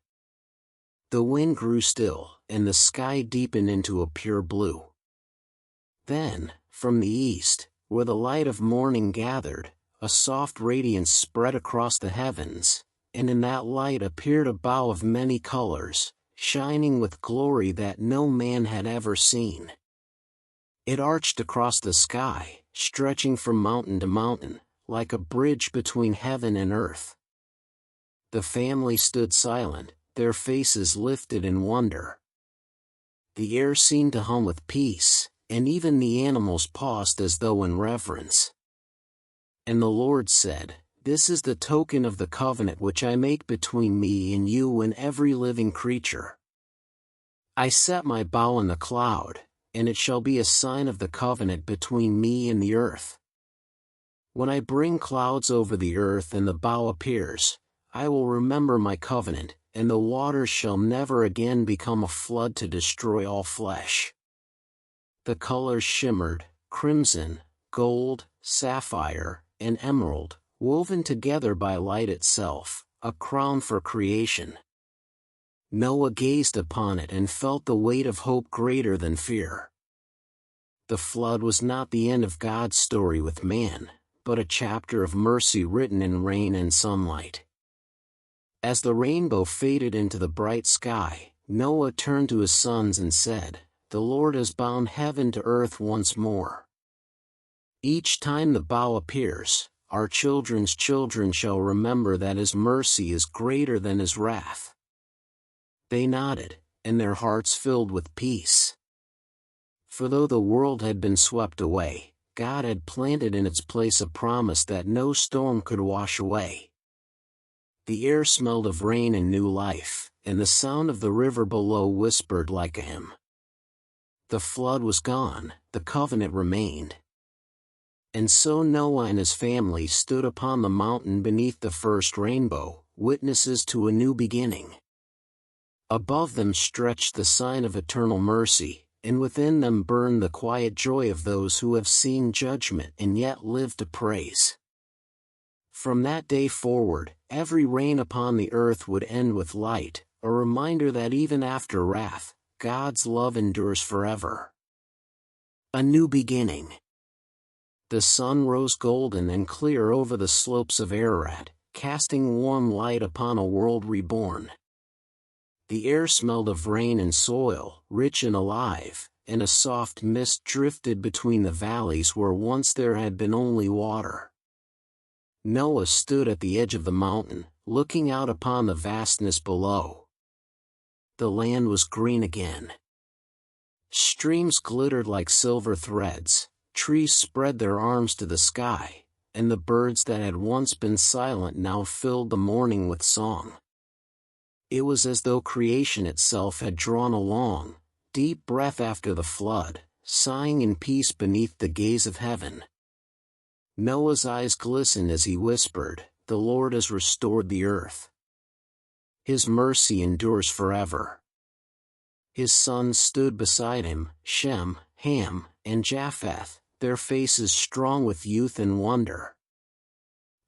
The wind grew still, and the sky deepened into a pure blue. Then, from the east, where the light of morning gathered, a soft radiance spread across the heavens, and in that light appeared a bow of many colors, shining with glory that no man had ever seen. It arched across the sky, stretching from mountain to mountain, like a bridge between heaven and earth. The family stood silent, their faces lifted in wonder. The air seemed to hum with peace, and even the animals paused as though in reverence. And the Lord said, "This is the token of the covenant which I make between me and you and every living creature. I set my bow in the cloud, and it shall be a sign of the covenant between me and the earth. When I bring clouds over the earth and the bow appears, I will remember my covenant, and the waters shall never again become a flood to destroy all flesh." The colors shimmered, crimson, gold, sapphire, and emerald, woven together by light itself, a crown for creation. Noah gazed upon it and felt the weight of hope greater than fear. The flood was not the end of God's story with man, but a chapter of mercy written in rain and sunlight. As the rainbow faded into the bright sky, Noah turned to his sons and said, "The Lord has bound heaven to earth once more. Each time the bow appears, our children's children shall remember that his mercy is greater than his wrath." They nodded, and their hearts filled with peace. For though the world had been swept away, God had planted in its place a promise that no storm could wash away. The air smelled of rain and new life, and the sound of the river below whispered like a hymn. The flood was gone, the covenant remained. And so Noah and his family stood upon the mountain beneath the first rainbow, witnesses to a new beginning. Above them stretched the sign of eternal mercy, and within them burned the quiet joy of those who have seen judgment and yet live to praise. From that day forward, every rain upon the earth would end with light, a reminder that even after wrath, God's love endures forever. A new beginning. The sun rose golden and clear over the slopes of Ararat, casting warm light upon a world reborn. The air smelled of rain and soil, rich and alive, and a soft mist drifted between the valleys where once there had been only water. Noah stood at the edge of the mountain, looking out upon the vastness below. The land was green again. Streams glittered like silver threads, trees spread their arms to the sky, and the birds that had once been silent now filled the morning with song. It was as though creation itself had drawn a long, deep breath after the flood, sighing in peace beneath the gaze of heaven. Noah's eyes glistened as he whispered, "The Lord has restored the earth. His mercy endures forever." His sons stood beside him, Shem, Ham, and Japheth, their faces strong with youth and wonder.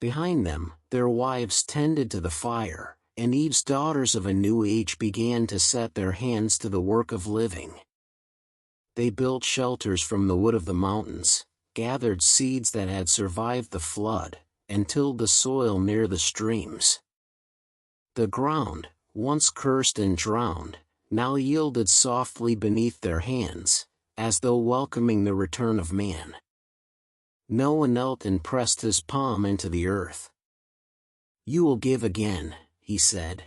Behind them, their wives tended to the fire, and Eve's daughters of a new age began to set their hands to the work of living. They built shelters from the wood of the mountains, gathered seeds that had survived the flood, and tilled the soil near the streams. The ground, once cursed and drowned, now yielded softly beneath their hands, as though welcoming the return of man. Noah knelt and pressed his palm into the earth. "You will give again," he said.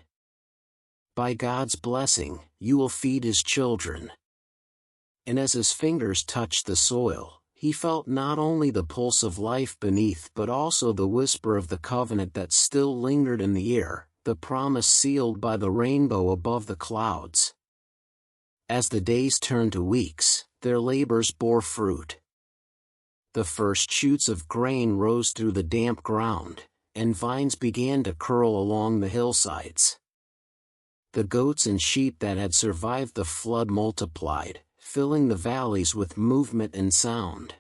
"By God's blessing, you will feed his children." And as his fingers touched the soil, he felt not only the pulse of life beneath but also the whisper of the covenant that still lingered in the air, the promise sealed by the rainbow above the clouds. As the days turned to weeks, their labors bore fruit. The first shoots of grain rose through the damp ground, and vines began to curl along the hillsides. The goats and sheep that had survived the flood multiplied, filling the valleys with movement and sound.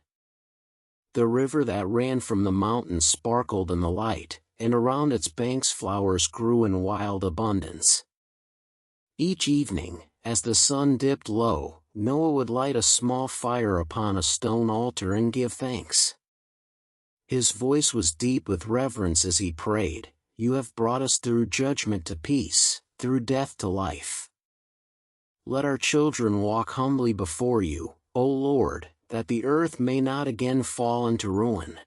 The river that ran from the mountains sparkled in the light, and around its banks flowers grew in wild abundance. Each evening, as the sun dipped low, Noah would light a small fire upon a stone altar and give thanks. His voice was deep with reverence as he prayed, "You have brought us through judgment to peace, through death to life. Let our children walk humbly before you, O Lord, that the earth may not again fall into ruin."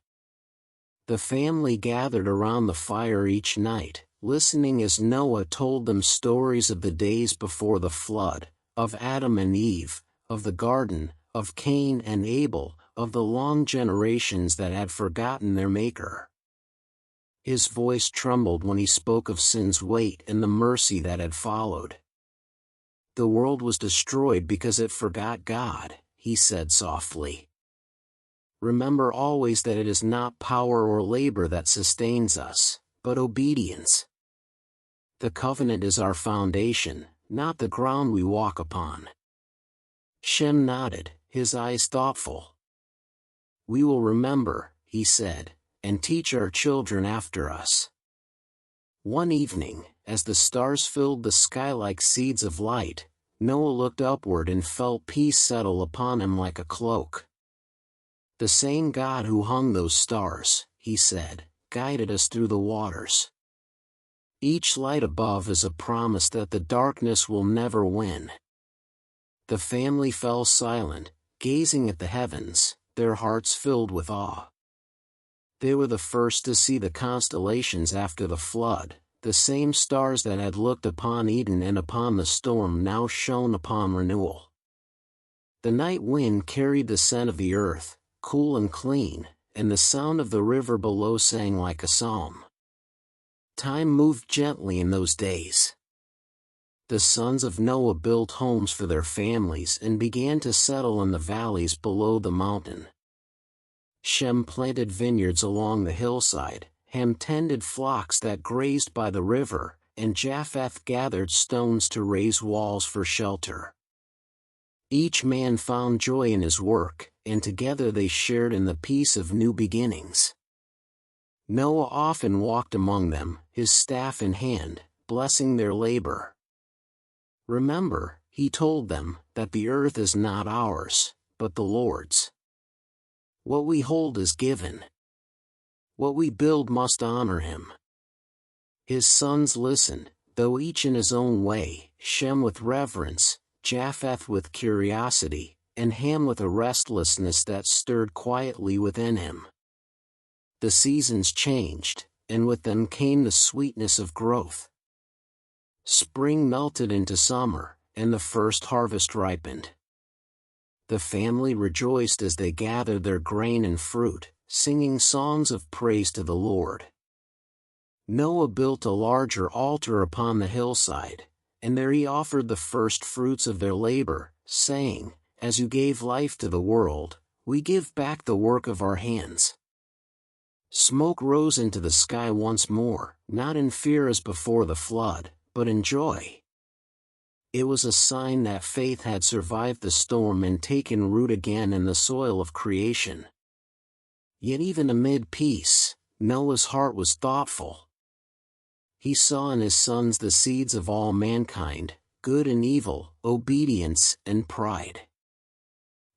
The family gathered around the fire each night, listening as Noah told them stories of the days before the flood, of Adam and Eve, of the garden, of Cain and Abel, of the long generations that had forgotten their Maker. His voice trembled when he spoke of sin's weight and the mercy that had followed. "The world was destroyed because it forgot God," he said softly. "Remember always that it is not power or labor that sustains us, but obedience. The covenant is our foundation, not the ground we walk upon." Shem nodded, his eyes thoughtful. "We will remember," he said, "and teach our children after us." One evening, as the stars filled the sky like seeds of light, Noah looked upward and felt peace settle upon him like a cloak. "The same God who hung those stars," he said, guided us through the waters. Each light above is a promise that the darkness will never win. The family fell silent, gazing at the heavens, their hearts filled with awe. They were the first to see the constellations after the flood, the same stars that had looked upon Eden and upon the storm now shone upon renewal. The night wind carried the scent of the earth, cool and clean, and the sound of the river below sang like a psalm. Time moved gently in those days. The sons of Noah built homes for their families and began to settle in the valleys below the mountain. Shem planted vineyards along the hillside, Ham tended flocks that grazed by the river, and Japheth gathered stones to raise walls for shelter. Each man found joy in his work, and together they shared in the peace of new beginnings. Noah often walked among them, his staff in hand, blessing their labor. Remember, he told them, that the earth is not ours, but the Lord's. What we hold is given. What we build must honor him. His sons listened, though each in his own way, Shem with reverence, Japheth with curiosity, and Ham with a restlessness that stirred quietly within him. The seasons changed, and with them came the sweetness of growth. Spring melted into summer, and the first harvest ripened. The family rejoiced as they gathered their grain and fruit, singing songs of praise to the Lord. Noah built a larger altar upon the hillside, and there he offered the first fruits of their labor, saying, "As you gave life to the world, we give back the work of our hands." Smoke rose into the sky once more, not in fear as before the flood, but in joy. It was a sign that faith had survived the storm and taken root again in the soil of creation. Yet even amid peace, Noah's heart was thoughtful. He saw in his sons the seeds of all mankind, good and evil, obedience and pride.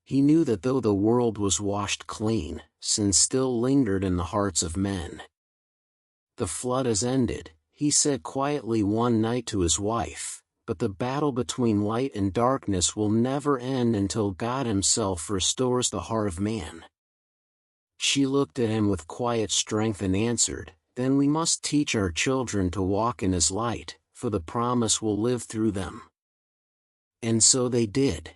He knew that though the world was washed clean, sin still lingered in the hearts of men. "The flood has ended," he said quietly one night to his wife, "but the battle between light and darkness will never end until God himself restores the heart of man." She looked at him with quiet strength and answered, "Then we must teach our children to walk in his light, for the promise will live through them." And so they did.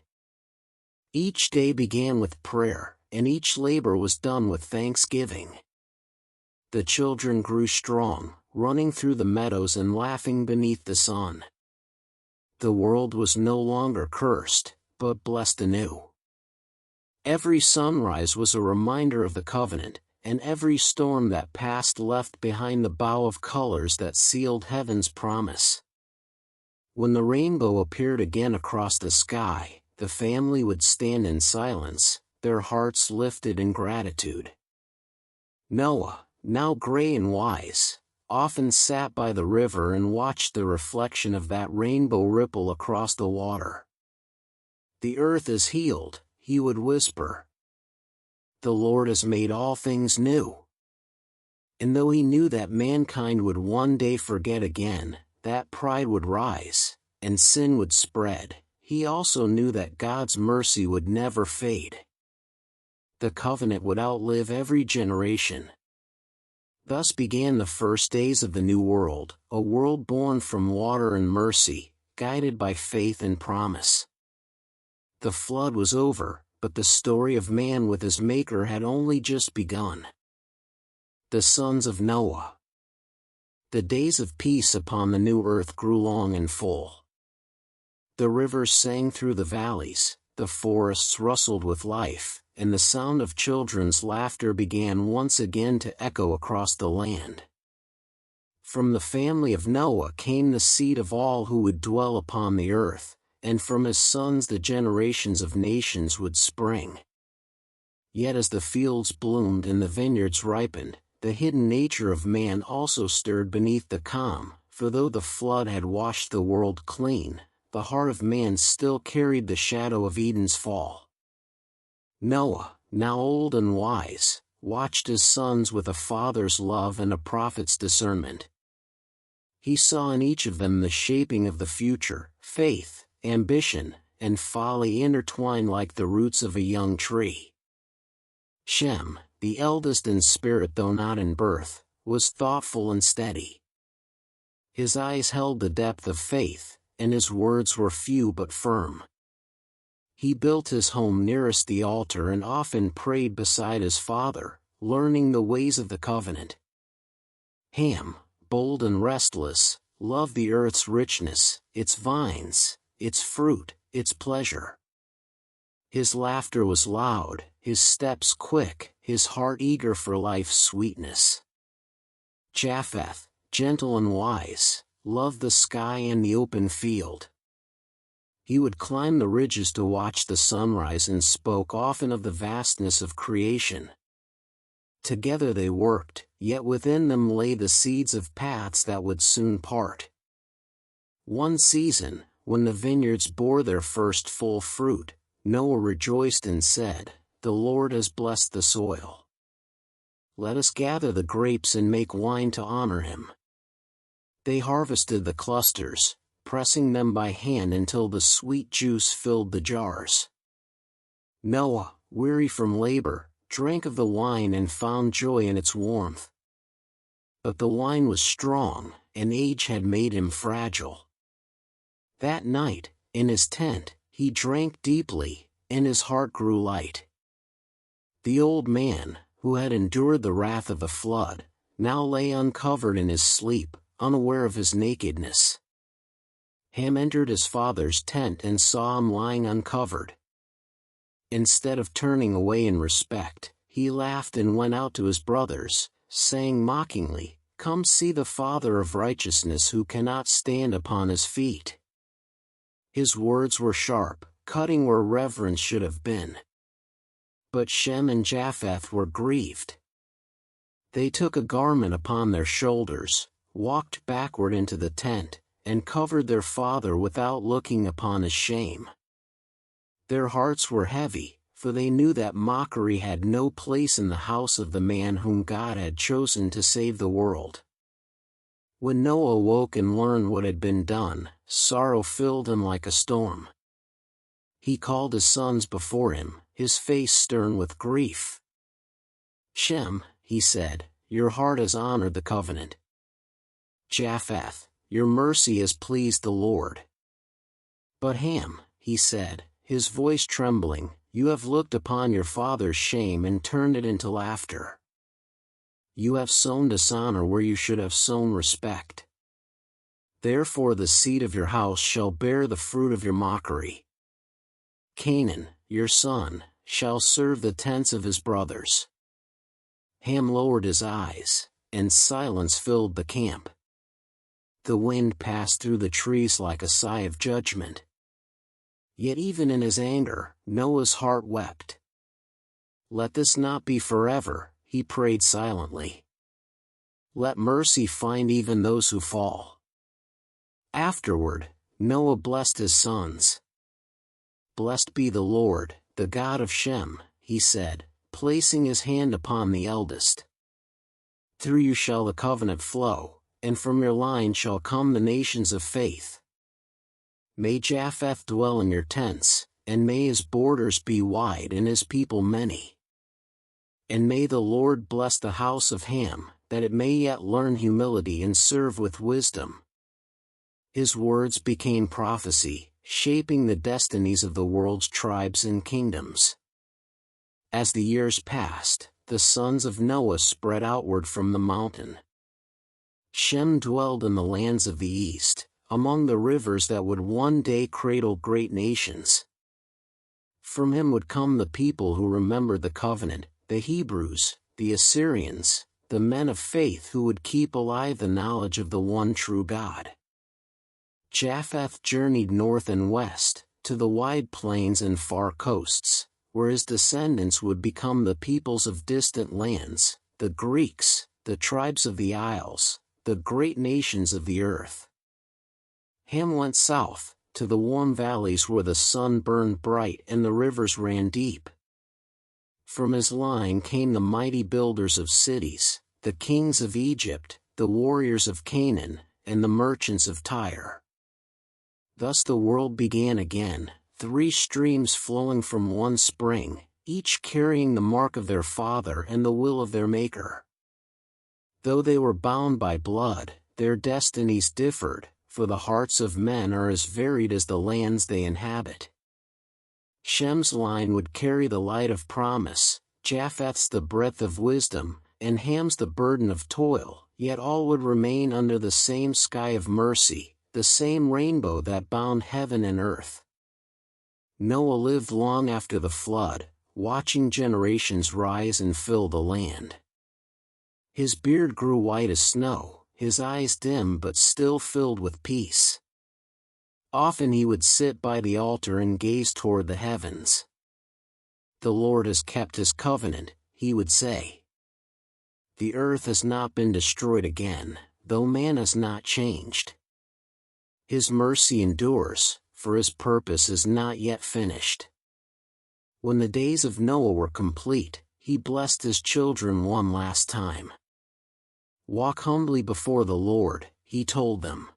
Each day began with prayer, and each labor was done with thanksgiving. The children grew strong, running through the meadows and laughing beneath the sun. The world was no longer cursed, but blessed anew. Every sunrise was a reminder of the covenant, and every storm that passed left behind the bow of colors that sealed heaven's promise. When the rainbow appeared again across the sky, the family would stand in silence, their hearts lifted in gratitude. Noah, now gray and wise, often sat by the river and watched the reflection of that rainbow ripple across the water. "The earth is healed," he would whisper. "The Lord has made all things new." And though he knew that mankind would one day forget again, that pride would rise, and sin would spread, he also knew that God's mercy would never fade. The covenant would outlive every generation. Thus began the first days of the new world, a world born from water and mercy, guided by faith and promise. The flood was over, but the story of man with his Maker had only just begun. The sons of Noah. The days of peace upon the new earth grew long and full. The rivers sang through the valleys, the forests rustled with life, and the sound of children's laughter began once again to echo across the land. From the family of Noah came the seed of all who would dwell upon the earth, and from his sons the generations of nations would spring. Yet as the fields bloomed and the vineyards ripened, the hidden nature of man also stirred beneath the calm, for though the flood had washed the world clean, the heart of man still carried the shadow of Eden's fall. Noah, now old and wise, watched his sons with a father's love and a prophet's discernment. He saw in each of them the shaping of the future, faith, ambition, and folly intertwined like the roots of a young tree. Shem, the eldest in spirit though not in birth, was thoughtful and steady. His eyes held the depth of faith, and his words were few but firm. He built his home nearest the altar and often prayed beside his father, learning the ways of the covenant. Ham, bold and restless, loved the earth's richness, its vines, its fruit, its pleasure. His laughter was loud, his steps quick, his heart eager for life's sweetness. Japheth, gentle and wise, loved the sky and the open field. He would climb the ridges to watch the sunrise and spoke often of the vastness of creation. Together they worked, yet within them lay the seeds of paths that would soon part. One season, when the vineyards bore their first full fruit, Noah rejoiced and said, "The Lord has blessed the soil. Let us gather the grapes and make wine to honor him." They harvested the clusters, pressing them by hand until the sweet juice filled the jars. Noah, weary from labor, drank of the wine and found joy in its warmth. But the wine was strong, and age had made him fragile. That night, in his tent, he drank deeply, and his heart grew light. The old man, who had endured the wrath of the flood, now lay uncovered in his sleep, unaware of his nakedness. Ham entered his father's tent and saw him lying uncovered. Instead of turning away in respect, he laughed and went out to his brothers, saying mockingly, "Come see the Father of righteousness who cannot stand upon his feet." His words were sharp, cutting where reverence should have been. But Shem and Japheth were grieved. They took a garment upon their shoulders, walked backward into the tent, and covered their father without looking upon his shame. Their hearts were heavy, for they knew that mockery had no place in the house of the man whom God had chosen to save the world. When Noah awoke and learned what had been done, sorrow filled him like a storm. He called his sons before him, his face stern with grief. "Shem," he said, "your heart has honored the covenant. Japheth, your mercy has pleased the Lord. But Ham," he said, his voice trembling, "you have looked upon your father's shame and turned it into laughter. You have sown dishonor where you should have sown respect. Therefore the seed of your house shall bear the fruit of your mockery. Canaan, your son, shall serve the tents of his brothers." Ham lowered his eyes, and silence filled the camp. The wind passed through the trees like a sigh of judgment. Yet even in his anger, Noah's heart wept. "Let this not be forever," he prayed silently. "Let mercy find even those who fall." Afterward, Noah blessed his sons. "Blessed be the Lord, the God of Shem," he said, placing his hand upon the eldest. "Through you shall the covenant flow, and from your line shall come the nations of faith. May Japheth dwell in your tents, and may his borders be wide and his people many. And may the Lord bless the house of Ham, that it may yet learn humility and serve with wisdom." His words became prophecy, shaping the destinies of the world's tribes and kingdoms. As the years passed, the sons of Noah spread outward from the mountain. Shem dwelled in the lands of the east, among the rivers that would one day cradle great nations. From him would come the people who remembered the covenant, the Hebrews, the Assyrians, the men of faith who would keep alive the knowledge of the one true God. Japheth journeyed north and west, to the wide plains and far coasts, where his descendants would become the peoples of distant lands, the Greeks, the tribes of the isles, the great nations of the earth. Ham went south, to the warm valleys where the sun burned bright and the rivers ran deep. From his line came the mighty builders of cities, the kings of Egypt, the warriors of Canaan, and the merchants of Tyre. Thus the world began again, 3 streams flowing from one spring, each carrying the mark of their father and the will of their maker. Though they were bound by blood, their destinies differed, for the hearts of men are as varied as the lands they inhabit. Shem's line would carry the light of promise, Japheth's the breadth of wisdom, and Ham's the burden of toil, yet all would remain under the same sky of mercy, the same rainbow that bound heaven and earth. Noah lived long after the flood, watching generations rise and fill the land. His beard grew white as snow, his eyes dim but still filled with peace. Often he would sit by the altar and gaze toward the heavens. "The Lord has kept his covenant," he would say. "The earth has not been destroyed again, though man has not changed. His mercy endures, for his purpose is not yet finished." When the days of Noah were complete, he blessed his children one last time. "Walk humbly before the Lord," he told them.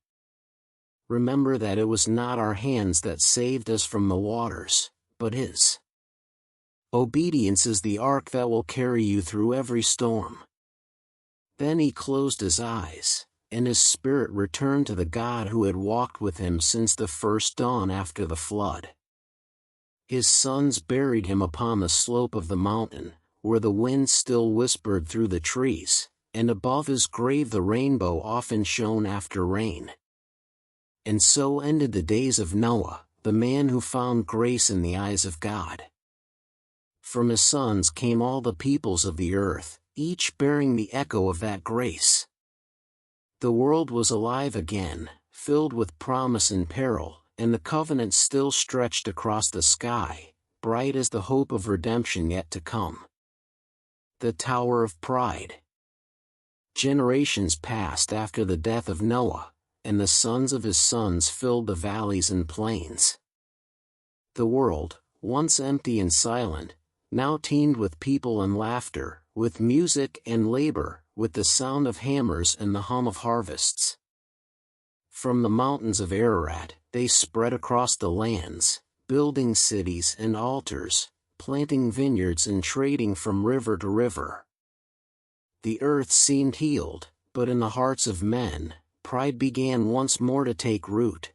"Remember that it was not our hands that saved us from the waters, but His. Obedience is the ark that will carry you through every storm." Then he closed his eyes, and his spirit returned to the God who had walked with him since the first dawn after the flood. His sons buried him upon the slope of the mountain, where the wind still whispered through the trees, and above his grave the rainbow often shone after rain. And so ended the days of Noah, the man who found grace in the eyes of God. From his sons came all the peoples of the earth, each bearing the echo of that grace. The world was alive again, filled with promise and peril, and the covenant still stretched across the sky, bright as the hope of redemption yet to come. The Tower of Pride. Generations passed after the death of Noah, and the sons of his sons filled the valleys and plains. The world, once empty and silent, now teemed with people and laughter, with music and labor, with the sound of hammers and the hum of harvests. From the mountains of Ararat, they spread across the lands, building cities and altars, planting vineyards and trading from river to river. The earth seemed healed, but in the hearts of men, pride began once more to take root.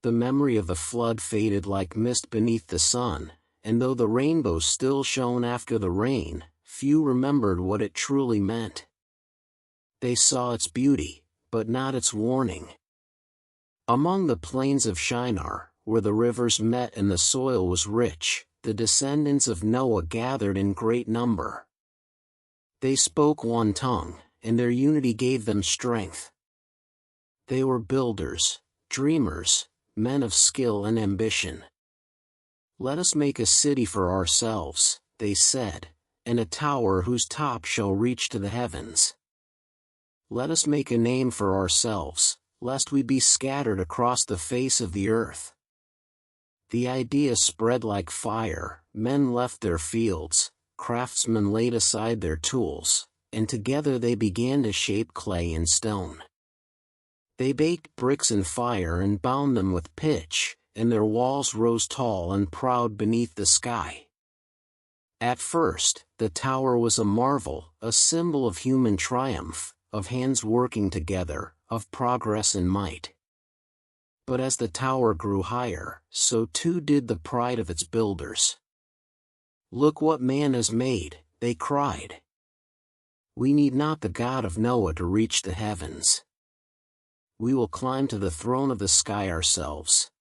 The memory of the flood faded like mist beneath the sun, and though the rainbow still shone after the rain, few remembered what it truly meant. They saw its beauty, but not its warning. Among the plains of Shinar, where the rivers met and the soil was rich, the descendants of Noah gathered in great number. They spoke one tongue, and their unity gave them strength. They were builders, dreamers, men of skill and ambition. "Let us make a city for ourselves," they said, "and a tower whose top shall reach to the heavens. Let us make a name for ourselves, lest we be scattered across the face of the earth." The idea spread like fire, men left their fields, craftsmen laid aside their tools, and together they began to shape clay and stone. They baked bricks in fire and bound them with pitch, and their walls rose tall and proud beneath the sky. At first, the tower was a marvel, a symbol of human triumph, of hands working together, of progress and might. But as the tower grew higher, so too did the pride of its builders. "Look what man has made," they cried. "We need not the God of Noah to reach the heavens. We will climb to the throne of the sky ourselves."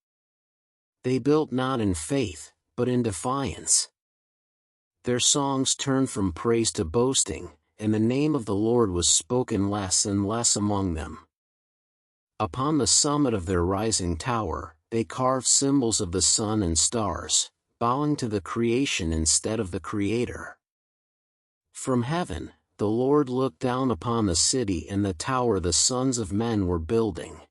They built not in faith, but in defiance. Their songs turned from praise to boasting, and the name of the Lord was spoken less and less among them. Upon the summit of their rising tower, they carved symbols of the sun and stars, bowing to the creation instead of the Creator. From heaven, the Lord looked down upon the city and the tower the sons of men were building.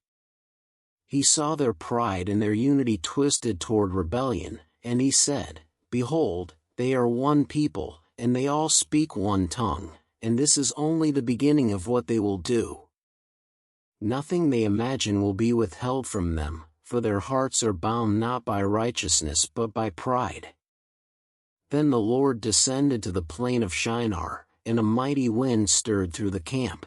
He saw their pride and their unity twisted toward rebellion, and he said, "Behold, They are one people, and they all speak one tongue, and this is only the beginning of what they will do. Nothing they imagine will be withheld from them, for their hearts are bound not by righteousness but by pride. Then the Lord descended to the plain of Shinar, and a mighty wind stirred through the camp.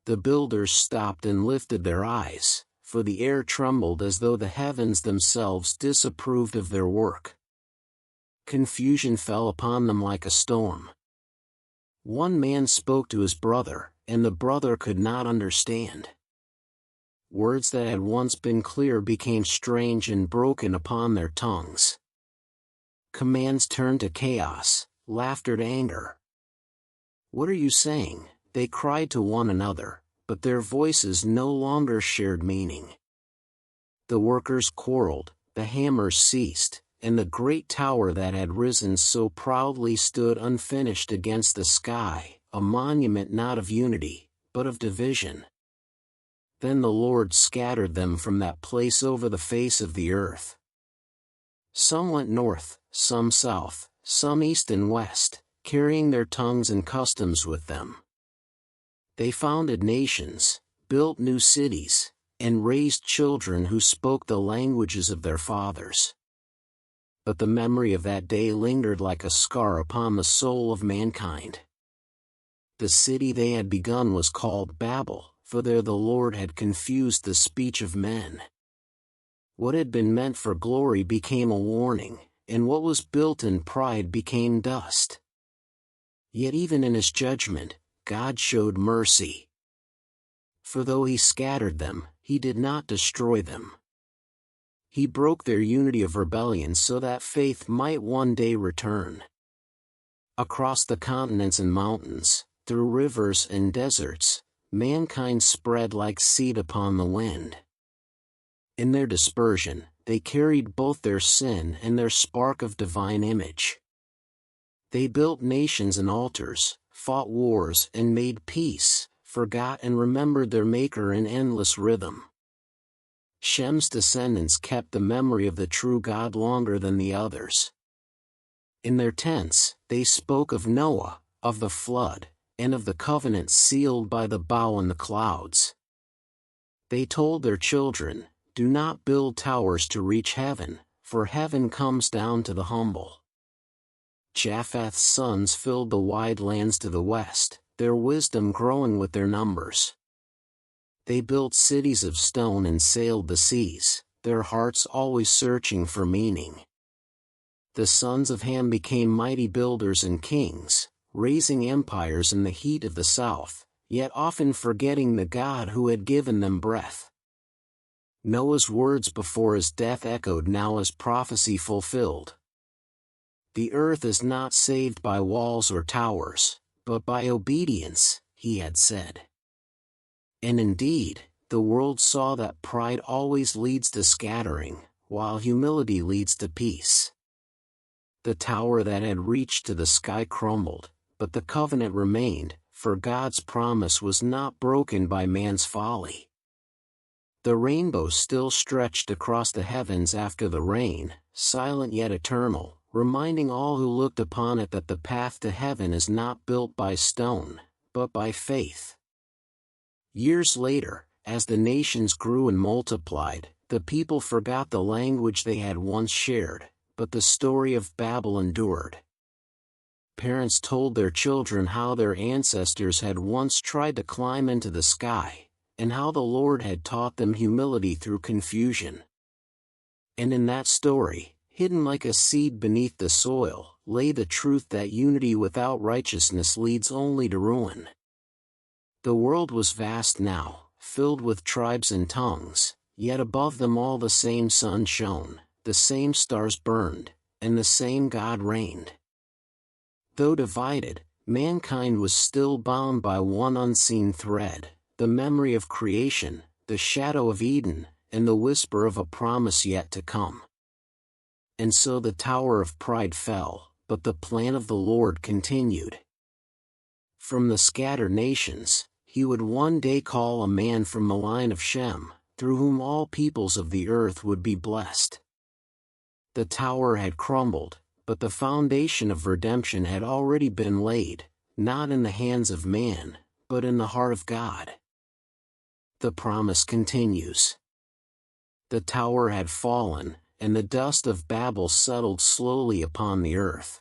The builders stopped and lifted their eyes, for the air trembled as though the heavens themselves disapproved of their work. Confusion fell upon them like a storm. One man spoke to his brother, and the brother could not understand. Words that had once been clear became strange and broken upon their tongues. Commands turned to chaos, laughter to anger. "What are you saying?" they cried to one another, but their voices no longer shared meaning. The workers quarreled, the hammers ceased, and the great tower that had risen so proudly stood unfinished against the sky, a monument not of unity, but of division. Then the Lord scattered them from that place over the face of the earth. Some went north, some south, some east and west, carrying their tongues and customs with them. They founded nations, built new cities, and raised children who spoke the languages of their fathers. But the memory of that day lingered like a scar upon the soul of mankind. The city they had begun was called Babel, for there the Lord had confused the speech of men. What had been meant for glory became a warning, and what was built in pride became dust. Yet even in his judgment, God showed mercy. For though he scattered them, he did not destroy them. He broke their unity of rebellion so that faith might one day return. Across the continents and mountains, through rivers and deserts, mankind spread like seed upon the wind. In their dispersion, they carried both their sin and their spark of divine image. They built nations and altars, fought wars and made peace, forgot and remembered their Maker in endless rhythm. Shem's descendants kept the memory of the true God longer than the others. In their tents, they spoke of Noah, of the flood, and of the covenant sealed by the bow in the clouds. They told their children, "Do not build towers to reach heaven, for heaven comes down to the humble." Japheth's sons filled the wide lands to the west, their wisdom growing with their numbers. They built cities of stone and sailed the seas, their hearts always searching for meaning. The sons of Ham became mighty builders and kings, raising empires in the heat of the south, yet often forgetting the God who had given them breath. Noah's words before his death echoed now as prophecy fulfilled. "The earth is not saved by walls or towers, but by obedience," he had said. And indeed, the world saw that pride always leads to scattering, while humility leads to peace. The tower that had reached to the sky crumbled, but the covenant remained, for God's promise was not broken by man's folly. The rainbow still stretched across the heavens after the rain, silent yet eternal, reminding all who looked upon it that the path to heaven is not built by stone, but by faith. Years later, as the nations grew and multiplied, the people forgot the language they had once shared, but the story of Babel endured. Parents told their children how their ancestors had once tried to climb into the sky, and how the Lord had taught them humility through confusion. And in that story, hidden like a seed beneath the soil, lay the truth that unity without righteousness leads only to ruin. The world was vast now, filled with tribes and tongues, yet above them all the same sun shone, the same stars burned, and the same God reigned. Though divided, mankind was still bound by one unseen thread, the memory of creation, the shadow of Eden, and the whisper of a promise yet to come. And so the tower of pride fell, but the plan of the Lord continued. From the scattered nations, he would one day call a man from the line of Shem, through whom all peoples of the earth would be blessed. The tower had crumbled, but the foundation of redemption had already been laid, not in the hands of man, but in the heart of God. The promise continues. The tower had fallen, and the dust of Babel settled slowly upon the earth.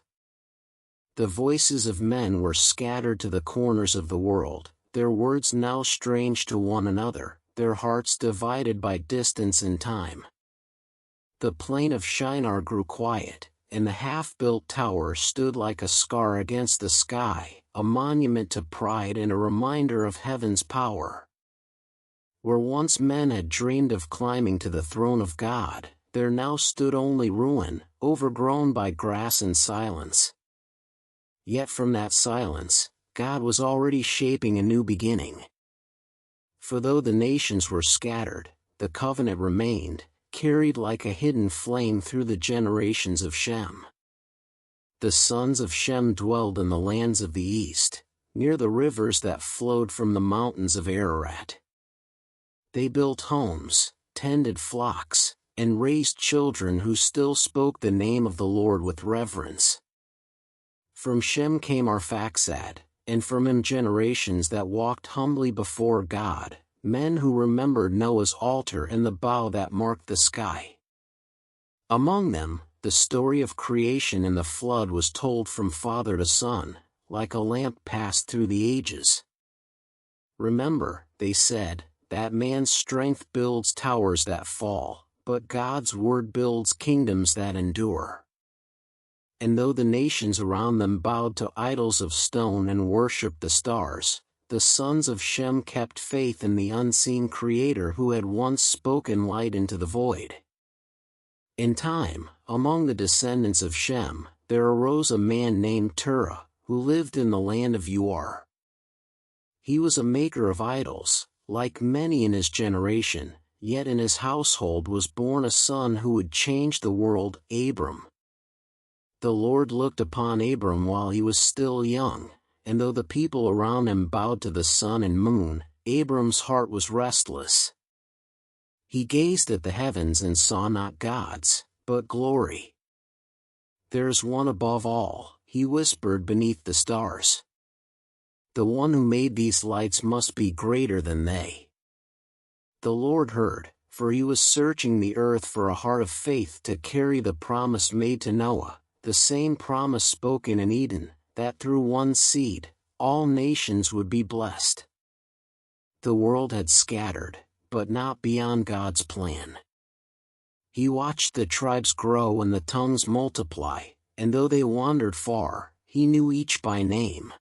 The voices of men were scattered to the corners of the world, their words now strange to one another, their hearts divided by distance and time. The plain of Shinar grew quiet, and the half-built tower stood like a scar against the sky, a monument to pride and a reminder of heaven's power. Where once men had dreamed of climbing to the throne of God, there now stood only ruin, overgrown by grass and silence. Yet from that silence, God was already shaping a new beginning. For though the nations were scattered, the covenant remained, carried like a hidden flame through the generations of Shem. The sons of Shem dwelled in the lands of the east, near the rivers that flowed from the mountains of Ararat. They built homes, tended flocks, and raised children who still spoke the name of the Lord with reverence. From Shem came Arphaxad, and from him generations that walked humbly before God, men who remembered Noah's altar and the bow that marked the sky. Among them, the story of creation and the flood was told from father to son, like a lamp passed through the ages. Remember, they said, that man's strength builds towers that fall, but God's word builds kingdoms that endure. And though the nations around them bowed to idols of stone and worshipped the stars, the sons of Shem kept faith in the unseen Creator who had once spoken light into the void. In time, among the descendants of Shem, there arose a man named Terah, who lived in the land of Uar. He was a maker of idols, like many in his generation, yet in his household was born a son who would change the world, Abram. The Lord looked upon Abram while he was still young, and though the people around him bowed to the sun and moon, Abram's heart was restless. He gazed at the heavens and saw not gods, but glory. There is one above all, he whispered beneath the stars. The one who made these lights must be greater than they. The Lord heard, for he was searching the earth for a heart of faith to carry the promise made to Noah, the same promise spoken in Eden, that through one seed, all nations would be blessed. The world had scattered, but not beyond God's plan. He watched the tribes grow and the tongues multiply, and though they wandered far, he knew each by name.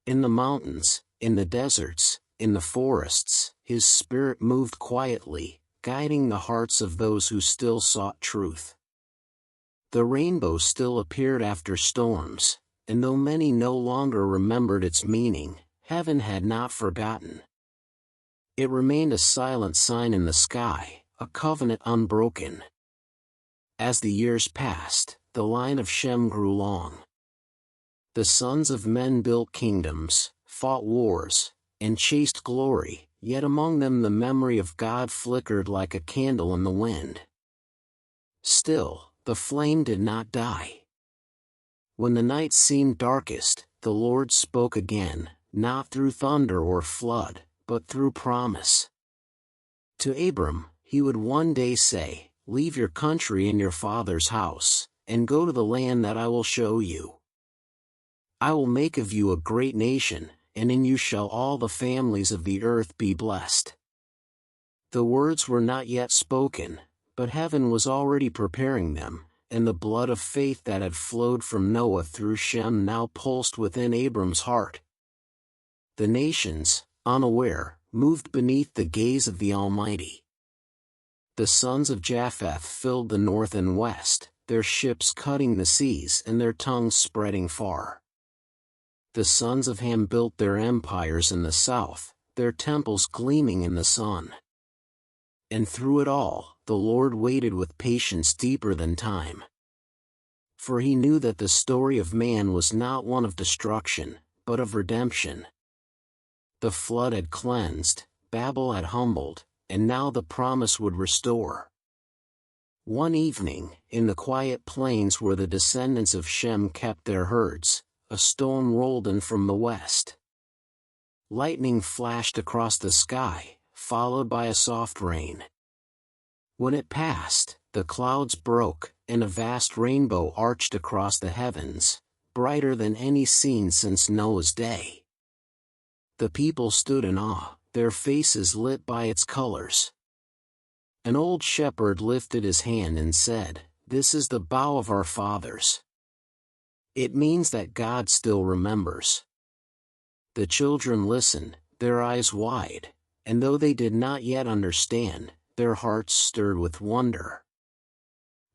In the mountains, in the deserts, in the forests, his spirit moved quietly, guiding the hearts of those who still sought truth. The rainbow still appeared after storms, and though many no longer remembered its meaning, heaven had not forgotten. It remained a silent sign in the sky, a covenant unbroken. As the years passed, the line of Shem grew long. The sons of men built kingdoms, fought wars, and chased glory, yet among them the memory of God flickered like a candle in the wind. Still, the flame did not die. When the night seemed darkest, the Lord spoke again, not through thunder or flood, but through promise. To Abram, he would one day say, "Leave your country and your father's house, and go to the land that I will show you. I will make of you a great nation, and in you shall all the families of the earth be blessed." The words were not yet spoken, but heaven was already preparing them, and the blood of faith that had flowed from Noah through Shem now pulsed within Abram's heart. The nations, unaware, moved beneath the gaze of the Almighty. The sons of Japheth filled the north and west, their ships cutting the seas and their tongues spreading far. The sons of Ham built their empires in the south, their temples gleaming in the sun. And through it all, the Lord waited with patience deeper than time. For he knew that the story of man was not one of destruction, but of redemption. The flood had cleansed, Babel had humbled, and now the promise would restore. One evening, in the quiet plains where the descendants of Shem kept their herds, a storm rolled in from the west. Lightning flashed across the sky, followed by a soft rain. When it passed, the clouds broke, and a vast rainbow arched across the heavens, brighter than any seen since Noah's day. The people stood in awe, their faces lit by its colors. An old shepherd lifted his hand and said, "This is the bow of our fathers." It means that God still remembers. The children listened, their eyes wide, and though they did not yet understand, their hearts stirred with wonder.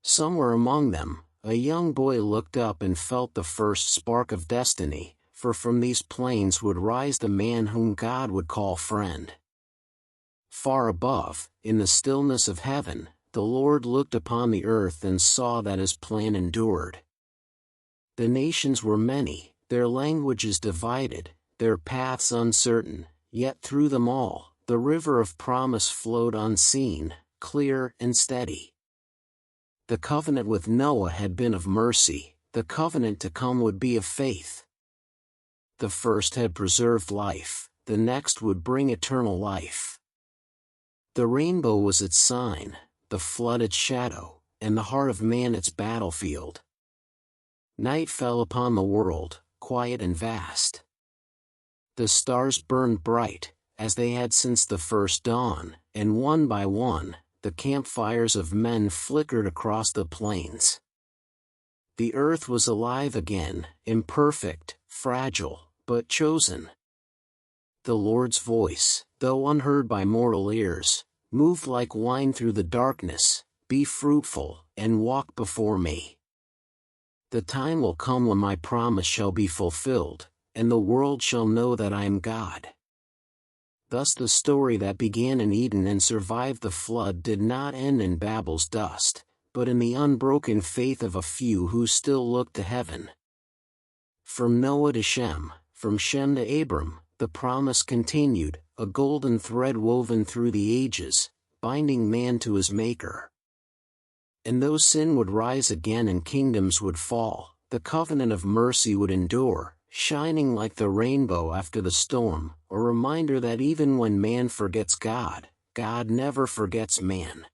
Somewhere among them, a young boy looked up and felt the first spark of destiny, for from these plains would rise the man whom God would call friend. Far above, in the stillness of heaven, the Lord looked upon the earth and saw that his plan endured. The nations were many, their languages divided, their paths uncertain, yet through them all, the river of promise flowed unseen, clear and steady. The covenant with Noah had been of mercy, the covenant to come would be of faith. The first had preserved life, the next would bring eternal life. The rainbow was its sign, the flood its shadow, and the heart of man its battlefield. Night fell upon the world, quiet and vast. The stars burned bright, as they had since the first dawn, and one by one, the campfires of men flickered across the plains. The earth was alive again, imperfect, fragile, but chosen. The Lord's voice, though unheard by mortal ears, moved like wine through the darkness, "Be fruitful, and walk before me." The time will come when my promise shall be fulfilled, and the world shall know that I am God. Thus the story that began in Eden and survived the flood did not end in Babel's dust, but in the unbroken faith of a few who still looked to heaven. From Noah to Shem, from Shem to Abram, the promise continued, a golden thread woven through the ages, binding man to his Maker. And though sin would rise again and kingdoms would fall, the covenant of mercy would endure, shining like the rainbow after the storm, a reminder that even when man forgets God, God never forgets man.